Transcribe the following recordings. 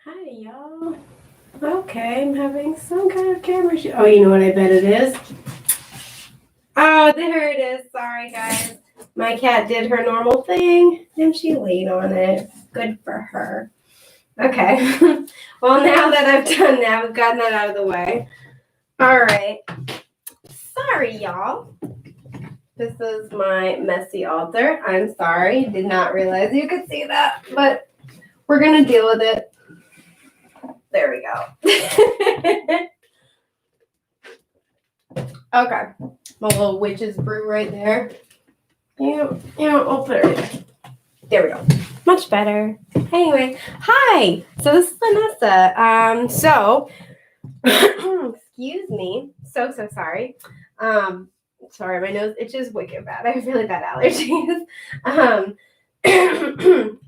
Hi, y'all. Okay, I'm having some kind of camera issue. Oh, you know what I bet it is? Oh, there it is. Sorry, guys. My cat did her normal thing, and she laid on it. Good for her. Okay. Well, now that I've done that, we've gotten that out of the way. All right. Sorry, y'all. This is my messy altar. I'm sorry. Did not realize you could see that, but we're going to deal with it. There we go. Okay. My little witch's brew right there. I'll put it right there. There we go. Much better. Anyway, hi. So this is Vanessa. Excuse me. So sorry. Sorry, my nose itches wicked bad. I have really bad allergies.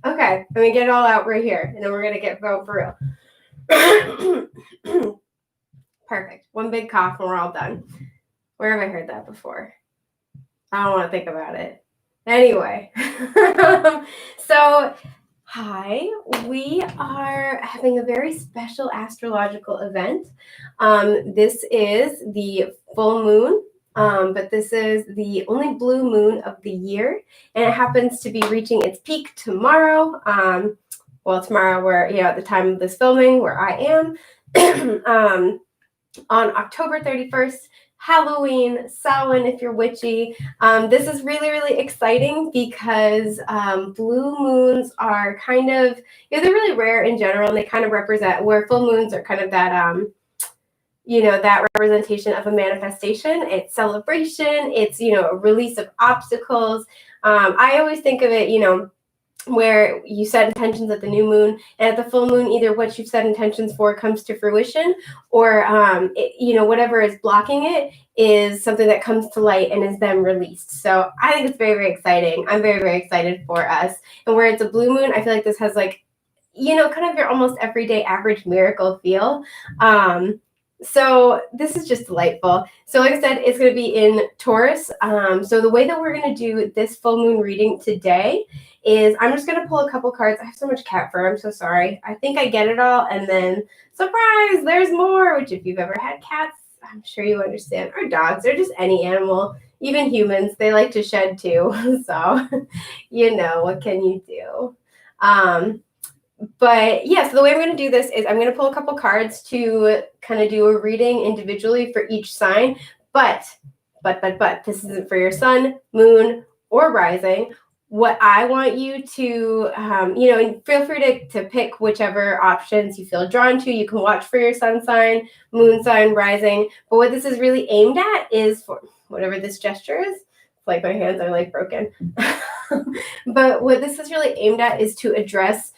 Okay, let me get it all out right here, and then we're gonna get going for real. Perfect. One big cough and we're all done. Where have I heard that before? I don't want to think about it. Anyway, so hi, we are having a very special astrological event. This is the full moon, but this is the only blue moon of the year, and it happens to be reaching its peak tomorrow. Tomorrow we're, at the time of this filming where I am, on October 31st, Halloween, Samhain if you're witchy. This is really, really exciting because blue moons are kind of, they're really rare in general, and they kind of represent, where full moons are kind of that, that representation of a manifestation. It's celebration. It's, a release of obstacles. I always think of it, where you set intentions at the new moon, and at the full moon, either what you've set intentions for comes to fruition, or whatever is blocking it is something that comes to light and is then released. So I think it's very, very exciting. I'm very, very excited for us. And where it's a blue moon, I feel like this has kind of your almost everyday average miracle feel. So this is just delightful. So like I said, it's going to be in Taurus. So the way that we're going to do this full moon reading today is I'm just going to pull a couple cards. I have so much cat fur. I'm so sorry. I think I get it all. And then surprise, there's more, which if you've ever had cats, I'm sure you understand. Or dogs, or just any animal, even humans, they like to shed too. So, what can you do? But yeah, so the way I'm going to do this is I'm going to pull a couple cards to kind of do a reading individually for each sign. But this isn't for your sun, moon, or rising. What I want you to, and feel free to pick whichever options you feel drawn to. You can watch for your sun sign, moon sign, rising. But what this is really aimed at is for whatever this gesture is. It's like my hands are like broken. But what this is really aimed at is to address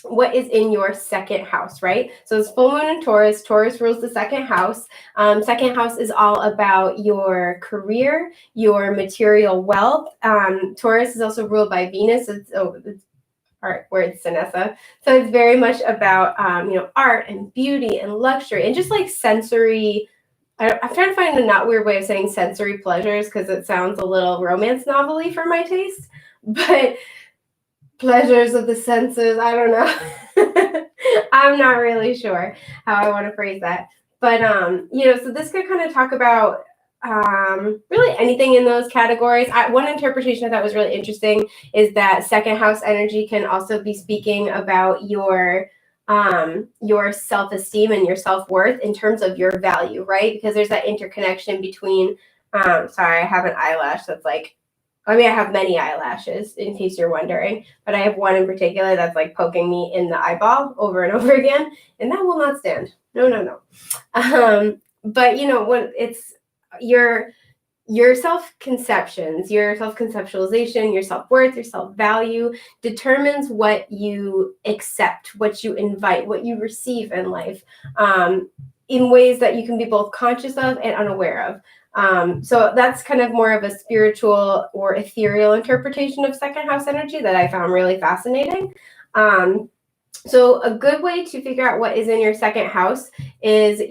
what is in your second house, right? So it's full moon in Taurus. Taurus rules the second house. Second house is all about your career, your material wealth. Taurus is also ruled by Venus. It's art, where it's Sinessa. So it's very much about, art and beauty and luxury and just like sensory. I'm trying to find a not weird way of saying sensory pleasures because it sounds a little romance novel-y for my taste, but pleasures of the senses. I don't know. I'm not really sure how I want to phrase that. But, so this could kind of talk about really anything in those categories. One interpretation I thought was really interesting is that second house energy can also be speaking about your self-esteem and your self-worth in terms of your value, right? Because there's that interconnection between, sorry, I have an eyelash that's like, I have many eyelashes, in case you're wondering, but I have one in particular that's like poking me in the eyeball over and over again, and that will not stand. No. But when it's your self-conceptions, your self-conceptualization, your self-worth, your self-value determines what you accept, what you invite, what you receive in life, in ways that you can be both conscious of and unaware of. So that's kind of more of a spiritual or ethereal interpretation of second house energy that I found really fascinating. So a good way to figure out what is in your second house is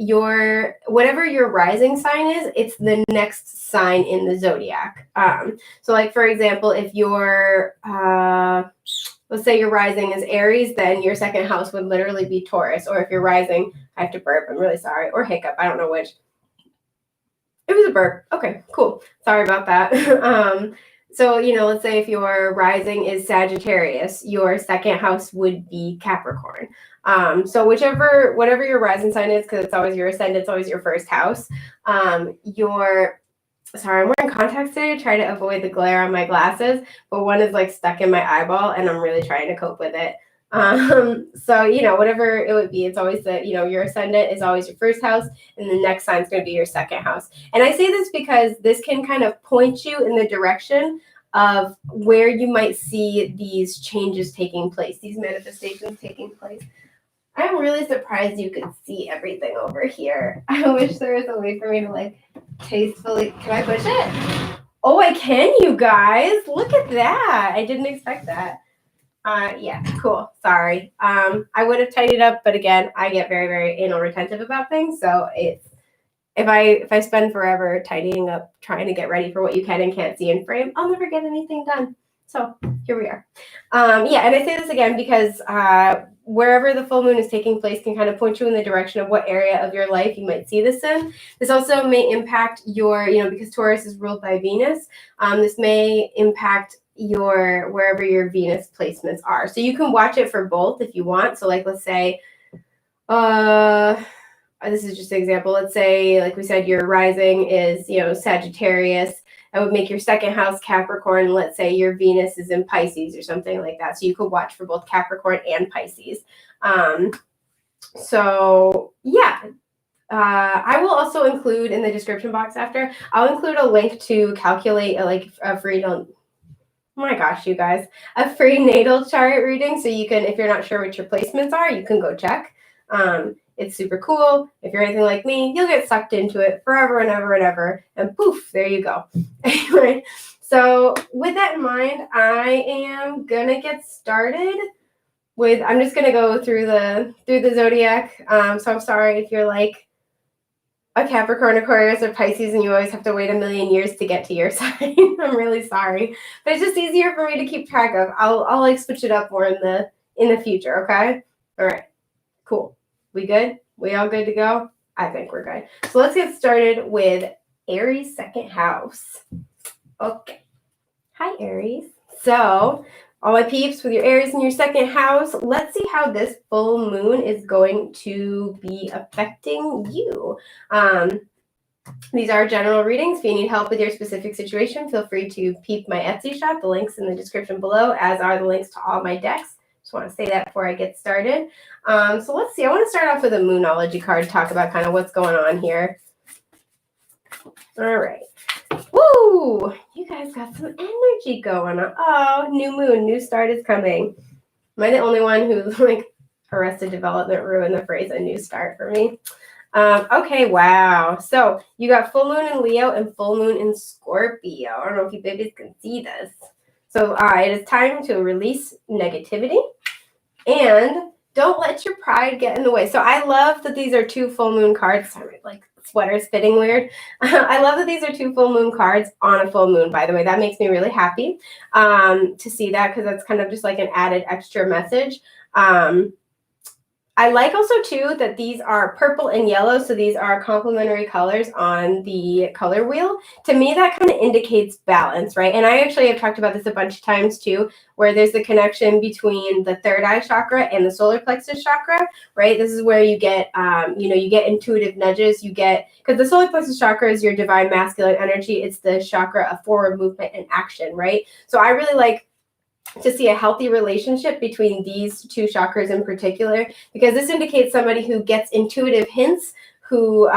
whatever your rising sign is, it's the next sign in the zodiac. So like, for example, if you're, let's say your rising is Aries, then your second house would literally be Taurus. Or if you're rising, I have to burp, I'm really sorry, or hiccup, I don't know which. It was a burp. Okay, cool. Sorry about that. So, let's say if your rising is Sagittarius, your second house would be Capricorn. So whatever your rising sign is, because it's always your ascendant, it's always your first house. Sorry, I'm wearing contacts today to try to avoid the glare on my glasses, but one is like stuck in my eyeball and I'm really trying to cope with it. So, whatever it would be, it's always your ascendant is always your first house and the next sign is going to be your second house. And I say this because this can kind of point you in the direction of where you might see these changes taking place, these manifestations taking place. I'm really surprised you could see everything over here. I wish there was a way for me to tastefully, can I push it? Oh, I can, you guys. Look at that. I didn't expect that. Yeah, cool. Sorry. I would have tidied up, but again, I get very, very anal retentive about things. So if I spend forever tidying up, trying to get ready for what you can and can't see in frame, I'll never get anything done. So here we are. Yeah, and I say this again because wherever the full moon is taking place can kind of point you in the direction of what area of your life you might see this in. This also may impact your, because Taurus is ruled by Venus, this may impact wherever your Venus placements are. So you can watch it for both if you want. So let's say, this is just an example. Let's say, like we said, your rising is, Sagittarius. That would make your second house Capricorn. Let's say your Venus is in Pisces or something like that. So you could watch for both Capricorn and Pisces. So yeah, I will also include in the description box after, I'll include a link to calculate a free, oh my gosh, you guys, a free natal chart reading. So you can, if you're not sure what your placements are, you can go check. It's super cool. If you're anything like me, you'll get sucked into it forever and ever and ever. And poof, there you go. Anyway, so with that in mind, I am going to get started with, I'm just going to go through the zodiac. So I'm sorry if you're like a Capricorn, Aquarius, or Pisces, and you always have to wait a million years to get to your sign. I'm really sorry. But it's just easier for me to keep track of. I'll switch it up more in the future, okay? All right. Cool. We good? We all good to go? I think we're good. So let's get started with Aries second house. Okay. Hi, Aries. So all my peeps with your Aries in your second house, let's see how this full moon is going to be affecting you. These are general readings. If you need help with your specific situation, feel free to peep my Etsy shop. The link's in the description below, as are the links to all my decks. Just want to say that before I get started. So let's see. I want to start off with a Moonology card, talk about kind of what's going on here. All right. Woo! You guys got some energy going on. Oh, new moon, new start is coming. Am I the only one who's Arrested Development ruined the phrase a new start for me? Okay, wow. So you got full moon in Leo and full moon in Scorpio. I don't know if you babies can see this. So it is time to release negativity and don't let your pride get in the way. So I love that these are two full moon cards. Sorry, sweater's fitting weird. I love that these are two full moon cards on a full moon, by the way. That makes me really happy to see that, because that's kind of just like an added extra message. I like also too that these are purple and yellow, so these are complementary colors on the color wheel. To me, that kind of indicates balance, right? And I actually have talked about this a bunch of times too, where there's the connection between the third eye chakra and the solar plexus chakra, right? This is where you get, you get intuitive nudges. You get, because the solar plexus chakra is your divine masculine energy. It's the chakra of forward movement and action, right? So I really like to see a healthy relationship between these two chakras in particular, because this indicates somebody who gets intuitive hints, who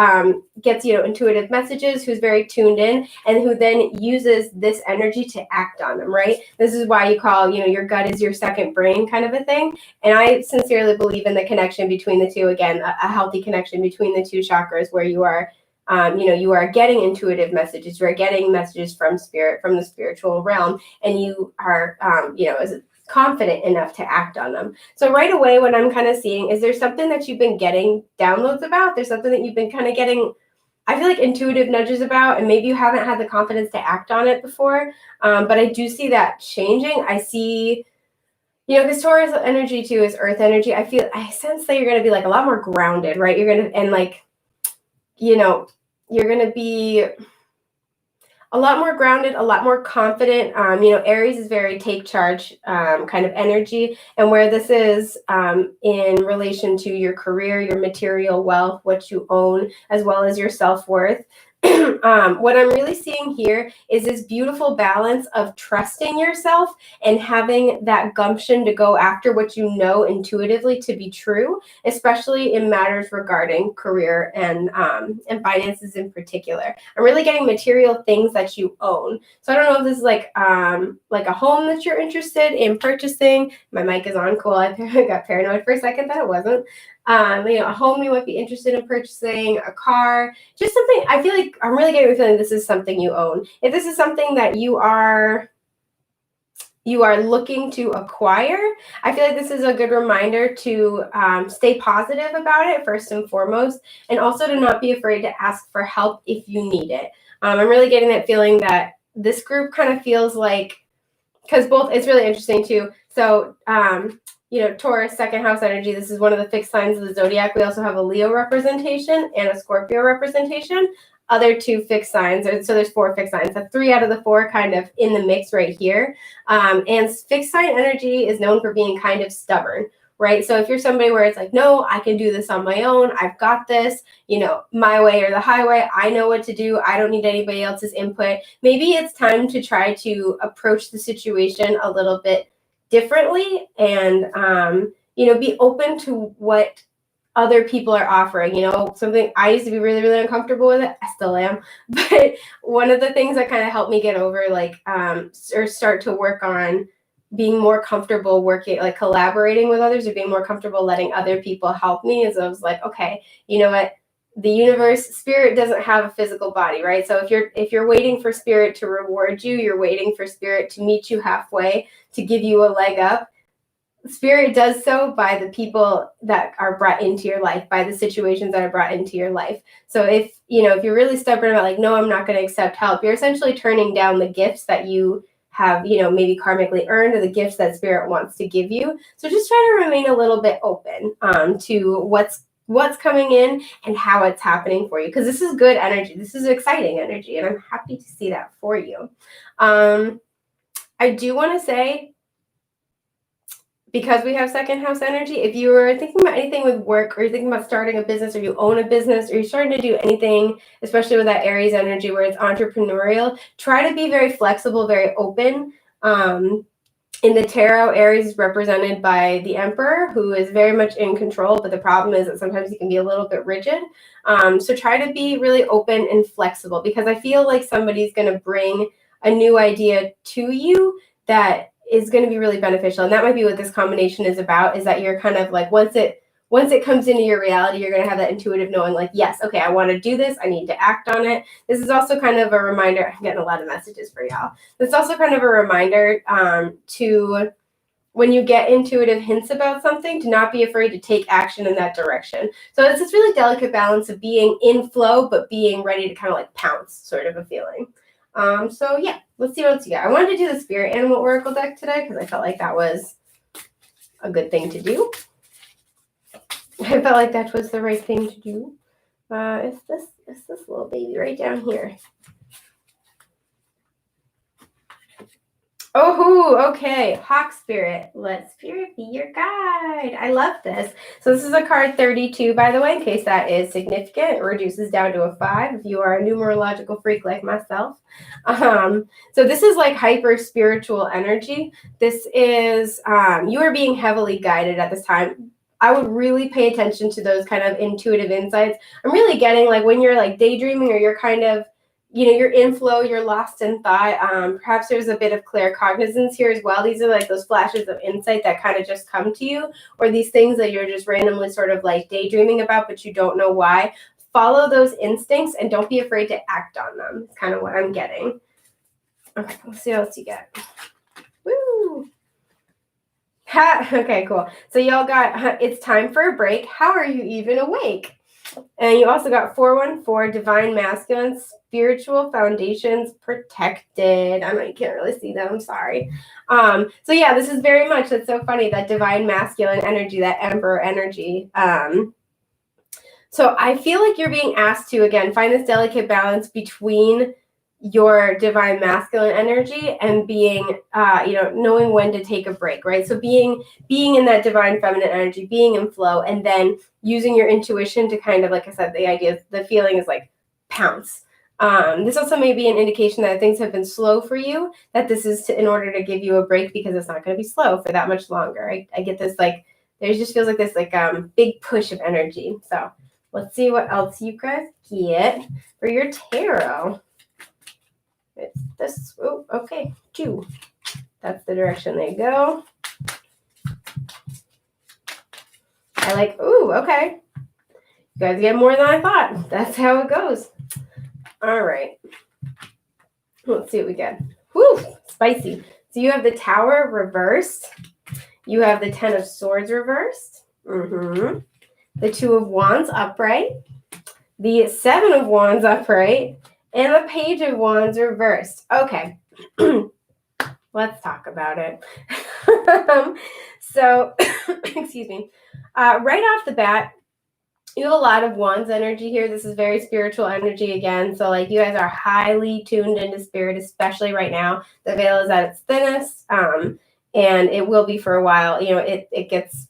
gets, intuitive messages, who's very tuned in, and who then uses this energy to act on them, right? This is why you call, your gut is your second brain kind of a thing. And I sincerely believe in the connection between the two. Again, a healthy connection between the two chakras, where you are you are getting intuitive messages, you are getting messages from spirit, from the spiritual realm, and you are, confident enough to act on them. So right away, what I'm kind of seeing is there's something that you've been getting downloads about. There's something that you've been kind of getting, I feel like, intuitive nudges about, and maybe you haven't had the confidence to act on it before. But I do see that changing. I see You know, because Taurus energy too is earth energy. I sense that you're going to be like a lot more grounded, right? You're going to, and like, you know, you're going to be a lot more grounded, a lot more confident. You know, Aries is very take charge kind of energy. And where this is in relation to your career, your material wealth, what you own, as well as your self-worth. What I'm really seeing here is this beautiful balance of trusting yourself and having that gumption to go after what you know intuitively to be true, especially in matters regarding career and finances in particular. I'm really getting material things that you own. So I don't know if this is like a home that you're interested in purchasing. My mic is on. Cool. I got paranoid for a second that it wasn't. You know, a home you might be interested in purchasing, a car, just something. I feel like I'm really getting the feeling this is something you own. If this is something that you are looking to acquire, I feel like this is a good reminder to stay positive about it first and foremost, and also to not be afraid to ask for help if you need it. I'm really getting that feeling that this group kind of feels like, because both, it's really interesting too. So, you know, Taurus, second house energy, this is one of the fixed signs of the zodiac. We also have a Leo representation and a Scorpio representation. Other two fixed signs, so there's 4 fixed signs. So 3 out of the 4 kind of in the mix right here. And fixed sign energy is known for being kind of stubborn, right? So if you're somebody where it's like, no, I can do this on my own. I've got this, you know, my way or the highway. I know what to do. I don't need anybody else's input. Maybe it's time to try to approach the situation a little bit differently and, you know, be open to what other people are offering. You know, something I used to be really, really uncomfortable with it. I still am. But one of the things that kind of helped me get over, like, or start to work on being more comfortable working, like collaborating with others, or being more comfortable letting other people help me, is I was like, okay, you know what? The universe, spirit doesn't have a physical body, right? So if you're waiting for spirit to reward you, you're waiting for spirit to meet you halfway, to give you a leg up. Spirit does so by the people that are brought into your life, by the situations that are brought into your life. So if you're really stubborn about like, no, I'm not going to accept help, you're essentially turning down the gifts that you have, you know, maybe karmically earned, or the gifts that spirit wants to give you. So just try to remain a little bit open to what's coming in and how it's happening for you, because this is good energy. This is exciting energy, and I'm happy to see that for you. I do want to say, because we have second house energy, if you were thinking about anything with work, or you're thinking about starting a business, or you own a business, or you're starting to do anything, especially with that Aries energy where it's entrepreneurial, try to be very flexible, very open. In the tarot, Aries is represented by the Emperor, who is very much in control, but the problem is that sometimes he can be a little bit rigid. So try to be really open and flexible, because I feel like somebody's going to bring a new idea to you that is going to be really beneficial. And that might be what this combination is about, is that you're kind of like, once it comes into your reality, you're going to have that intuitive knowing, like, yes, okay, I want to do this. I need to act on it. This is also kind of a reminder. I'm getting a lot of messages for y'all. It's also kind of a reminder to, when you get intuitive hints about something, to not be afraid to take action in that direction. So it's this really delicate balance of being in flow, but being ready to kind of like pounce, sort of a feeling. So yeah, let's see what else you got. I wanted to do the Spirit Animal Oracle deck today because I felt like that was a good thing to do. I felt like that was the right thing to do. It's this little baby right down here. Oh, okay. Hawk Spirit. Let Spirit be your guide. I love this. So this is a card 32, by the way, in case that is significant. It reduces down to a 5 if you are a numerological freak like myself. So this is like hyper spiritual energy. This is, you are being heavily guided at this time. I would really pay attention to those kind of intuitive insights. I'm really getting like when you're like daydreaming, or you're kind of, you know, you're in flow, you're lost in thought. Perhaps there's a bit of claircognizance here as well. These are like those flashes of insight that kind of just come to you, or these things that you're just randomly sort of like daydreaming about, but you don't know why. Follow those instincts and don't be afraid to act on them. It's kind of what I'm getting. Okay, let's see what else you get. Woo! Okay, cool. So y'all got, it's time for a break. How are you even awake? And you also got 414, divine masculine, spiritual foundations protected. I know you can't really see that. I'm sorry. So yeah, this is very much, that's so funny, that divine masculine energy, that emperor energy. So I feel like you're being asked to, again, find this delicate balance between your divine masculine energy and being, knowing when to take a break, right? So being in that divine feminine energy, being in flow, and then using your intuition to kind of, like I said, the feeling is like pounce. This also may be an indication that things have been slow for you, that this is in order to give you a break, because it's not going to be slow for that much longer. I get this, like, there just feels like this, like, big push of energy. So let's see what else you guys get for your tarot. It's this. Oh, okay. 2. That's the direction they go. I like, ooh, okay. You guys get more than I thought. That's how it goes. All right. Let's see what we get. Woo, spicy. So you have the Tower reversed. You have the 10 of Swords reversed. The 2 of Wands upright. The 7 of Wands upright. And the Page of Wands reversed. Okay. Let's talk about it. So, excuse me. Right off the bat, you have a lot of Wands energy here. This is very spiritual energy again. So, like, you guys are highly tuned into spirit, especially right now. The veil is at its thinnest, and it will be for a while. It gets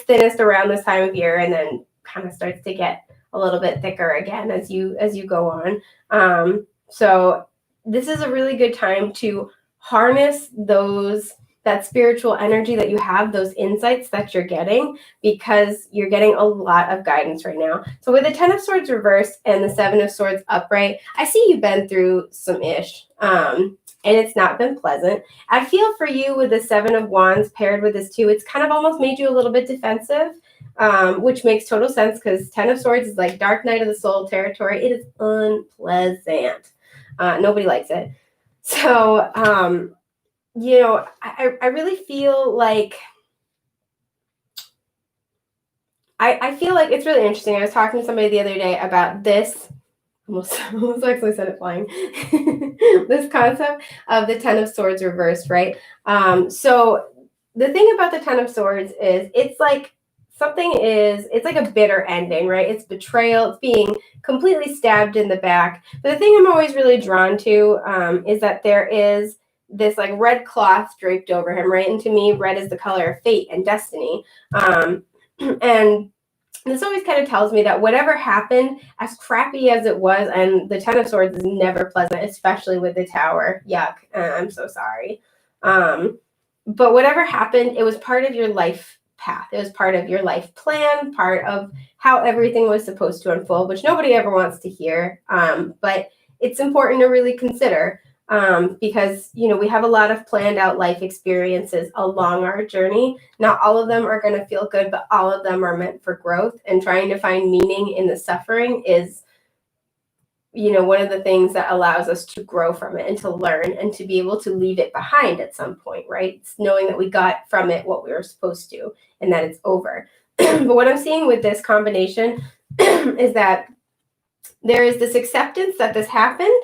thinnest around this time of year, and then kind of starts to get a little bit thicker again as you go on. So this is a really good time to harness that spiritual energy that you have, those insights that you're getting, because you're getting a lot of guidance right now. So with the 10 of Swords reversed and the 7 of Swords upright, I see you've been through some ish, and it's not been pleasant. I feel for you with the 7 of Wands paired with this 2, it's kind of almost made you a little bit defensive, which makes total sense, because 10 of Swords is like dark night of the soul territory. It is unpleasant. Nobody likes it. So, I really feel like I feel like it's really interesting. I was talking to somebody the other day about this. Almost actually said it flying. This concept of the 10 of Swords reversed, right? So the thing about the 10 of Swords is it's like it's like a bitter ending, right? It's betrayal. It's being completely stabbed in the back. But the thing I'm always really drawn to is that there is this like red cloth draped over him, right? And to me, red is the color of fate and destiny. And this always kind of tells me that whatever happened, as crappy as it was, and the 10 of Swords is never pleasant, especially with the Tower. Yuck. I'm so sorry. But whatever happened, it was part of your life path. It was part of your life plan, part of how everything was supposed to unfold, which nobody ever wants to hear. But it's important to really consider, because, we have a lot of planned out life experiences along our journey. Not all of them are going to feel good, but all of them are meant for growth, and trying to find meaning in the suffering is, one of the things that allows us to grow from it and to learn and to be able to leave it behind at some point, right? It's knowing that we got from it what we were supposed to and that it's over. But what I'm seeing with this combination is that there is this acceptance that this happened,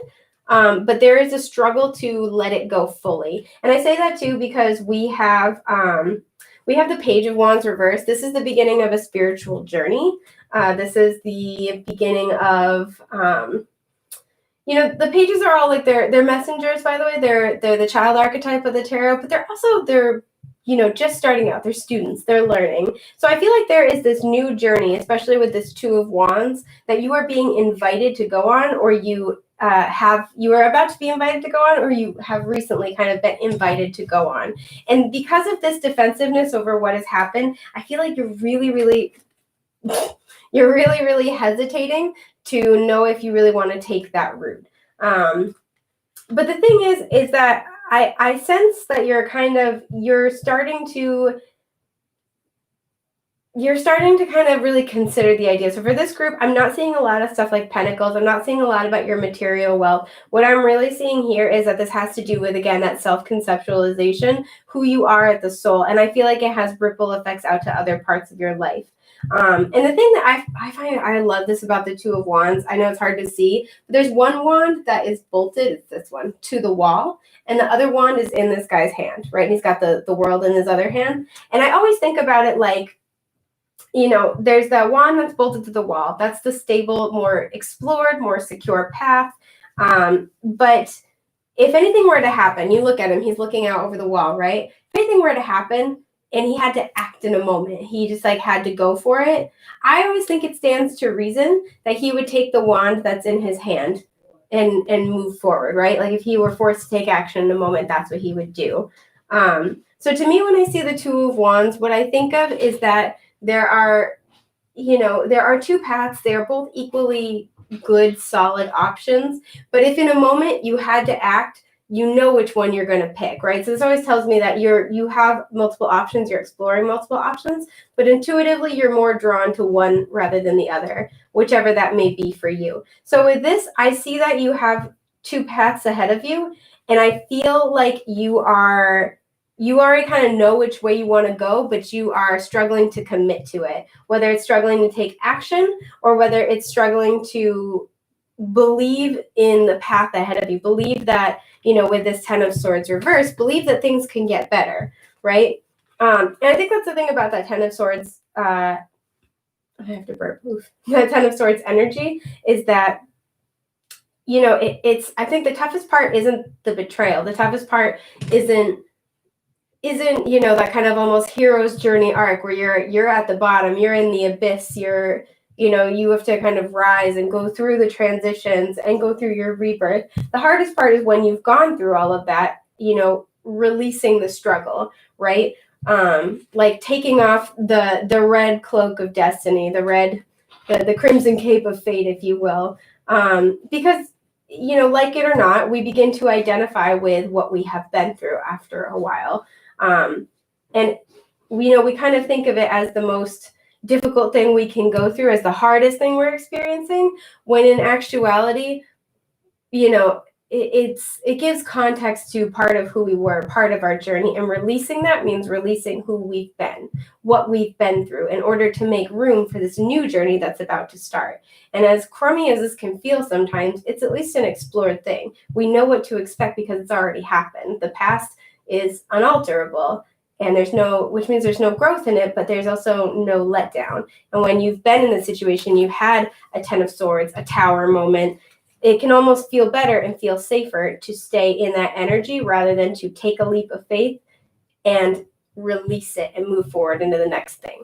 but there is a struggle to let it go fully. And I say that too because we have the Page of Wands reversed. This is the beginning of a spiritual journey. This is the beginning of the pages are all like they're messengers, by the way. They're the child archetype of the tarot, but they're just starting out. They're students. They're learning. So I feel like there is this new journey, especially with this 2 of Wands, that you are being invited to go on, or you are about to be invited to go on, or you have recently kind of been invited to go on. And because of this defensiveness over what has happened, I feel like you're really, really hesitating to know if you really want to take that route. But the thing is that I sense that you're starting to kind of really consider the idea. So for this group, I'm not seeing a lot of stuff like Pentacles. I'm not seeing a lot about your material wealth. What I'm really seeing here is that this has to do with, again, that self-conceptualization, who you are at the soul. And I feel like it has ripple effects out to other parts of your life. And the thing that I find, I love this about the Two of Wands. I know it's hard to see, but there's one wand that is bolted, it's this one, to the wall. And the other wand is in this guy's hand, right? And he's got the world in his other hand. And I always think about it like, there's that wand that's bolted to the wall. That's the stable, more explored, more secure path. But if anything were to happen, you look at him, he's looking out over the wall, right? If anything were to happen and he had to act in a moment, he just like had to go for it. I always think it stands to reason that he would take the wand that's in his hand and move forward, right? Like if he were forced to take action in a moment, that's what he would do. So to me, when I see the Two of Wands, what I think of is that there are two paths. They are both equally good, solid options. But if in a moment you had to act, you know which one you're going to pick, right? So this always tells me that you have multiple options, you're exploring multiple options, but intuitively you're more drawn to one rather than the other, whichever that may be for you. So with this, I see that you have two paths ahead of you, and I feel like you already kind of know which way you want to go, but you are struggling to commit to it, whether it's struggling to take action or whether it's struggling to believe in the path ahead of you, believe that, with this Ten of Swords reverse, believe that things can get better, right? And I think that's the thing about that Ten of Swords, I have to burp, that Ten of Swords energy is that, I think the toughest part isn't the betrayal. The toughest part isn't that kind of almost hero's journey arc where you're at the bottom, you're in the abyss, you have to kind of rise and go through the transitions and go through your rebirth. The hardest part is when you've gone through all of that, releasing the struggle, right? Like taking off the red cloak of destiny, the crimson cape of fate, if you will, because like it or not, we begin to identify with what we have been through after a while. And we kind of think of it as the most difficult thing we can go through, as the hardest thing we're experiencing, when in actuality, it gives context to part of who we were, part of our journey, and releasing that means releasing who we've been, what we've been through, in order to make room for this new journey that's about to start. And as crummy as this can feel sometimes, it's at least an explored thing. We know what to expect because it's already happened. The past is unalterable, and which means there's no growth in it, but there's also no letdown. And when you've been in the situation, you had a Ten of Swords, a Tower moment, it can almost feel better and feel safer to stay in that energy rather than to take a leap of faith and release it and move forward into the next thing.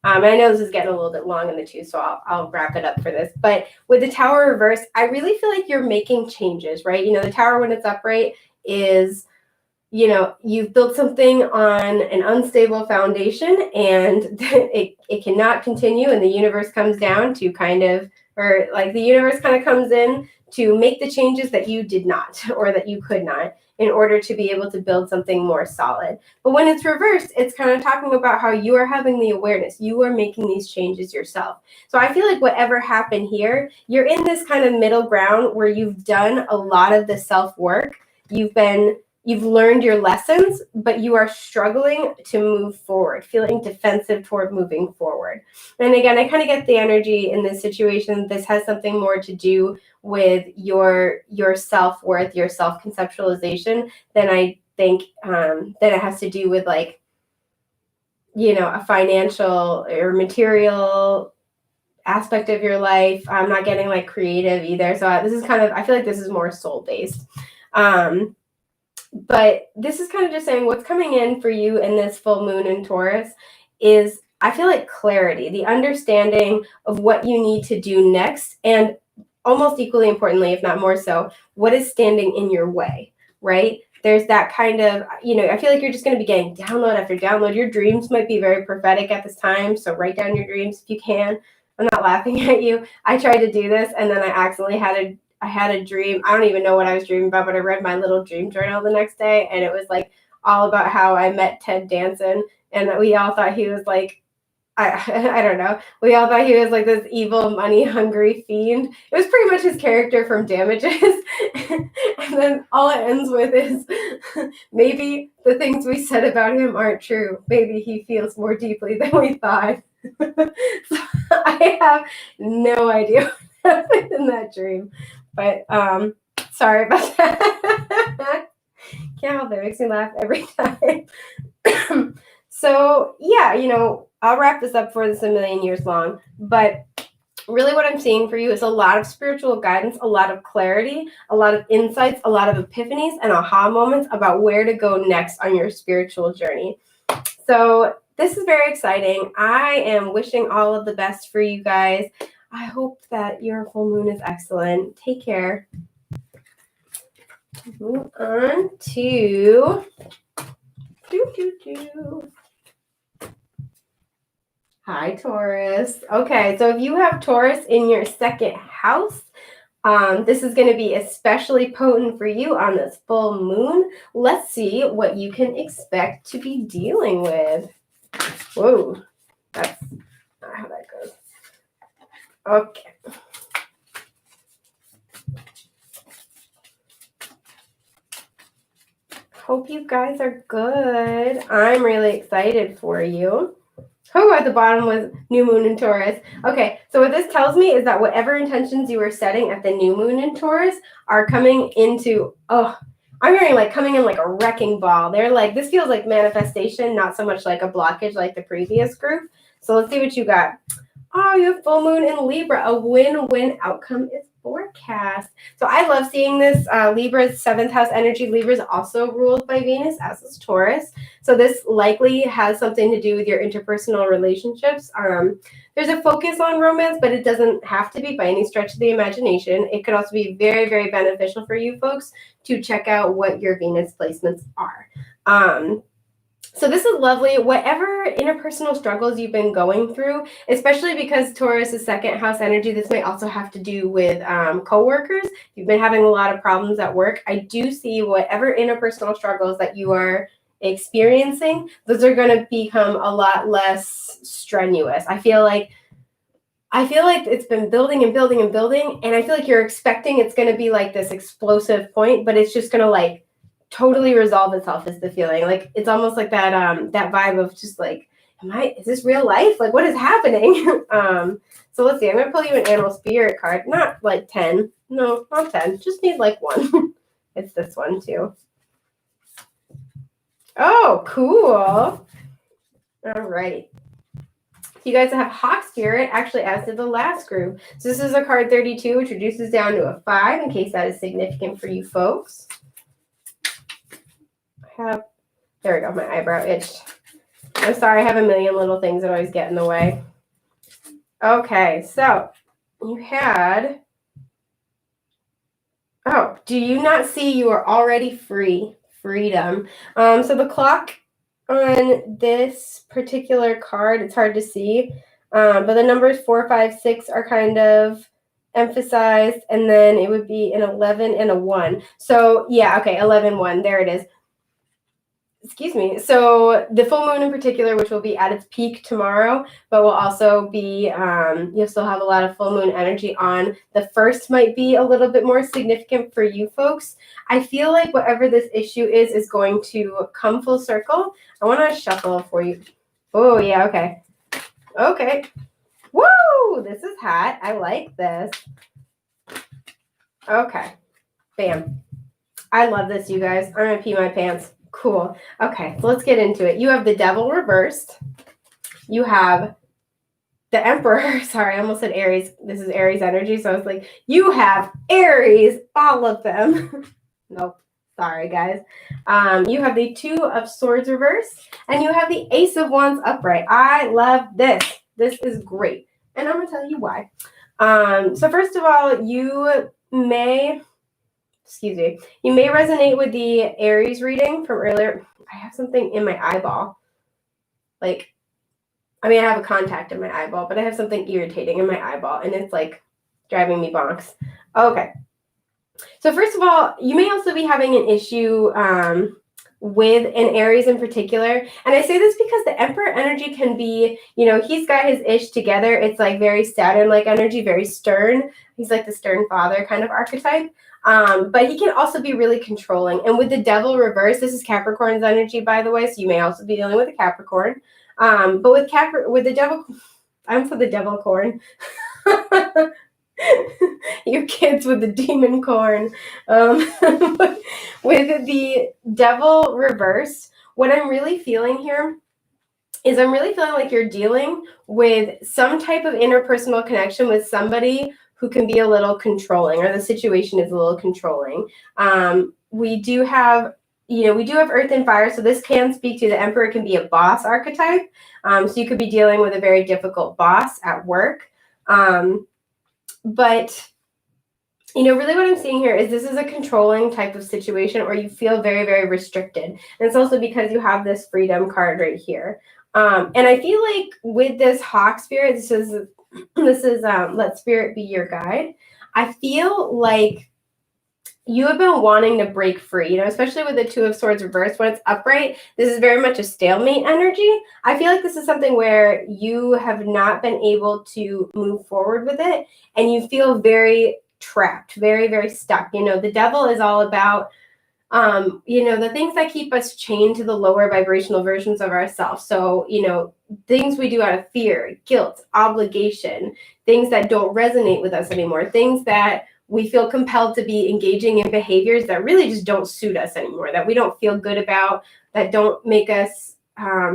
And I know this is getting a little bit long in the tooth, so I'll wrap it up for this. But with the Tower reverse, I really feel like you're making changes, right? The Tower, when it's upright, is you've built something on an unstable foundation, and it cannot continue, and the universe comes down to the universe kind of comes in to make the changes that you did not, or that you could not, in order to be able to build something more solid. But when it's reversed, it's kind of talking about how you are having the awareness, you are making these changes yourself. So I feel like whatever happened here, you're in this kind of middle ground where you've done a lot of the self-work, you've learned your lessons, but you are struggling to move forward, feeling defensive toward moving forward. And again, I kind of get the energy in this situation. This has something more to do with your self-worth, your self-conceptualization, than I think that it has to do with a financial or material aspect of your life. I'm not getting creative either. So this is I feel like this is more soul-based. But this is kind of just saying what's coming in for you in this full moon in Taurus is, I feel like, clarity, the understanding of what you need to do next, and almost equally importantly, if not more so, what is standing in your way, right? There's that kind of, I feel like you're just going to be getting download after download. Your dreams might be very prophetic at this time, so write down your dreams if you can. I'm not laughing at you. I tried to do this, and then I accidentally had a dream. I don't even know what I was dreaming about, but I read my little dream journal the next day, and it was all about how I met Ted Danson, and we all thought he was I don't know. We all thought he was this evil, money-hungry fiend. It was pretty much his character from Damages. And then all it ends with is, maybe the things we said about him aren't true. Maybe he feels more deeply than we thought. So I have no idea what happened in that dream, but sorry about that. Can't help it. It makes me laugh every time. So yeah, I'll wrap this up for this a million years long, but really what I'm seeing for you is a lot of spiritual guidance, a lot of clarity, a lot of insights, a lot of epiphanies and aha moments about where to go next on your spiritual journey. So this is very exciting. I am wishing all of the best for you guys. I hope that your full moon is excellent. Take care. Move on to Hi, Taurus. Okay, so if you have Taurus in your second house, this is going to be especially potent for you on this full moon. Let's see what you can expect to be dealing with. Whoa, that's not how that goes. Okay. Hope you guys are good. I'm really excited for you. Oh, at the bottom was new moon in Taurus. Okay, so what this tells me is that whatever intentions you were setting at the new moon in Taurus are coming into, I'm hearing like coming in like a wrecking ball. They're like, this feels like manifestation, not so much like a blockage like the previous group. So let's see what you got. Oh, you have full moon in Libra. A win-win outcome is forecast. So I love seeing this. Libra's seventh house energy. Libra is also ruled by Venus, as is Taurus. So this likely has something to do with your interpersonal relationships. There's a focus on romance, but it doesn't have to be by any stretch of the imagination. It could also be very, very beneficial for you folks to check out what your Venus placements are. So this is lovely. Whatever interpersonal struggles you've been going through, especially because Taurus is second house energy, this may also have to do with coworkers. You've been having a lot of problems at work. I do see whatever interpersonal struggles that you are experiencing, those are going to become a lot less strenuous. I feel like it's been building and building and building, and I feel like you're expecting it's going to be like this explosive point, but it's just going to like totally resolve itself is the feeling. Like it's almost like that that vibe of just like, is this real life? Like what is happening? So let's see. I'm gonna pull you an animal spirit card. Not like 10. No, not 10. Just need like one. It's this one too. Oh, cool. All right. You guys have Hawk Spirit, actually, as did the last group. So this is a card 32, which reduces down to a 5, in case that is significant for you folks. There we go, my eyebrow itched. I'm sorry, I have a million little things that always get in the way. Okay, so you had, do you not see you are already free? Freedom. So the clock on this particular card, it's hard to see, but the numbers 4, 5, 6 are kind of emphasized, and then it would be an 11 and a 1. So yeah, okay, 11, 1, there it is. Excuse me. So the full moon in particular, which will be at its peak tomorrow, but will also be, you'll still have a lot of full moon energy on. The first might be a little bit more significant for you folks. I feel like whatever this issue is going to come full circle. I want to shuffle for you. Oh, yeah. Okay. Okay. Woo! This is hot. I like this. Okay. Bam. I love this, you guys. I'm going to pee my pants. Cool. Okay, so let's get into it. You have the Devil reversed. You have the Emperor. Sorry, I almost said Aries. This is Aries energy, so I was like, you have Aries, all of them. Nope. Sorry, guys. You have the Two of Swords reversed, and you have the Ace of Wands upright. I love this. This is great, and I'm going to tell you why. So first of all, you may resonate with the Aries reading from earlier. I have something in my eyeball. I have a contact in my eyeball, but I have something irritating in my eyeball, and it's like driving me bonks. Okay. So first of all, you may also be having an issue with an Aries in particular. And I say this because the Emperor energy can be, he's got his ish together. It's like very Saturn-like energy, very stern. He's like the stern father kind of archetype. But he can also be really controlling. And with the Devil reverse, this is Capricorn's energy, by the way, so you may also be dealing with a Capricorn. But with the devil, I'm for the devil corn. You kids with the demon corn. With the devil reversed, what I'm really feeling here is I'm really feeling like you're dealing with some type of interpersonal connection with somebody who can be a little controlling, or the situation is a little controlling. We do have Earth and Fire, so this can speak to the Emperor. Can be a boss archetype. So you could be dealing with a very difficult boss at work. But really what I'm seeing here is this is a controlling type of situation, or you feel very, very restricted. And it's also because you have this freedom card right here. And I feel like with this Hawk spirit, this is let spirit be your guide. I feel like you have been wanting to break free, especially with the Two of Swords reversed. When it's upright, this is very much a stalemate energy. I feel like this is something where you have not been able to move forward with it, and you feel very trapped, very, very stuck. The devil is all about, the things that keep us chained to the lower vibrational versions of ourselves. So, things we do out of fear, guilt, obligation, things that don't resonate with us anymore, things that we feel compelled to be engaging in behaviors that really just don't suit us anymore, that we don't feel good about, that don't make us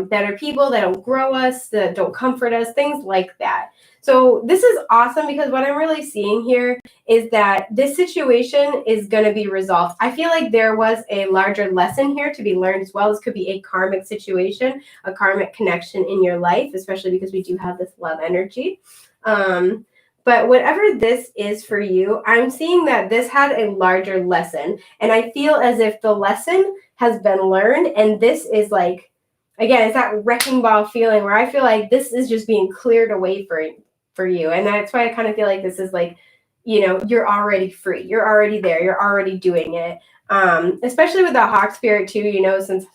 better people, that don't grow us, that don't comfort us, things like that. So this is awesome, because what I'm really seeing here is that this situation is going to be resolved. I feel like there was a larger lesson here to be learned as well. This could be a karmic situation, a karmic connection in your life, especially because we do have this love energy. But whatever this is for you, I'm seeing that this had a larger lesson. And I feel as if the lesson has been learned. And this is like, again, it's that wrecking ball feeling where I feel like this is just being cleared away for you. And that's why I kind of feel like this is like, you're already free. You're already there. You're already doing it. Especially with the Hawk spirit too, since I'm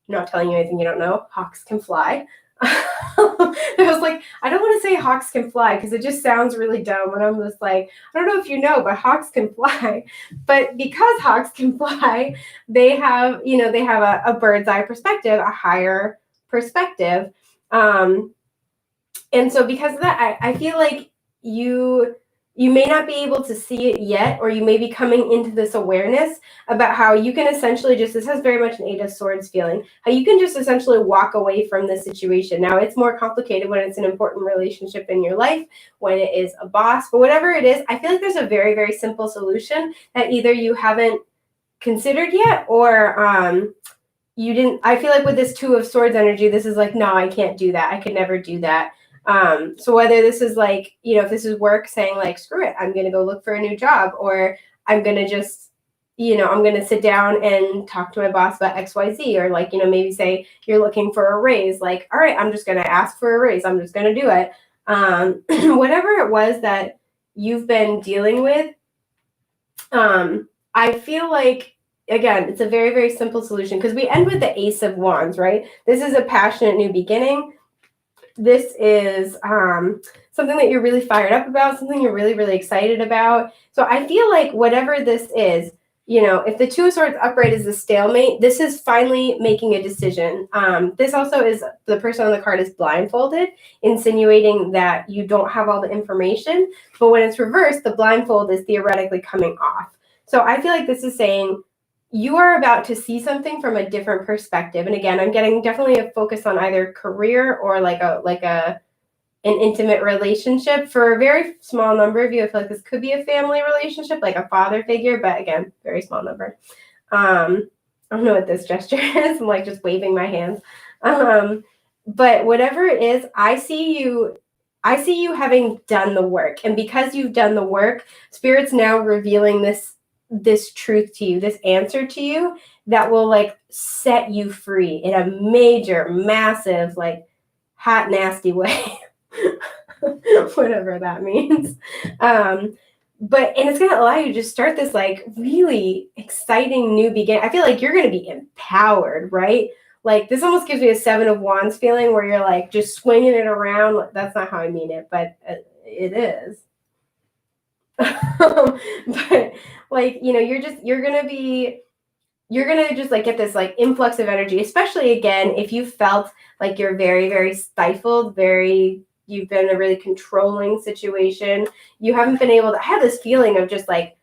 not telling you anything you don't know, hawks can fly. I was like, I don't want to say hawks can fly because it just sounds really dumb. And I'm just like, I don't know if you know, but hawks can fly. But because hawks can fly, they have a bird's eye perspective, a higher perspective. And so because of that, I feel like you may not be able to see it yet, or you may be coming into this awareness about how you can essentially this has very much an Eight of Swords feeling, how you can just essentially walk away from this situation. Now, it's more complicated when it's an important relationship in your life, when it is a boss, but whatever it is, I feel like there's a very, very simple solution that either you haven't considered yet, or you didn't. I feel like with this Two of Swords energy, this is like, no, I can't do that. I could never do that. So whether this is like, if this is work saying like, screw it, I'm going to go look for a new job, or I'm going to just, I'm going to sit down and talk to my boss about XYZ, or like, maybe say you're looking for a raise, like, all right, I'm just going to ask for a raise. I'm just going to do it. Whatever it was that you've been dealing with, I feel like, again, it's a very, very simple solution, because we end with the Ace of Wands, right? This is a passionate new beginning. This is something that you're really fired up about, something you're really, really excited about. So I feel like whatever this is, if the Two of Swords upright is a stalemate, this is finally making a decision. This also is, the person on the card is blindfolded, insinuating that you don't have all the information. But when it's reversed, the blindfold is theoretically coming off. So I feel like this is saying, you are about to see something from a different perspective. And again, I'm getting definitely a focus on either career or like an intimate relationship. For a very small number of you, I feel like this could be a family relationship, like a father figure, but again, very small number. I don't know what this gesture is. I'm like just waving my hands. But whatever it is, I see you having done the work. And because you've done the work, Spirit's now revealing this truth to you, this answer to you that will like set you free in a major, massive, like hot, nasty way. Whatever that means. And it's going to allow you to just start this like really exciting new beginning. I feel like you're going to be empowered, right? Like this almost gives me a Seven of Wands feeling where you're like just swinging it around. That's not how I mean it, but it is. But like, you're going to be you're going to just like get this like influx of energy, especially again, if you felt like you're very, very stifled, you've been in a really controlling situation. You haven't been able to, I have this feeling of just like,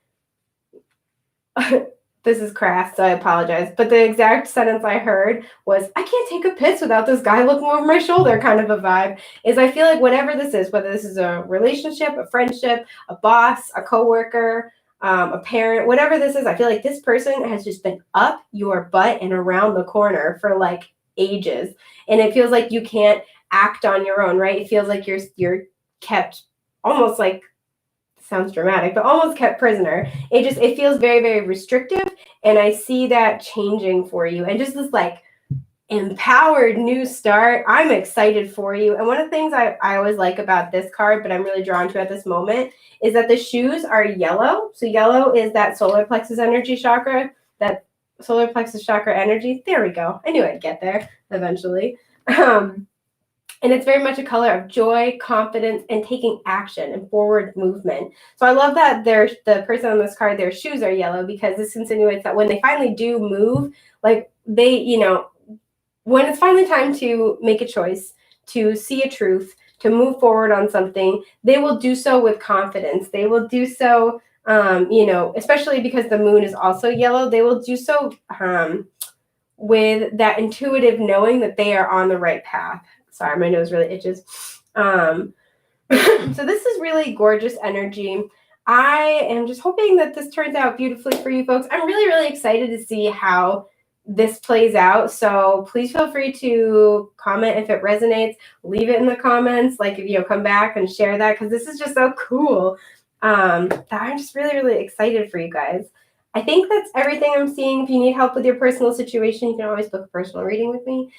this is crass, so I apologize. But the exact sentence I heard was, I can't take a piss without this guy looking over my shoulder, kind of a vibe. Is I feel like whatever this is, whether this is a relationship, a friendship, a boss, a coworker, a parent, whatever this is, I feel like this person has just been up your butt and around the corner for like ages. And it feels like you can't act on your own, right? It feels like you're kept almost like, sounds dramatic, but almost kept prisoner. It feels very, very restrictive. And I see that changing for you. And just this like empowered new start. I'm excited for you. And one of the things I always like about this card, but I'm really drawn to at this moment, is that the shoes are yellow. So yellow is that solar plexus energy chakra, that solar plexus chakra energy. There we go. I knew I'd get there eventually. And it's very much a color of joy, confidence, and taking action and forward movement. So I love that the person on this card, their shoes are yellow, because this insinuates that when they finally do move, like they, when it's finally time to make a choice, to see a truth, to move forward on something, they will do so with confidence. They will do so, especially because the moon is also yellow, they will do so with that intuitive knowing that they are on the right path. Sorry, my nose really itches. So this is really gorgeous energy. I am just hoping that this turns out beautifully for you folks. I'm really, really excited to see how this plays out. So please feel free to comment if it resonates. Leave it in the comments. Like if come back and share that, because this is just so cool. That I'm just really, really excited for you guys. I think that's everything I'm seeing. If you need help with your personal situation, you can always book a personal reading with me.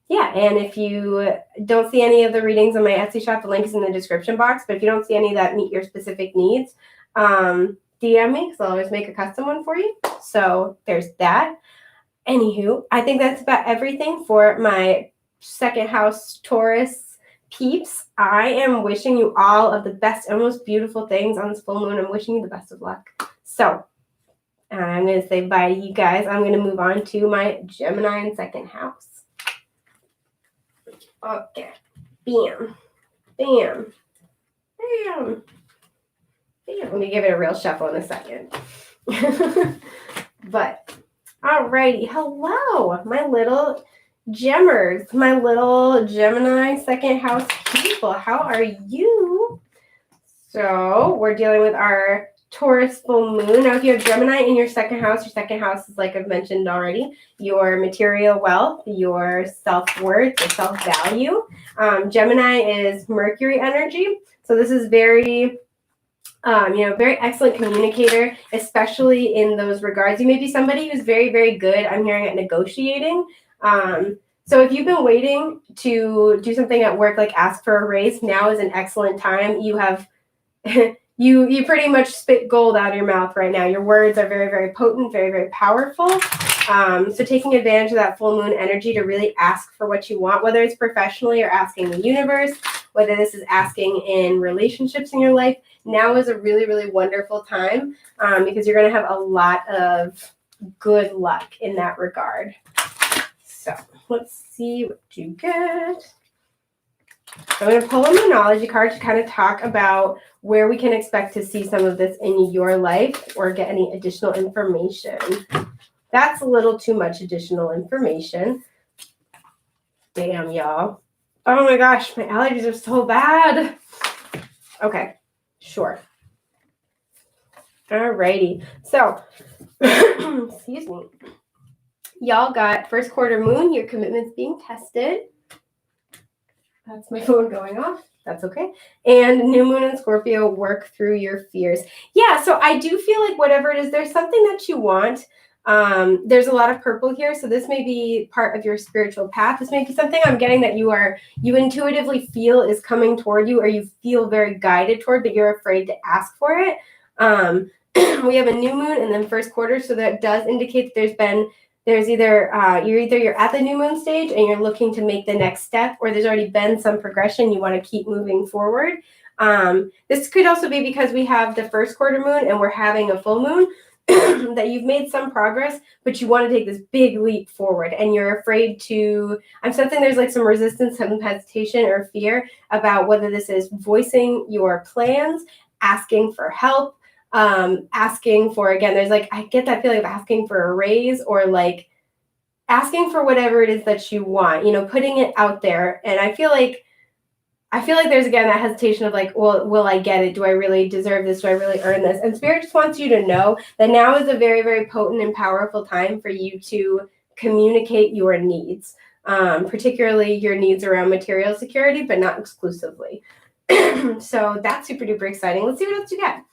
Yeah, and if you don't see any of the readings on my Etsy shop, the link is in the description box. But if you don't see any that meet your specific needs, DM me, because I'll always make a custom one for you. So there's that. Anywho, I think that's about everything for my second house Taurus peeps. I am wishing you all of the best and most beautiful things on this full moon. I'm wishing you the best of luck. So I'm going to say bye to you guys. I'm going to move on to my Gemini in second house. Okay, bam, bam, bam, bam. Let me give it a real shuffle in a second. But, alrighty, hello, my little Gemmers, my little Gemini second house people. How are you? So, we're dealing with our Taurus full moon. Now, if you have Gemini in your second house is, like I've mentioned already, your material wealth, your self-worth, your self-value. Gemini is Mercury energy. So this is very, very excellent communicator, especially in those regards. You may be somebody who's very, very good, I'm hearing, at negotiating. So if you've been waiting to do something at work, like ask for a raise, now is an excellent time. You have... You pretty much spit gold out of your mouth right now. Your words are very, very potent, very, very powerful. So taking advantage of that full moon energy to really ask for what you want, whether it's professionally or asking the universe, whether this is asking in relationships in your life, now is a really, really wonderful time because you're going to have a lot of good luck in that regard. So let's see what you get. I'm going to pull a Moonology card to kind of talk about where we can expect to see some of this in your life or get any additional information. That's a little too much additional information. Damn, y'all. Oh my gosh, my allergies are so bad. Okay, sure. Alrighty. So, excuse me. Y'all got first quarter moon, your commitment's being tested. That's my phone going off. That's okay. And new moon in Scorpio, work through your fears. Yeah, so I do feel like whatever it is, there's something that you want. There's a lot of purple here, so this may be part of your spiritual path. This may be something I'm getting that you intuitively feel is coming toward you, or you feel very guided toward, but you're afraid to ask for it. We have a new moon and then first quarter, so that does indicate that there's either you're at the new moon stage and you're looking to make the next step, or there's already been some progression, you want to keep moving forward. This could also be because we have the first quarter moon and we're having a full moon. that you've made some progress, but you want to take this big leap forward and you're afraid to, I'm sensing there's like some resistance, some hesitation or fear about whether this is voicing your plans, asking for help, asking for, again, there's like, I get that feeling of asking for a raise or like asking for whatever it is that you want, you know, putting it out there. And I feel like there's, again, that hesitation of like, well, will I get it? Do I really deserve this? Do I really earn this? And Spirit just wants you to know that now is a very, very potent and powerful time for you to communicate your needs, particularly your needs around material security, but not exclusively. So that's super duper exciting. Let's see what else you got.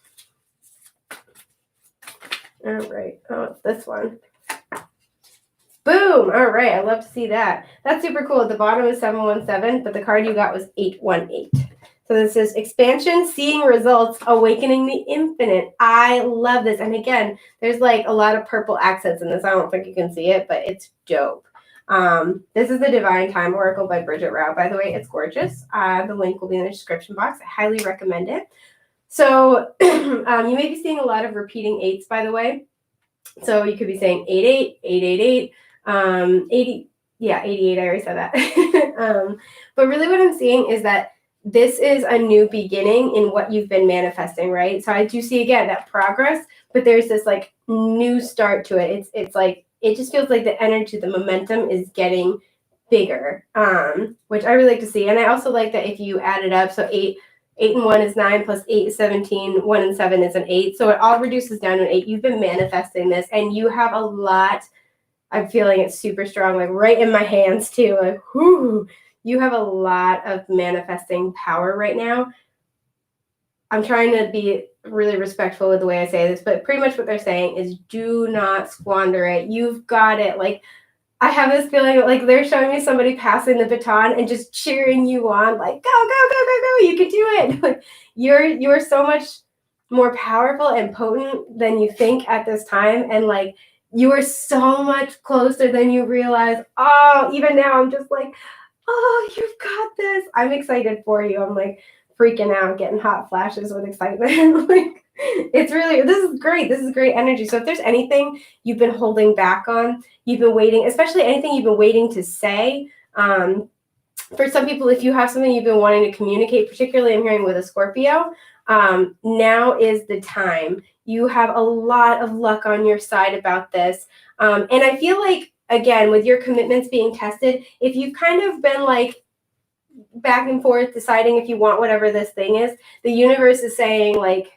All right. Oh, it's this one. Boom. All right. I love to see that. That's super cool. At the bottom is 717, but the card you got was 818. So this is expansion, seeing results, awakening the infinite. I love this. And again, there's like a lot of purple accents in this. I don't think you can see it, but it's dope. This is the Divine Time Oracle by Bridget Rao. By the way, it's gorgeous. The link will be in the description box. I highly recommend it. So you may be seeing a lot of repeating eights, by the way. So you could be saying 88, 888, 80, yeah, 88, I already said that. But really what I'm seeing is that this is a new beginning in what you've been manifesting, right? So I do see, again, that progress, but there's this like new start to it. It's like, it just feels like the energy, the momentum is getting bigger, which I really like to see. And I also like that if you add it up, so 8 and 1 is 9, plus 8 is 17, 1 and 7 is an 8. So it all reduces down to an 8. You've been manifesting this, and you have a lot. I'm feeling it super strong, like right in my hands too. Like, whoo, you have a lot of manifesting power right now. I'm trying to be really respectful with the way I say this, but pretty much what they're saying is do not squander it. You've got it. Like, I have this feeling like they're showing me somebody passing the baton and just cheering you on, like, go, go, go, go, go, you can do it. Like, you're so much more powerful and potent than you think at this time. And like, you are so much closer than you realize. Oh, even now I'm just like, oh, you've got this. I'm excited for you. I'm like freaking out, getting hot flashes with excitement. Like, it's really, this is great. This is great energy. So if there's anything you've been holding back on, you've been waiting, especially anything you've been waiting to say. For some people, if you have something you've been wanting to communicate, particularly I'm hearing with a Scorpio, now is the time. You have a lot of luck on your side about this. And I feel like, again, with your commitments being tested, if you've kind of been like back and forth deciding if you want whatever this thing is, the universe is saying like,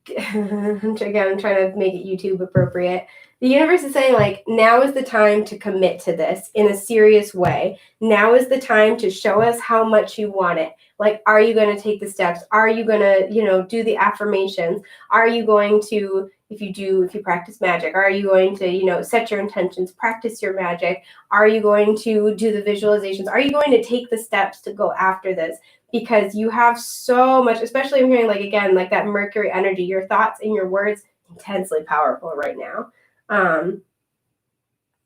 again, I'm trying to make it YouTube appropriate. The universe is saying like, now is the time to commit to this in a serious way. Now is the time to show us how much you want it. Like, are you going to take the steps? Are you going to, do the affirmations? Are you going to, if you practice magic, are you going to, set your intentions, practice your magic? Are you going to do the visualizations? Are you going to take the steps to go after this? Because you have so much, especially I'm hearing like, again, like that Mercury energy, your thoughts and your words, intensely powerful right now.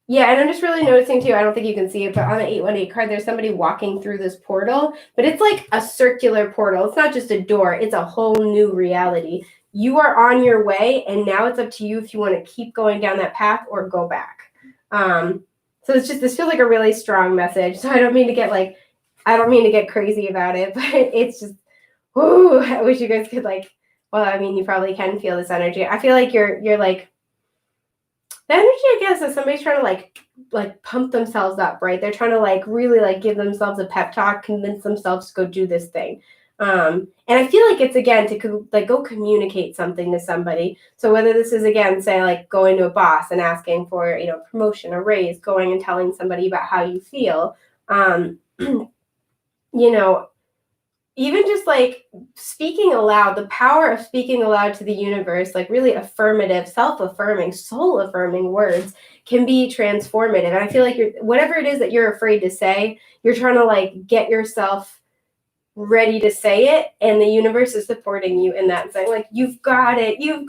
Yeah, and I'm just really noticing too, I don't think you can see it, but on the 818 card, there's somebody walking through this portal, but it's like a circular portal. It's not just a door. It's a whole new reality. You are on your way, and now it's up to you if you want to keep going down that path or go back. So it's just, this feels like a really strong message. So I don't mean to get crazy about it, but it's just, ooh, I wish you guys could you probably can feel this energy. I feel like you're like, the energy, I guess, is somebody's trying to like pump themselves up, right? They're trying to really give themselves a pep talk, convince themselves to go do this thing. And I feel like it's, again, to go communicate something to somebody. So whether this is, again, say like going to a boss and asking for, promotion or raise, going and telling somebody about how you feel, even just like speaking aloud, the power of speaking aloud to the universe, like really affirmative, self-affirming, soul-affirming words can be transformative. And I feel like whatever it is that you're afraid to say, you're trying to get yourself ready to say it. And the universe is supporting you in that, saying like, you've got it, you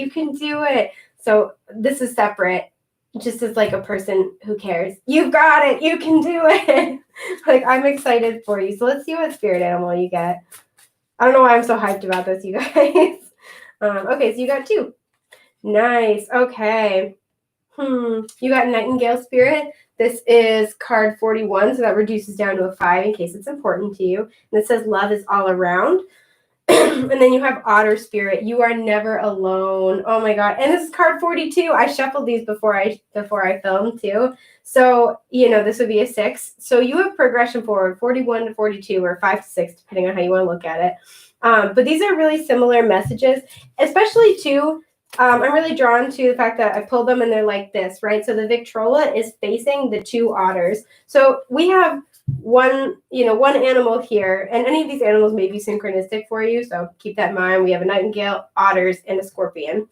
can do it. So this is separate. Just as like a person who cares. You've got it. You can do it. I'm excited for you. So let's see what spirit animal you get. I don't know why I'm so hyped about this, you guys. Okay, so you got 2. Nice. Okay. You got Nightingale Spirit. This is card 41, so that reduces down to a 5 in case it's important to you. And it says love is all around. And then you have Otter Spirit. You are never alone. Oh my God. And this is card 42. I shuffled these before I filmed too. So, this would be a 6. So you have progression forward, 41 to 42 or 5 to 6, depending on how you want to look at it. But these are really similar messages, especially too. I'm really drawn to the fact that I pulled them and they're like this, right? So the Victrola is facing the 2 otters. So we have one animal here, and any of these animals may be synchronistic for you, so keep that in mind. We have a nightingale, otters, and a scorpion.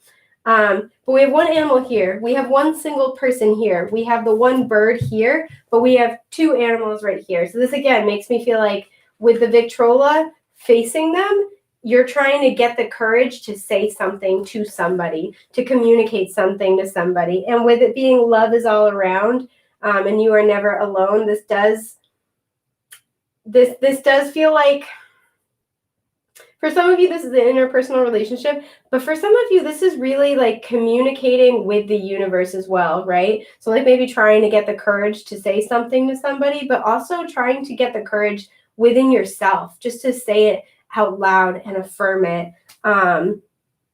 But we have one animal here. We have one single person here. We have the one bird here, but we have 2 animals right here. So this again makes me feel like with the Victrola facing them, you're trying to get the courage to say something to somebody, to communicate something to somebody. And with it being love is all around, and you are never alone, this does feel like, for some of you, this is an interpersonal relationship, but for some of you, this is really like communicating with the universe as well, right? So like maybe trying to get the courage to say something to somebody, but also trying to get the courage within yourself, just to say it out loud and affirm it.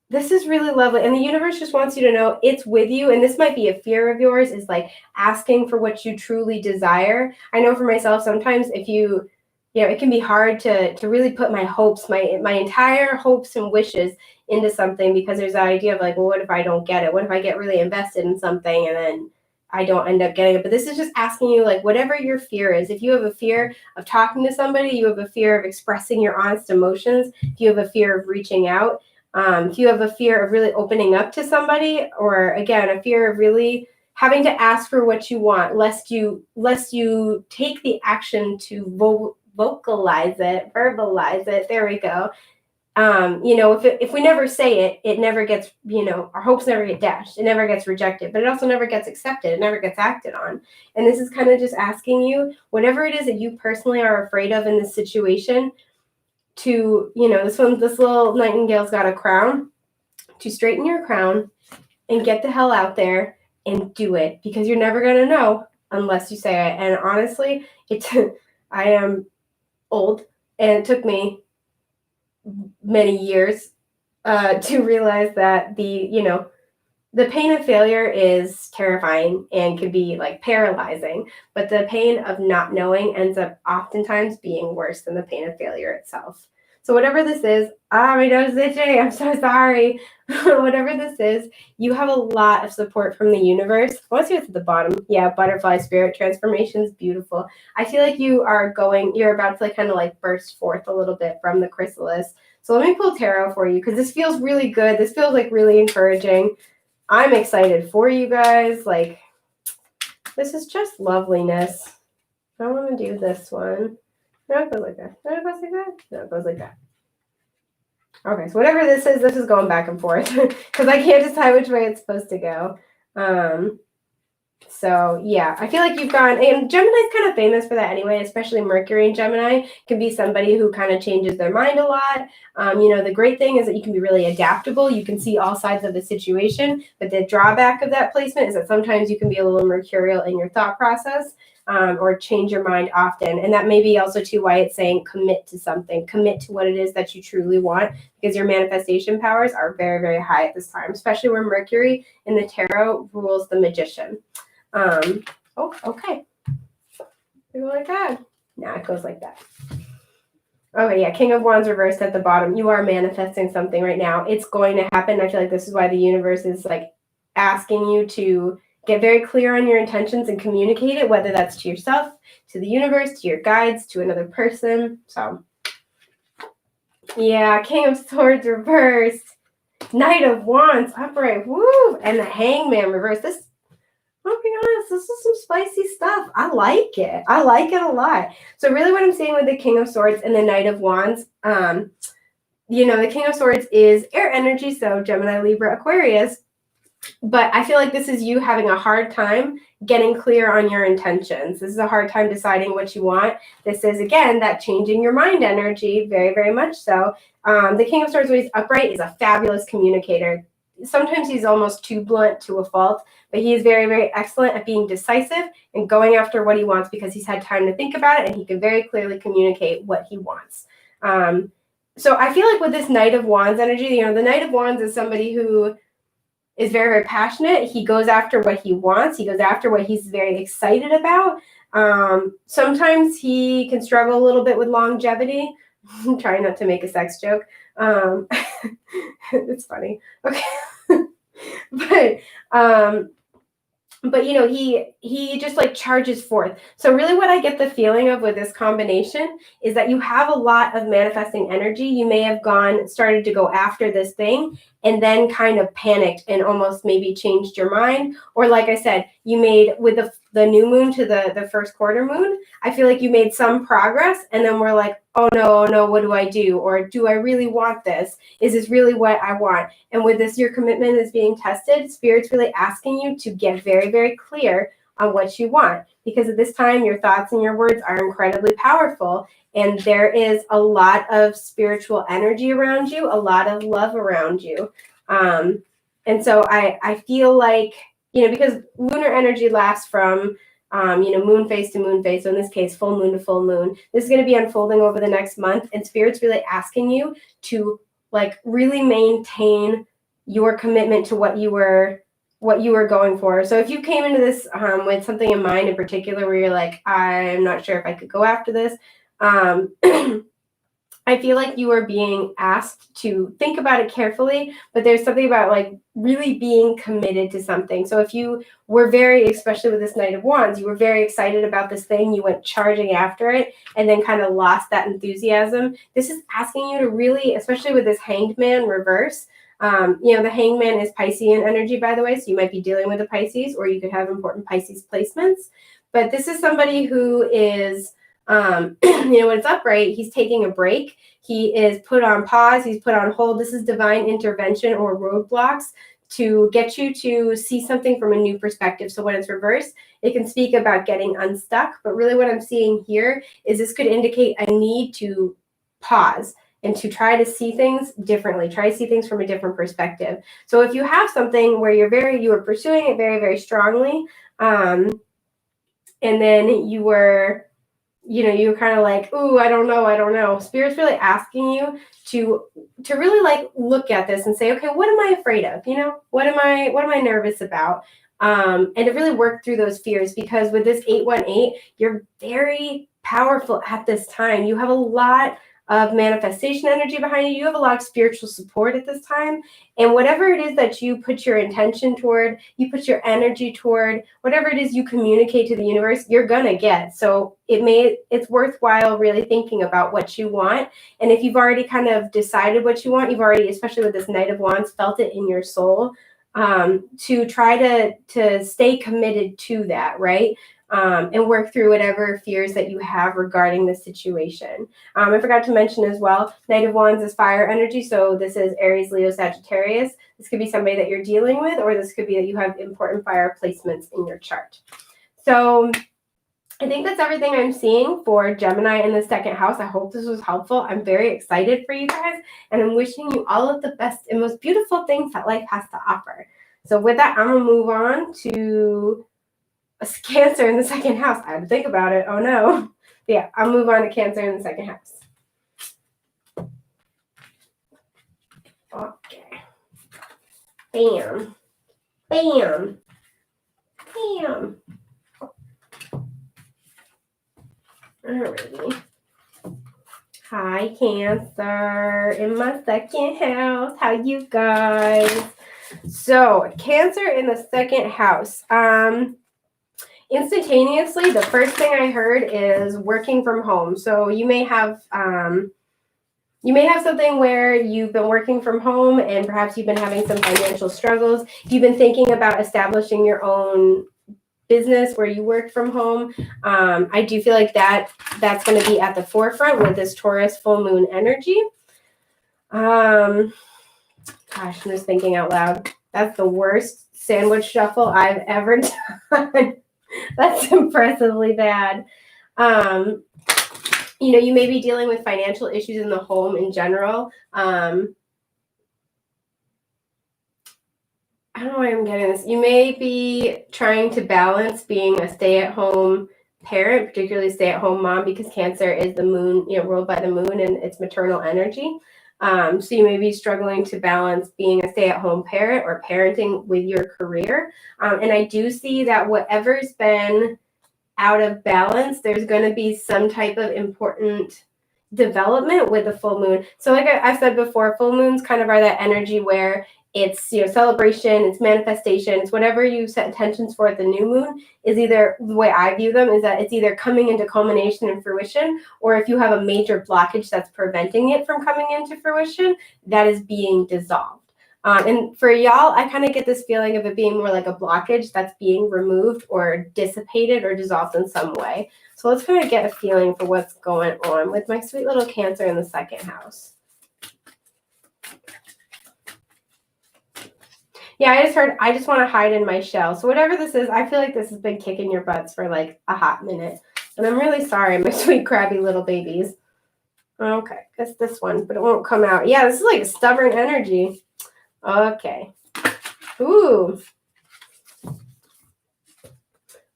This is really lovely. And the universe just wants you to know it's with you. And this might be a fear of yours, is like asking for what you truly desire. I know for myself, sometimes if it can be hard to really put my hopes, my entire hopes and wishes into something, because there's that idea of like, well, what if I don't get it? What if I get really invested in something and then I don't end up getting it? But this is just asking you, like, whatever your fear is. If you have a fear of talking to somebody, you have a fear of expressing your honest emotions, if you have a fear of reaching out, if you have a fear of really opening up to somebody, or again, a fear of really having to ask for what you want, lest you take the action to verbalize it. There we go. If we never say it, it never gets, our hopes never get dashed. It never gets rejected, but it also never gets accepted. It never gets acted on. And this is kind of just asking you, whatever it is that you personally are afraid of in this situation, to, this little nightingale's got a crown, to straighten your crown and get the hell out there and do it, because you're never going to know unless you say it. And honestly, I am old, and it took me many years to realize that the pain of failure is terrifying and can be like paralyzing, but the pain of not knowing ends up oftentimes being worse than the pain of failure itself. So whatever this is, my nose is itching, I'm so sorry. Whatever this is, you have a lot of support from the universe. I want to see what's at the bottom. Yeah, butterfly spirit transformation is beautiful. I feel like you're about to like kind of like burst forth a little bit from the chrysalis. So let me pull tarot for you, because this feels really good. This feels like really encouraging. I'm excited for you guys. Like, this is just loveliness. I want to do this one. No, it goes like that. No, it goes like that. No, it goes like that. Okay, so whatever this is going back and forth, because I can't decide which way it's supposed to go. So yeah, I feel like you've gone, and Gemini's kind of famous for that anyway, especially Mercury in Gemini can be somebody who kind of changes their mind a lot. The great thing is that you can be really adaptable. You can see all sides of the situation, but the drawback of that placement is that sometimes you can be a little mercurial in your thought process, or change your mind often. And that may be also too why it's saying commit to something, commit to what it is that you truly want, because your manifestation powers are very, very high at this time, especially where Mercury in the tarot rules the magician. Okay. We go like that. Now it goes like that. Okay, yeah, King of Wands reversed at the bottom. You are manifesting something right now. It's going to happen. I feel like this is why the universe is like asking you to get very clear on your intentions and communicate it, whether that's to yourself, to the universe, to your guides, to another person. So, yeah, King of Swords reversed. Knight of Wands upright. Woo! And the Hangman reversed. I'll be honest, this is some spicy stuff. I like it. I like it a lot. So really what I'm seeing with the King of Swords and the Knight of Wands, the King of Swords is air energy, so Gemini, Libra, Aquarius. But I feel like this is you having a hard time getting clear on your intentions. This is a hard time deciding what you want. This is, again, that changing your mind energy, very, very much so. The King of Swords, when he's upright, is a fabulous communicator. sometimes he's almost too blunt to a fault, but he is very, very excellent at being decisive and going after what he wants because he's had time to think about it and he can very clearly communicate what he wants. So I feel like with this Knight of Wands energy, the Knight of Wands is somebody who is very, very passionate. He goes after what he wants. He goes after what he's very excited about. Sometimes he can struggle a little bit with longevity. I'm trying not to make a sex joke. It's funny. Okay. But he just like charges forth. So really what I get the feeling of with this combination is that you have a lot of manifesting energy. You may have started to go after this thing and then kind of panicked and almost maybe changed your mind. Or like I said, you made with the new moon to the first quarter moon, I feel like you made some progress and then we're like, oh no, what do I do? Or do I really want this? Is this really what I want? And with this, your commitment is being tested. Spirit's really asking you to get very, very clear on what you want. Because at this time, your thoughts and your words are incredibly powerful. And there is a lot of spiritual energy around you, a lot of love around you. And so I feel like, because lunar energy lasts from moon phase to moon phase. So in this case, full moon to full moon. This is going to be unfolding over the next month. And Spirit's really asking you to like really maintain your commitment to what you were going for. So if you came into this with something in mind in particular where you're like, I'm not sure if I could go after this, I feel like you are being asked to think about it carefully, but there's something about like really being committed to something. So if you were especially with this Knight of Wands, you were very excited about this thing, you went charging after it and then kind of lost that enthusiasm. This is asking you to really, especially with this Hanged Man reverse, the Hanged Man is Piscean energy, by the way, so you might be dealing with a Pisces or you could have important Pisces placements. But this is somebody who is when it's upright, he's taking a break. He is put on pause. He's put on hold. This is divine intervention or roadblocks to get you to see something from a new perspective. So when it's reversed, it can speak about getting unstuck. But really what I'm seeing here is this could indicate a need to pause and to try to see things differently, try to see things from a different perspective. So if you have something where you were pursuing it very, very strongly, and then you were kind of like, ooh, I don't know. Spirit's really asking you to really like look at this and say, okay, what am I afraid of? What am I nervous about? And to really work through those fears, because with this 818, you're very powerful at this time. You have a lot of manifestation energy behind you. You have a lot of spiritual support at this time. And whatever it is that you put your intention toward, you put your energy toward, whatever it is you communicate to the universe, you're going to get. So it's worthwhile really thinking about what you want. And if you've already kind of decided what you want, you've already, especially with this Knight of Wands, felt it in your soul, to try to stay committed to that, right? And work through whatever fears that you have regarding the situation. I forgot to mention as well, Knight of Wands is fire energy. So this is Aries, Leo, Sagittarius. This could be somebody that you're dealing with, or this could be that you have important fire placements in your chart. So I think that's everything I'm seeing for Gemini in the second house. I hope this was helpful. I'm very excited for you guys, and I'm wishing you all of the best and most beautiful things that life has to offer. So with that, I'm going to move on to a Cancer in the second house. I had to think about it. Oh no. But yeah, I'll move on to Cancer in the second house. Okay. Bam. Bam. Bam. Alrighty. Hi, Cancer in my second house. How you guys? So, Cancer in the second house. Instantaneously, the first thing I heard is working from home. So you may have something where you've been working from home and perhaps you've been having some financial struggles. You've been thinking about establishing your own business where you work from home. I do feel like that's going to be at the forefront with this Taurus full moon energy. Gosh, I'm just thinking out loud. That's the worst sandwich shuffle I've ever done. That's impressively bad. You may be dealing with financial issues in the home in general. I don't know why I'm getting this. You may be trying to balance being a stay-at-home parent, particularly stay-at-home mom, because Cancer is the moon, ruled by the moon and its maternal energy. So you may be struggling to balance being a stay-at-home parent or parenting with your career. And I do see that whatever's been out of balance, there's going to be some type of important development with the full moon. So like I've said before, full moons kind of are that energy where it's celebration, it's manifestation, it's whatever you set intentions for at the new moon is either, the way I view them is that it's either coming into culmination and fruition, or if you have a major blockage that's preventing it from coming into fruition, that is being dissolved. And for y'all, I kind of get this feeling of it being more like a blockage that's being removed or dissipated or dissolved in some way. So let's kind of get a feeling for what's going on with my sweet little Cancer in the second house. Yeah, I just heard, I just want to hide in my shell. So whatever this is, I feel like this has been kicking your butts for like a hot minute. And I'm really sorry, my sweet crabby little babies. Okay, it's this one, but it won't come out. Yeah, this is like a stubborn energy. Okay. Ooh.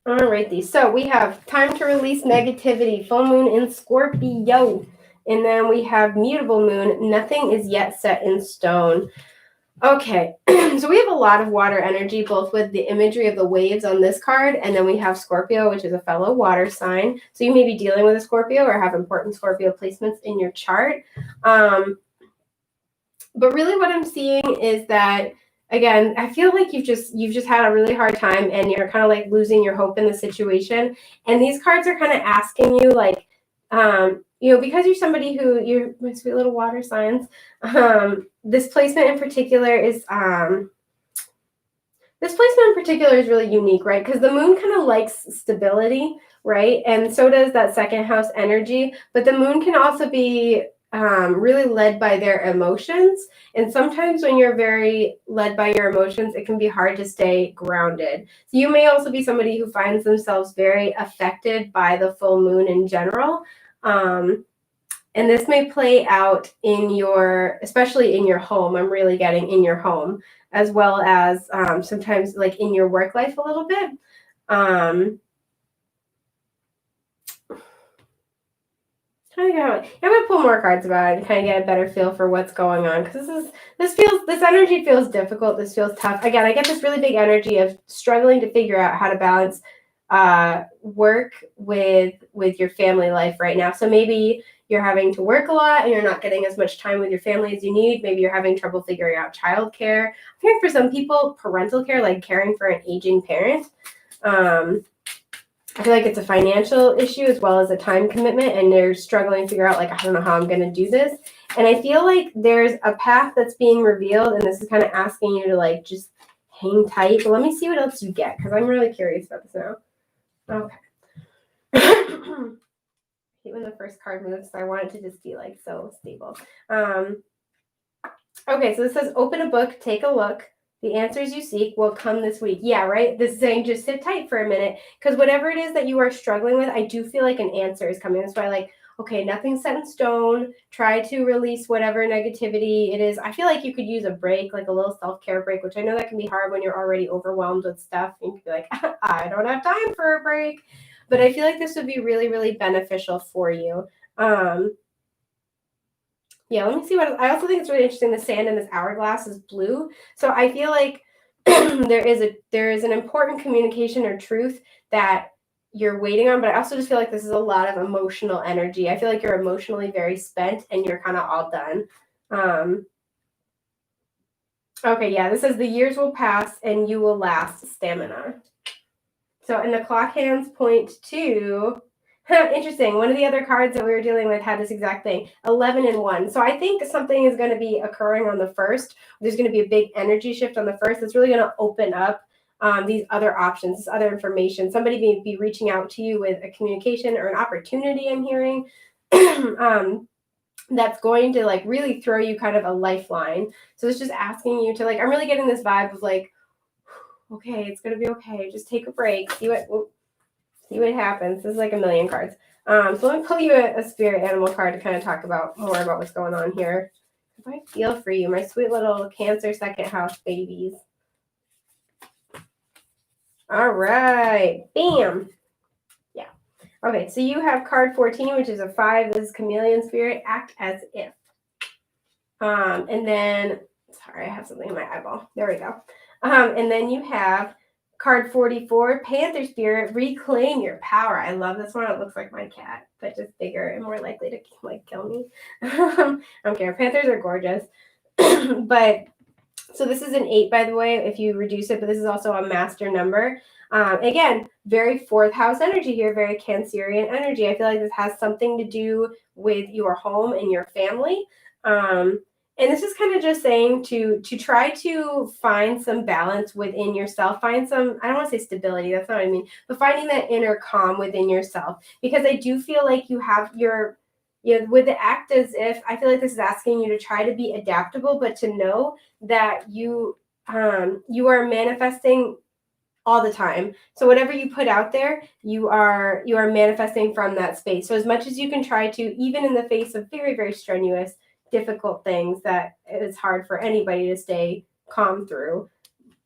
All righty. So we have time to release negativity, full moon in Scorpio. And then we have mutable moon. Nothing is yet set in stone. Okay. So we have a lot of water energy, both with the imagery of the waves on this card. And then we have Scorpio, which is a fellow water sign. So you may be dealing with a Scorpio or have important Scorpio placements in your chart. But really what I'm seeing is that, again, I feel like you've just had a really hard time and you're kind of like losing your hope in the situation. And these cards are kind of asking you like, because you're somebody who, you're my sweet little water signs, this placement in particular is, really unique, right? Because the moon kind of likes stability, right? And so does that second house energy. But the moon can also be really led by their emotions. And sometimes when you're very led by your emotions, it can be hard to stay grounded. So you may also be somebody who finds themselves very affected by the full moon in general. And this may play out especially in your home. I'm really getting in your home, as well as sometimes like in your work life a little bit. I'm gonna pull more cards about it and kind of get a better feel for what's going on, because this energy feels difficult. This feels tough. Again, I get this really big energy of struggling to figure out how to balance work with your family life right now. So maybe you're having to work a lot and you're not getting as much time with your family as you need. Maybe you're having trouble figuring out childcare. I think for some people, parental care, like caring for an aging parent. I feel like it's a financial issue as well as a time commitment, and they're struggling to figure out, like, I don't know how I'm going to do this. And I feel like there's a path that's being revealed, and this is kind of asking you to, like, just hang tight. But let me see what else you get, because I'm really curious about this now. Okay. I hate when the first card moves, so I want it to just be, like, so stable. Okay, so this says, open a book, take a look. The answers you seek will come this week. Yeah, right? This is saying just sit tight for a minute, because whatever it is that you are struggling with, I do feel like an answer is coming. That's why, like, okay, nothing's set in stone. Try to release whatever negativity it is. I feel like you could use a break, like a little self-care break, which I know that can be hard when you're already overwhelmed with stuff. You can be like, I don't have time for a break. But I feel like this would be really, really beneficial for you. Yeah, let me see what I also think it's really interesting. The sand in this hourglass is blue. So I feel like there is an important communication or truth that you're waiting on, but I also just feel like this is a lot of emotional energy. I feel like you're emotionally very spent and you're kind of all done. Okay, yeah, this says the years will pass and you will last, stamina. So, and the clock hands point to, interesting. One of the other cards that we were dealing with had this exact thing, 11 and 1. So I think something is going to be occurring on the first. There's going to be a big energy shift on the first. That's really going to open up these other options, this other information. Somebody may be reaching out to you with a communication or an opportunity, I'm hearing, that's going to like really throw you kind of a lifeline. So it's just asking you to, like, I'm really getting this vibe of like, okay, it's going to be okay. Just take a break. See what happens. This is like a million cards. So let me pull you a spirit animal card to kind of talk about more about what's going on here. If I feel for you, my sweet little Cancer second house babies. All right. Bam. Yeah. Okay, so you have card 14, which is a 5. This is chameleon spirit. Act as if. And then, sorry, I have something in my eyeball. There we go. And then you have card 44, Panther Spirit, reclaim your power. I love this one. It looks like my cat, but just bigger and more likely to like kill me. I don't care. Panthers are gorgeous. But so this is an 8, by the way, if you reduce it, but this is also a master number. Again, very fourth house energy here, very Cancerian energy. I feel like this has something to do with your home and your family. And this is kind of just saying to try to find some balance within yourself, find some, I don't want to say stability, that's not what I mean, but finding that inner calm within yourself. Because I do feel like you have with the act as if, I feel like this is asking you to try to be adaptable, but to know that you are manifesting all the time. So whatever you put out there, you are manifesting from that space. So as much as you can try to, even in the face of very, very strenuous, difficult things that it's hard for anybody to stay calm through.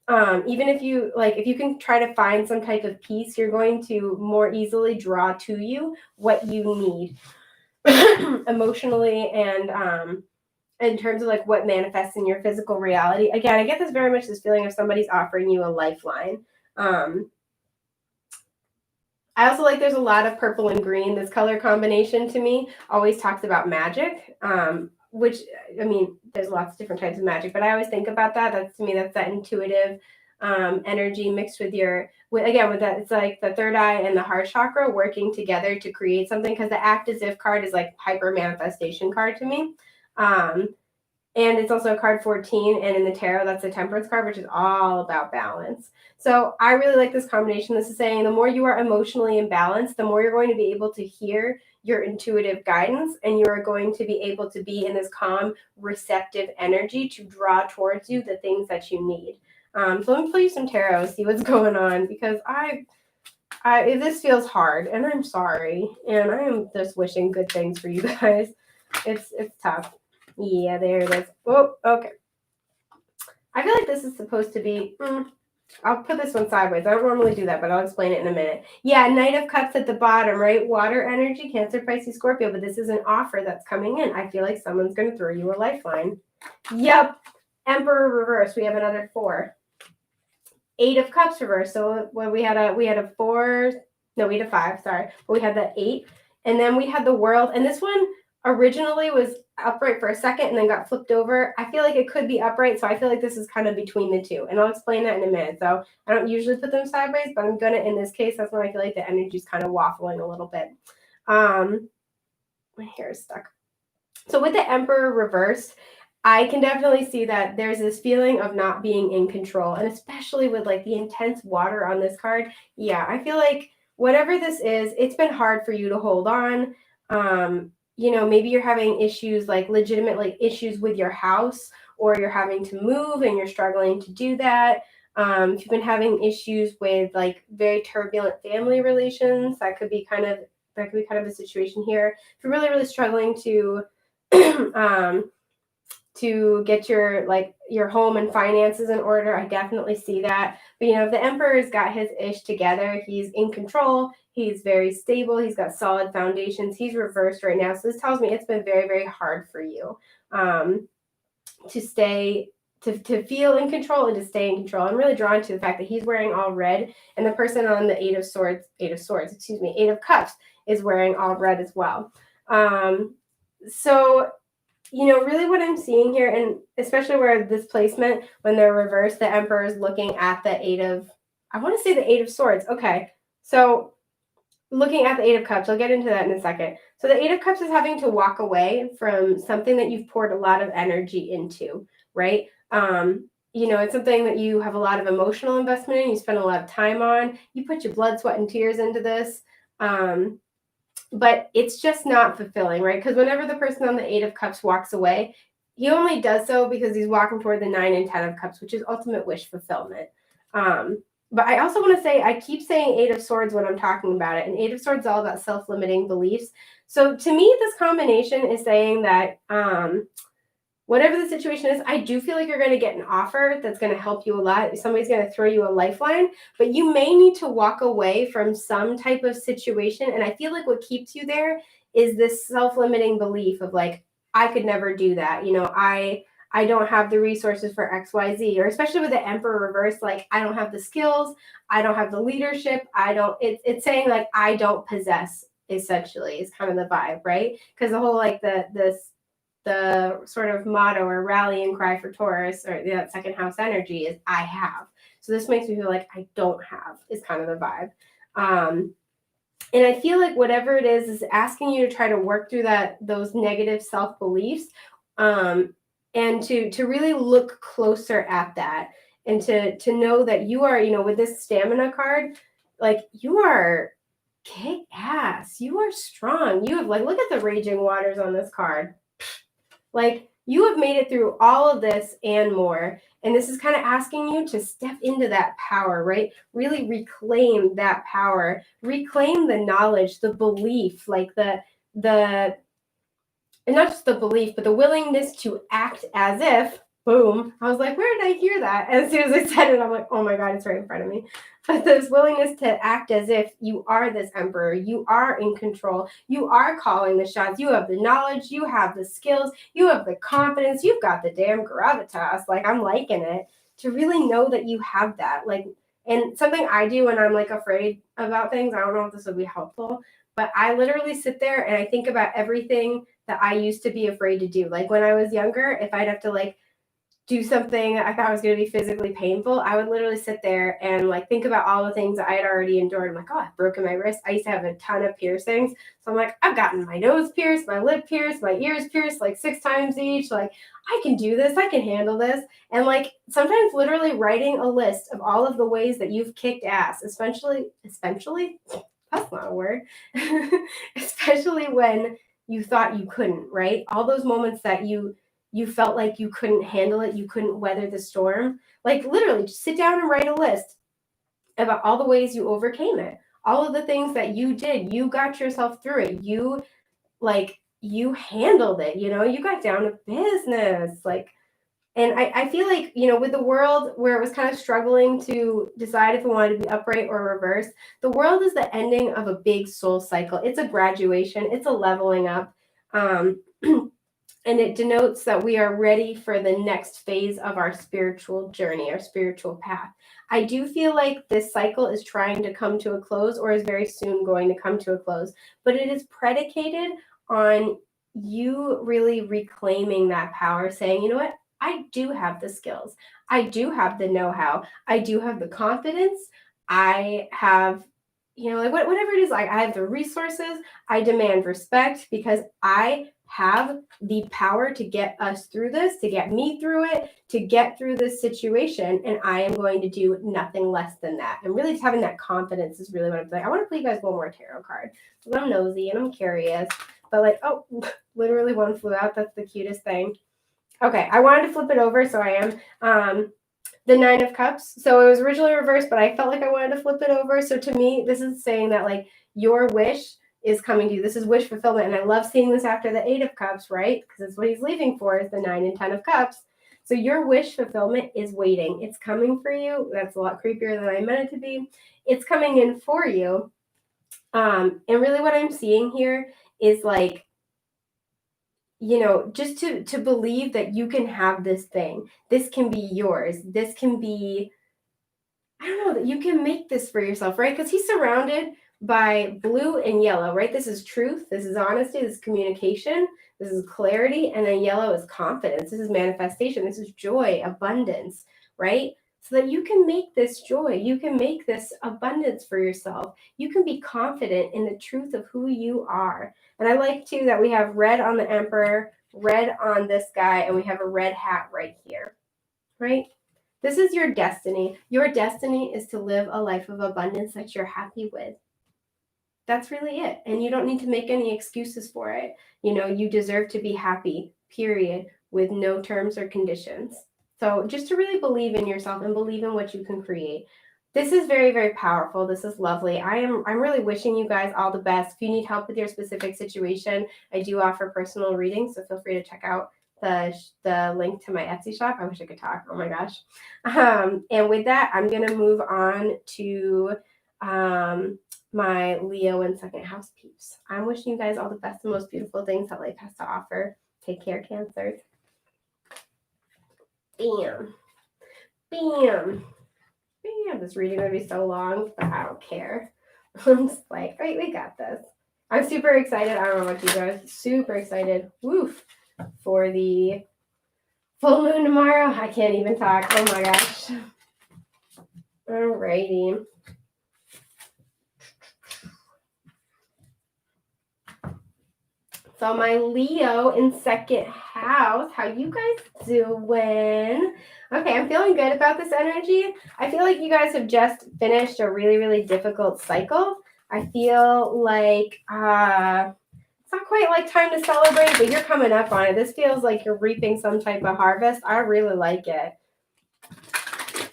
Even if you can try to find some type of peace, you're going to more easily draw to you what you need emotionally and in terms of like what manifests in your physical reality. Again, I get very much this feeling of somebody's offering you a lifeline. I also like there's a lot of purple and green. This color combination to me always talks about magic, which, I mean, there's lots of different types of magic, but I always think about that. That's, to me, that's that intuitive energy mixed with that, it's like the third eye and the heart chakra working together to create something, because the act as if card is like hyper manifestation card to me. And it's also a card 14, and in the tarot, that's the Temperance card, which is all about balance. So I really like this combination. This is saying the more you are emotionally imbalanced, the more you're going to be able to hear your intuitive guidance, and you are going to be able to be in this calm, receptive energy to draw towards you the things that you need. So let me play you some tarot, see what's going on, because this feels hard, and I'm sorry, and I am just wishing good things for you guys. It's tough. Yeah, there it is. Oh, okay. I feel like this is supposed to be, I'll put this one sideways. I don't normally do that, but I'll explain it in a minute. Yeah, Knight of Cups at the bottom, right? Water energy, Cancer, Pisces, Scorpio, but this is an offer that's coming in. I feel like someone's going to throw you a lifeline. Yep. Emperor reverse. We have another 4. 8 of Cups reverse. So when we had a 4, no, we had a 5, sorry. But we had the 8. And then we had the World. And this one originally was upright for a second and then got flipped over. I feel like it could be upright, so I feel like this is kind of between the two, and I'll explain that in a minute. So I don't usually put them sideways, but I'm gonna, in this case, that's when I feel like the energy is kind of waffling a little bit. My hair is stuck. So with the Emperor reversed, I can definitely see that there's this feeling of not being in control, and especially with like the intense water on this card. Yeah, I feel like whatever this is, it's been hard for you to hold on. Maybe you're having issues, like legitimate like issues with your house, or you're having to move and you're struggling to do that. If you've been having issues with like very turbulent family relations, that could be kind of a situation here. If you're really, really struggling to get your home and finances in order, I definitely see that. But if the Emperor's got his ish together, he's in control, he's very stable, he's got solid foundations, he's reversed right now. So this tells me it's been very, very hard for you to feel in control and to stay in control. I'm really drawn to the fact that he's wearing all red, and the person on the Eight of Cups is wearing all red as well. So really what I'm seeing here, and especially where this placement, when they're reversed, the Emperor is looking at the Eight of Swords. Okay. So looking at the Eight of Cups, I'll get into that in a second. So the Eight of Cups is having to walk away from something that you've poured a lot of energy into, right? It's something that you have a lot of emotional investment in, you spend a lot of time on, you put your blood, sweat, and tears into this. But it's just not fulfilling, right? Because whenever the person on the Eight of Cups walks away, he only does so because he's walking toward the 9 and 10 of Cups, which is ultimate wish fulfillment. But I also want to say, I keep saying Eight of Swords when I'm talking about it, and Eight of Swords is all about self-limiting beliefs. So to me, this combination is saying that whatever the situation is, I do feel like you're going to get an offer that's going to help you a lot. Somebody's going to throw you a lifeline, but you may need to walk away from some type of situation. And I feel like what keeps you there is this self-limiting belief of like, I could never do that. I don't have the resources for XYZ, or especially with the Emperor reverse, like I don't have the skills, I don't have the leadership, it's saying like I don't possess, essentially, is kind of the vibe, right? Because the whole like the sort of motto or rallying cry for Taurus, or that second house energy, is I have. So this makes me feel like I don't have, is kind of the vibe. And I feel like whatever it is asking you to try to work through those negative self-beliefs, and to really look closer at that, and to know that you are, with this stamina card, like you are kick ass, you are strong. You have like, look at the raging waters on this card. Like you have made it through all of this and more. And this is kind of asking you to step into that power, right? Really reclaim that power, reclaim the knowledge, the belief, like and not just the belief, but the willingness to act as if, boom. I was like, where did I hear that? And as soon as I said it, I'm like, oh my God, it's right in front of me. But this willingness to act as if you are this emperor, you are in control, you are calling the shots, you have the knowledge, you have the skills, you have the confidence, you've got the damn gravitas. Like, I'm liking it, to really know that you have that. Like, and something I do when I'm like afraid about things, I don't know if this would be helpful, but I literally sit there and I think about everything that I used to be afraid to do. Like when I was younger, if I'd have to like do something I thought was going to be physically painful, I would literally sit there and like think about all the things that I had already endured. I'm like, oh, I've broken my wrist. I used to have a ton of piercings. So I'm like, I've gotten my nose pierced, my lip pierced, my ears pierced like 6 times each. Like, I can do this. I can handle this. And like sometimes literally writing a list of all of the ways that you've kicked ass, especially, that's not a word, especially when you thought you couldn't, right? All those moments that you felt like you couldn't handle it, you couldn't weather the storm. Like literally just sit down and write a list about all the ways you overcame it. All of the things that you did, you got yourself through it. You handled it, you got down to business. Like, and I feel like, with the world where it was kind of struggling to decide if it wanted to be upright or reverse, the world is the ending of a big soul cycle. It's a graduation. It's a leveling up. And it denotes that we are ready for the next phase of our spiritual journey, our spiritual path. I do feel like this cycle is trying to come to a close, or is very soon going to come to a close, but it is predicated on you really reclaiming that power, saying, you know what? I do have the skills. I do have the know-how. I do have the confidence. I have, like whatever it is, like I have the resources. I demand respect because I have the power to get us through this, to get me through it, to get through this situation. And I am going to do nothing less than that. And really just having that confidence is really what I'm saying. I want to play you guys one more tarot card because I'm nosy and I'm curious. But like, oh, literally one flew out. That's the cutest thing. Okay, I wanted to flip it over, so I am. The 9 of Cups. So it was originally reversed, but I felt like I wanted to flip it over. So to me, this is saying that like your wish is coming to you. This is wish fulfillment. And I love seeing this after the 8 of Cups, right? Because it's what he's leaving for, is the 9 and 10 of Cups. So your wish fulfillment is waiting. It's coming for you. That's a lot creepier than I meant it to be. It's coming in for you. And really what I'm seeing here is like, just to believe that you can have this thing. This can be yours. This can be, I don't know, that you can make this for yourself, right? Because he's surrounded by blue and yellow, right? This is truth. This is honesty. This is communication. This is clarity. And then yellow is confidence. This is manifestation. This is joy, abundance, right? So that you can make this joy. You can make this abundance for yourself. You can be confident in the truth of who you are. And I like too that we have red on the Emperor, red on this guy, and we have a red hat right here, right? This is your destiny. Your destiny is to live a life of abundance that you're happy with. That's really it. And you don't need to make any excuses for it. You deserve to be happy, period, with no terms or conditions. So just to really believe in yourself and believe in what you can create. This is very, very powerful. This is lovely. I'm really wishing you guys all the best. If you need help with your specific situation, I do offer personal readings, so feel free to check out the link to my Etsy shop. I wish I could talk. Oh my gosh. And with that, I'm going to move on to my Leo and second house peeps. I'm wishing you guys all the best and most beautiful things that life has to offer. Take care, Cancers. Bam. Bam. Bam. This reading would be so long, but I don't care. I'm just like, right, we got this. I'm super excited. I don't know about you guys. Super excited. Woof. For the full moon tomorrow. I can't even talk. Oh my gosh. Alrighty. So my Leo in second house, how you guys doing? Okay, I'm feeling good about this energy. I feel like you guys have just finished a really, really difficult cycle. I feel like it's not quite like time to celebrate, but you're coming up on it. This feels like you're reaping some type of harvest. I really like it.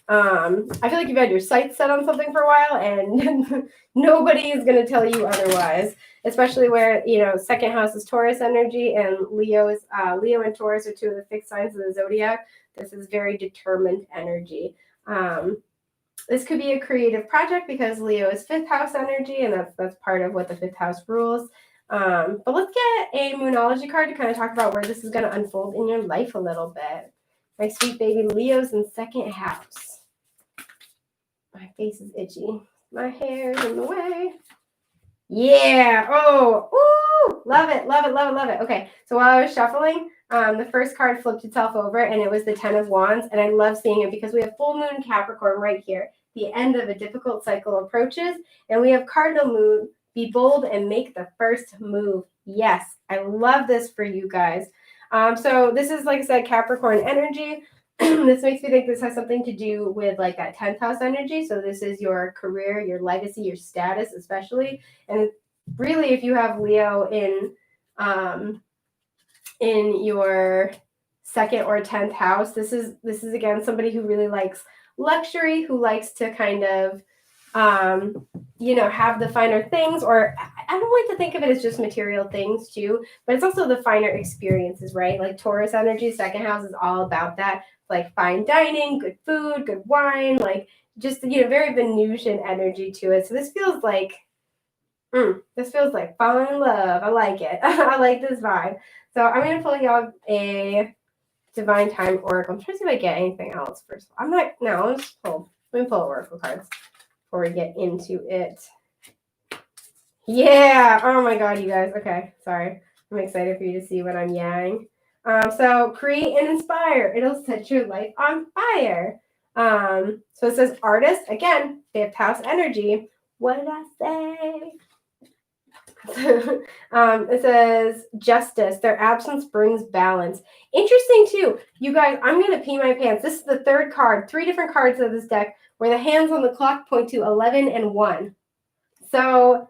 I feel like you've had your sights set on something for a while and nobody is going to tell you otherwise, especially where, you know, second house is Taurus energy and Leo and Taurus are two of the fixed signs of the zodiac. This is very determined energy. This could be a creative project because Leo is fifth house energy and that's part of what the fifth house rules. But let's get a Moonology card to kind of talk about where this is going to unfold in your life a little bit. My sweet baby Leo's in second house. My face is itchy. My hair's in the way. Yeah. Oh, ooh, love it, love it, love it, love it. Okay, so while I was shuffling, the first card flipped itself over, and it was the Ten of Wands, and I love seeing it because we have full moon Capricorn right here. The end of a difficult cycle approaches, and we have cardinal moon. Be bold and make the first move. Yes, I love this for you guys. So this is, like I said, Capricorn energy. This makes me think this has something to do with like that 10th house energy. So this is your career, your legacy, your status, especially. And really, if you have Leo in your second or 10th house, this is again somebody who really likes luxury, who likes to kind of have the finer things, or I don't like to think of it as just material things too, but it's also the finer experiences, right? Like Taurus energy, second house is all about that, like fine dining, good food, good wine, like just, very Venusian energy to it. So this feels like, falling in love. I like it. I like this vibe. So I'm going to pull y'all a Divine Time Oracle. I'm trying to see if I get anything else first. Let me pull Oracle cards before we get into it. Yeah. Oh my God, you guys. Okay. Sorry. I'm excited for you to see what I'm yang. So create and inspire. It'll set your life on fire. So it says artist. Again, fifth house energy. What did I say? It says justice. Their absence brings balance. Interesting too. You guys, I'm going to pee my pants. This is the third card. 3 different cards of this deck where the hands on the clock point to 11 and 1. So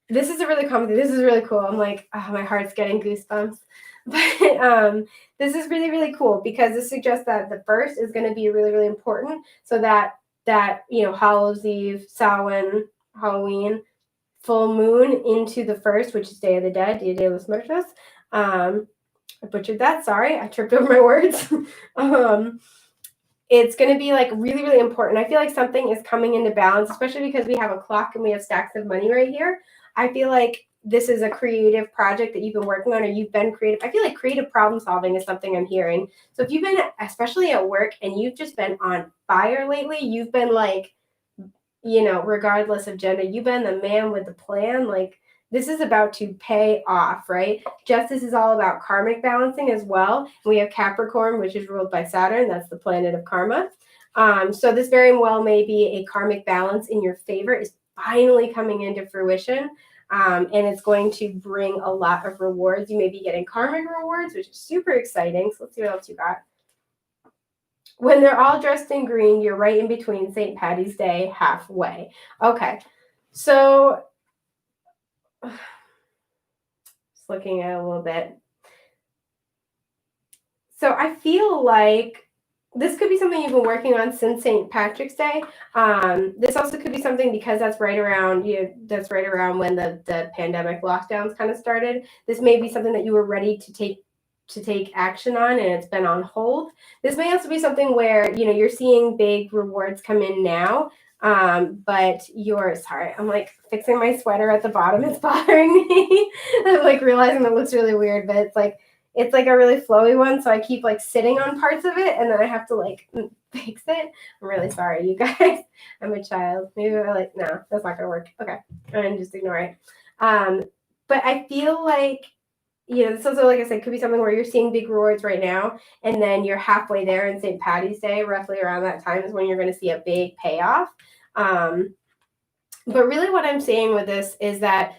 this is a really common thing. This is really cool. I'm like, oh, my heart's getting goosebumps. But this is really, really cool because this suggests that the first is going to be really, really important. So that Hallows Eve, Samhain, Halloween, full moon into the first, which is Day of the Dead, Dia de los Muertos. I butchered that. Sorry, I tripped over my words. It's going to be like really, really important. I feel like something is coming into balance, especially because we have a clock and we have stacks of money right here. I feel like this is a creative project that you've been working on or you've been creative. I feel like creative problem solving is something I'm hearing. So if you've been, especially at work, and you've just been on fire lately, you've been like, regardless of gender, you've been the man with the plan. Like this is about to pay off, right? Justice is all about karmic balancing as well. And we have Capricorn, which is ruled by Saturn. That's the planet of karma. So this very well may be a karmic balance in your favor is finally coming into fruition. And it's going to bring a lot of rewards. You may be getting karmic rewards, which is super exciting. So let's see what else you got. When they're all dressed in green, you're right in between St. Patty's Day halfway. Okay, so just looking at it a little bit. So I feel like this could be something you've been working on since St. Patrick's Day. This also could be something because that's right around when the pandemic lockdowns kind of started. This may be something that you were ready to take to take action on and it's been on hold. This may also be something where, you know, you're seeing big rewards come in now, but sorry, I'm like fixing my sweater at the bottom. It's bothering me. I'm like realizing that looks really weird, but it's like a really flowy one. So I keep like sitting on parts of it and then I have to like fix it. I'm really sorry, you guys. I'm a child. Maybe I'm like, no, that's not gonna work. Okay, and just ignore it. But I feel like, you know, this also, like I said, could be something where you're seeing big rewards right now, and then you're halfway there in St. Patty's Day, roughly around that time is when you're going to see a big payoff. But really what I'm saying with this is that,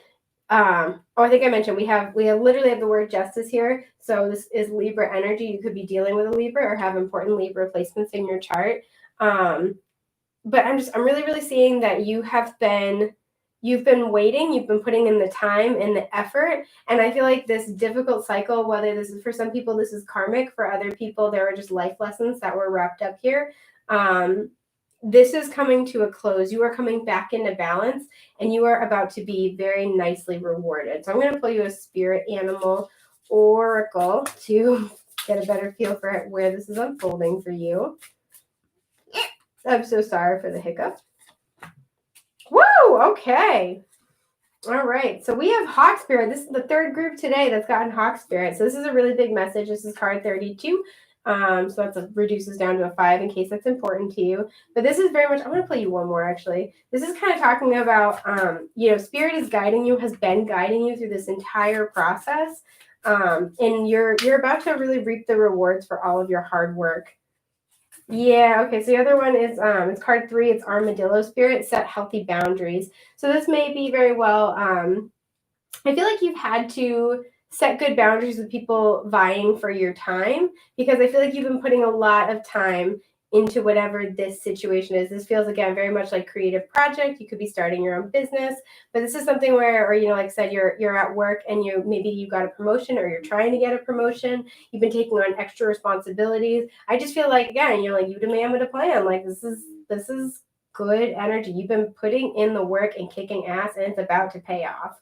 I think I mentioned we literally have the word justice here. So this is Libra energy. You could be dealing with a Libra or have important Libra placements in your chart. But I'm really, really seeing that you've been waiting, you've been putting in the time and the effort. And I feel like this difficult cycle, whether this is for some people, this is karmic, for other people, there are just life lessons that were wrapped up here. This is coming to a close. You are coming back into balance and you are about to be very nicely rewarded. So I'm going to pull you a spirit animal oracle to get a better feel for where this is unfolding for you. I'm so sorry for the hiccup. Woo! Okay. All right. So we have Hawk Spirit. This is the third group today that's gotten Hawk Spirit. So this is a really big message. This is card 32. So that reduces down to a 5 in case that's important to you. But this is very much, I'm going to play you one more actually. This is kind of talking about, you know, Spirit is guiding you, has been guiding you through this entire process. And you're about to really reap the rewards for all of your hard work. Yeah, okay. So the other one is it's card 3, it's Armadillo Spirit, set healthy boundaries. So this may be very well, I feel like you've had to set good boundaries with people vying for your time, because I feel like you've been putting a lot of time into whatever this situation is. This feels, again, very much like creative project. You could be starting your own business, but this is something where, or, you know, like I said, you're at work and maybe you got a promotion or you're trying to get a promotion. You've been taking on extra responsibilities. I just feel like, again, you're like, you demand with a plan. Like this is good energy. You've been putting in the work and kicking ass, and it's about to pay off.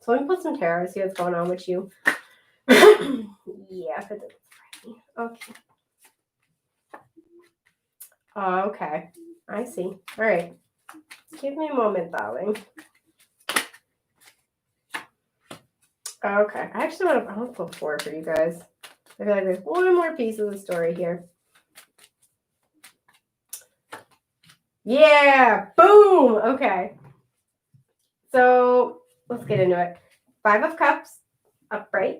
So let me put some tarot, see what's going on with you. Yeah, okay. Oh, okay. I see. All right. Give me a moment, darling. Okay. I actually want to pull 4 for you guys. I feel like there's one more piece of the story here. Yeah. Boom. Okay. So let's get into it. 5 of Cups, upright.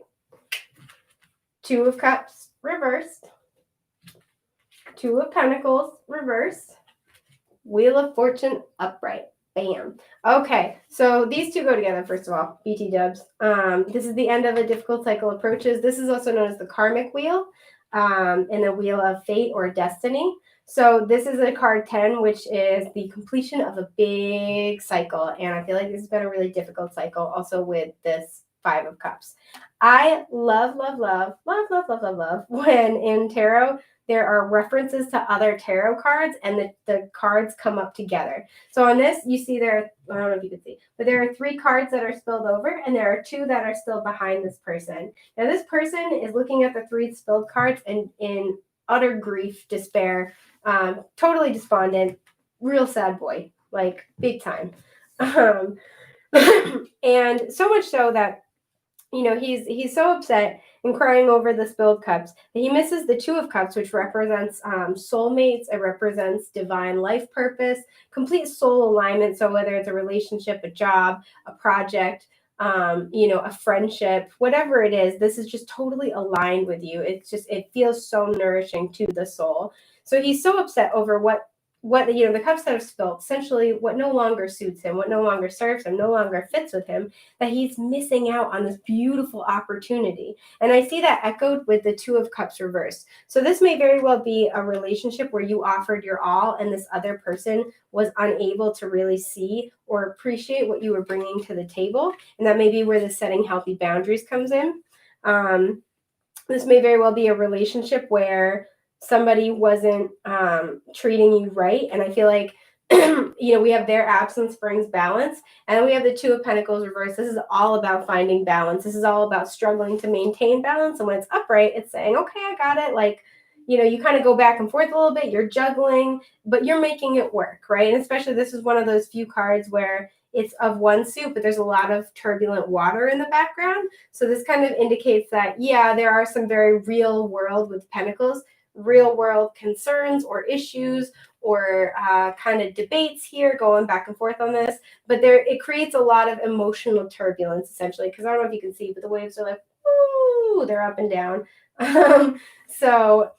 2 of Cups, reversed. 2 of Pentacles, reversed. Wheel of Fortune, upright. Bam. Okay, so these two go together, first of all, BT dubs. This is the end of a difficult cycle approaches. This is also known as the karmic wheel, and the wheel of fate or destiny. So this is a card 10, which is the completion of a big cycle. And I feel like this has been a really difficult cycle also with this 5 of Cups. I love when in tarot there are references to other tarot cards and the cards come up together. So on this, you see there, I don't know if you can see, but there are 3 cards that are spilled over and there are 2 that are still behind this person. Now this person is looking at the 3 spilled cards and in utter grief, despair, totally despondent, real sad boy, like big time. And so much so that, you know, he's so upset and crying over the spilled cups that he misses the 2 of Cups, which represents soulmates. It represents divine life purpose, complete soul alignment. So whether it's a relationship, a job, a project, you know, a friendship, whatever it is, this is just totally aligned with you. It feels so nourishing to the soul. So he's so upset over what you know, the cups that have spilled, essentially what no longer suits him, what no longer serves him, no longer fits with him, that he's missing out on this beautiful opportunity. And I see that echoed with the 2 of Cups reversed. So this may very well be a relationship where you offered your all and this other person was unable to really see or appreciate what you were bringing to the table. And that may be where the setting healthy boundaries comes in. This may very well be a relationship where somebody wasn't treating you right. And I feel like We have their absence brings balance. And then we have the Two of Pentacles reversed. This is all about finding balance. This is all about struggling to maintain balance. And when it's upright, it's saying, okay, I got it. Like, you kind of go back and forth a little bit. You're juggling, but you're making it work, right? And especially this is one of those few cards where it's of one suit, but there's a lot of turbulent water in the background. So this kind of indicates that, yeah, there are some very real world with pentacles, real world concerns or issues or kind of debates here going back and forth on this. But it creates a lot of emotional turbulence, essentially, because I don't know if you can see, but the waves are like, woo, they're up and down. So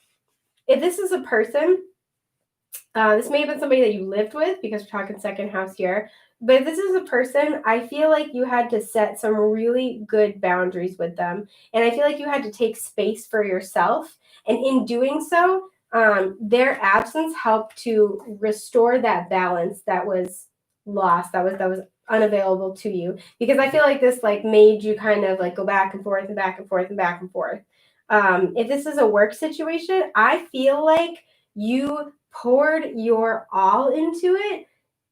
if this is a person, this may have been somebody that you lived with because we're talking second house here. But if this is a person, I feel like you had to set some really good boundaries with them. And I feel like you had to take space for yourself. And in doing so, their absence helped to restore that balance that was lost, that was unavailable to you. Because I feel like this like made you kind of like go back and forth and back and forth and back and forth. If this is a work situation, I feel like you poured your all into it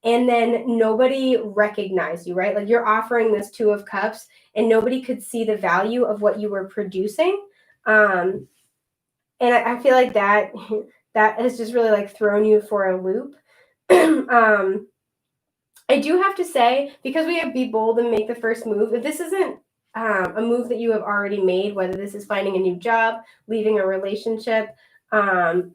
and then nobody recognized you, right? Like you're offering this Two of Cups and nobody could see the value of what you were producing. And I feel like that has just really like thrown you for a loop. I do have to say, because we have be bold and make the first move, if this isn't a move that you have already made, whether this is finding a new job, leaving a relationship, moving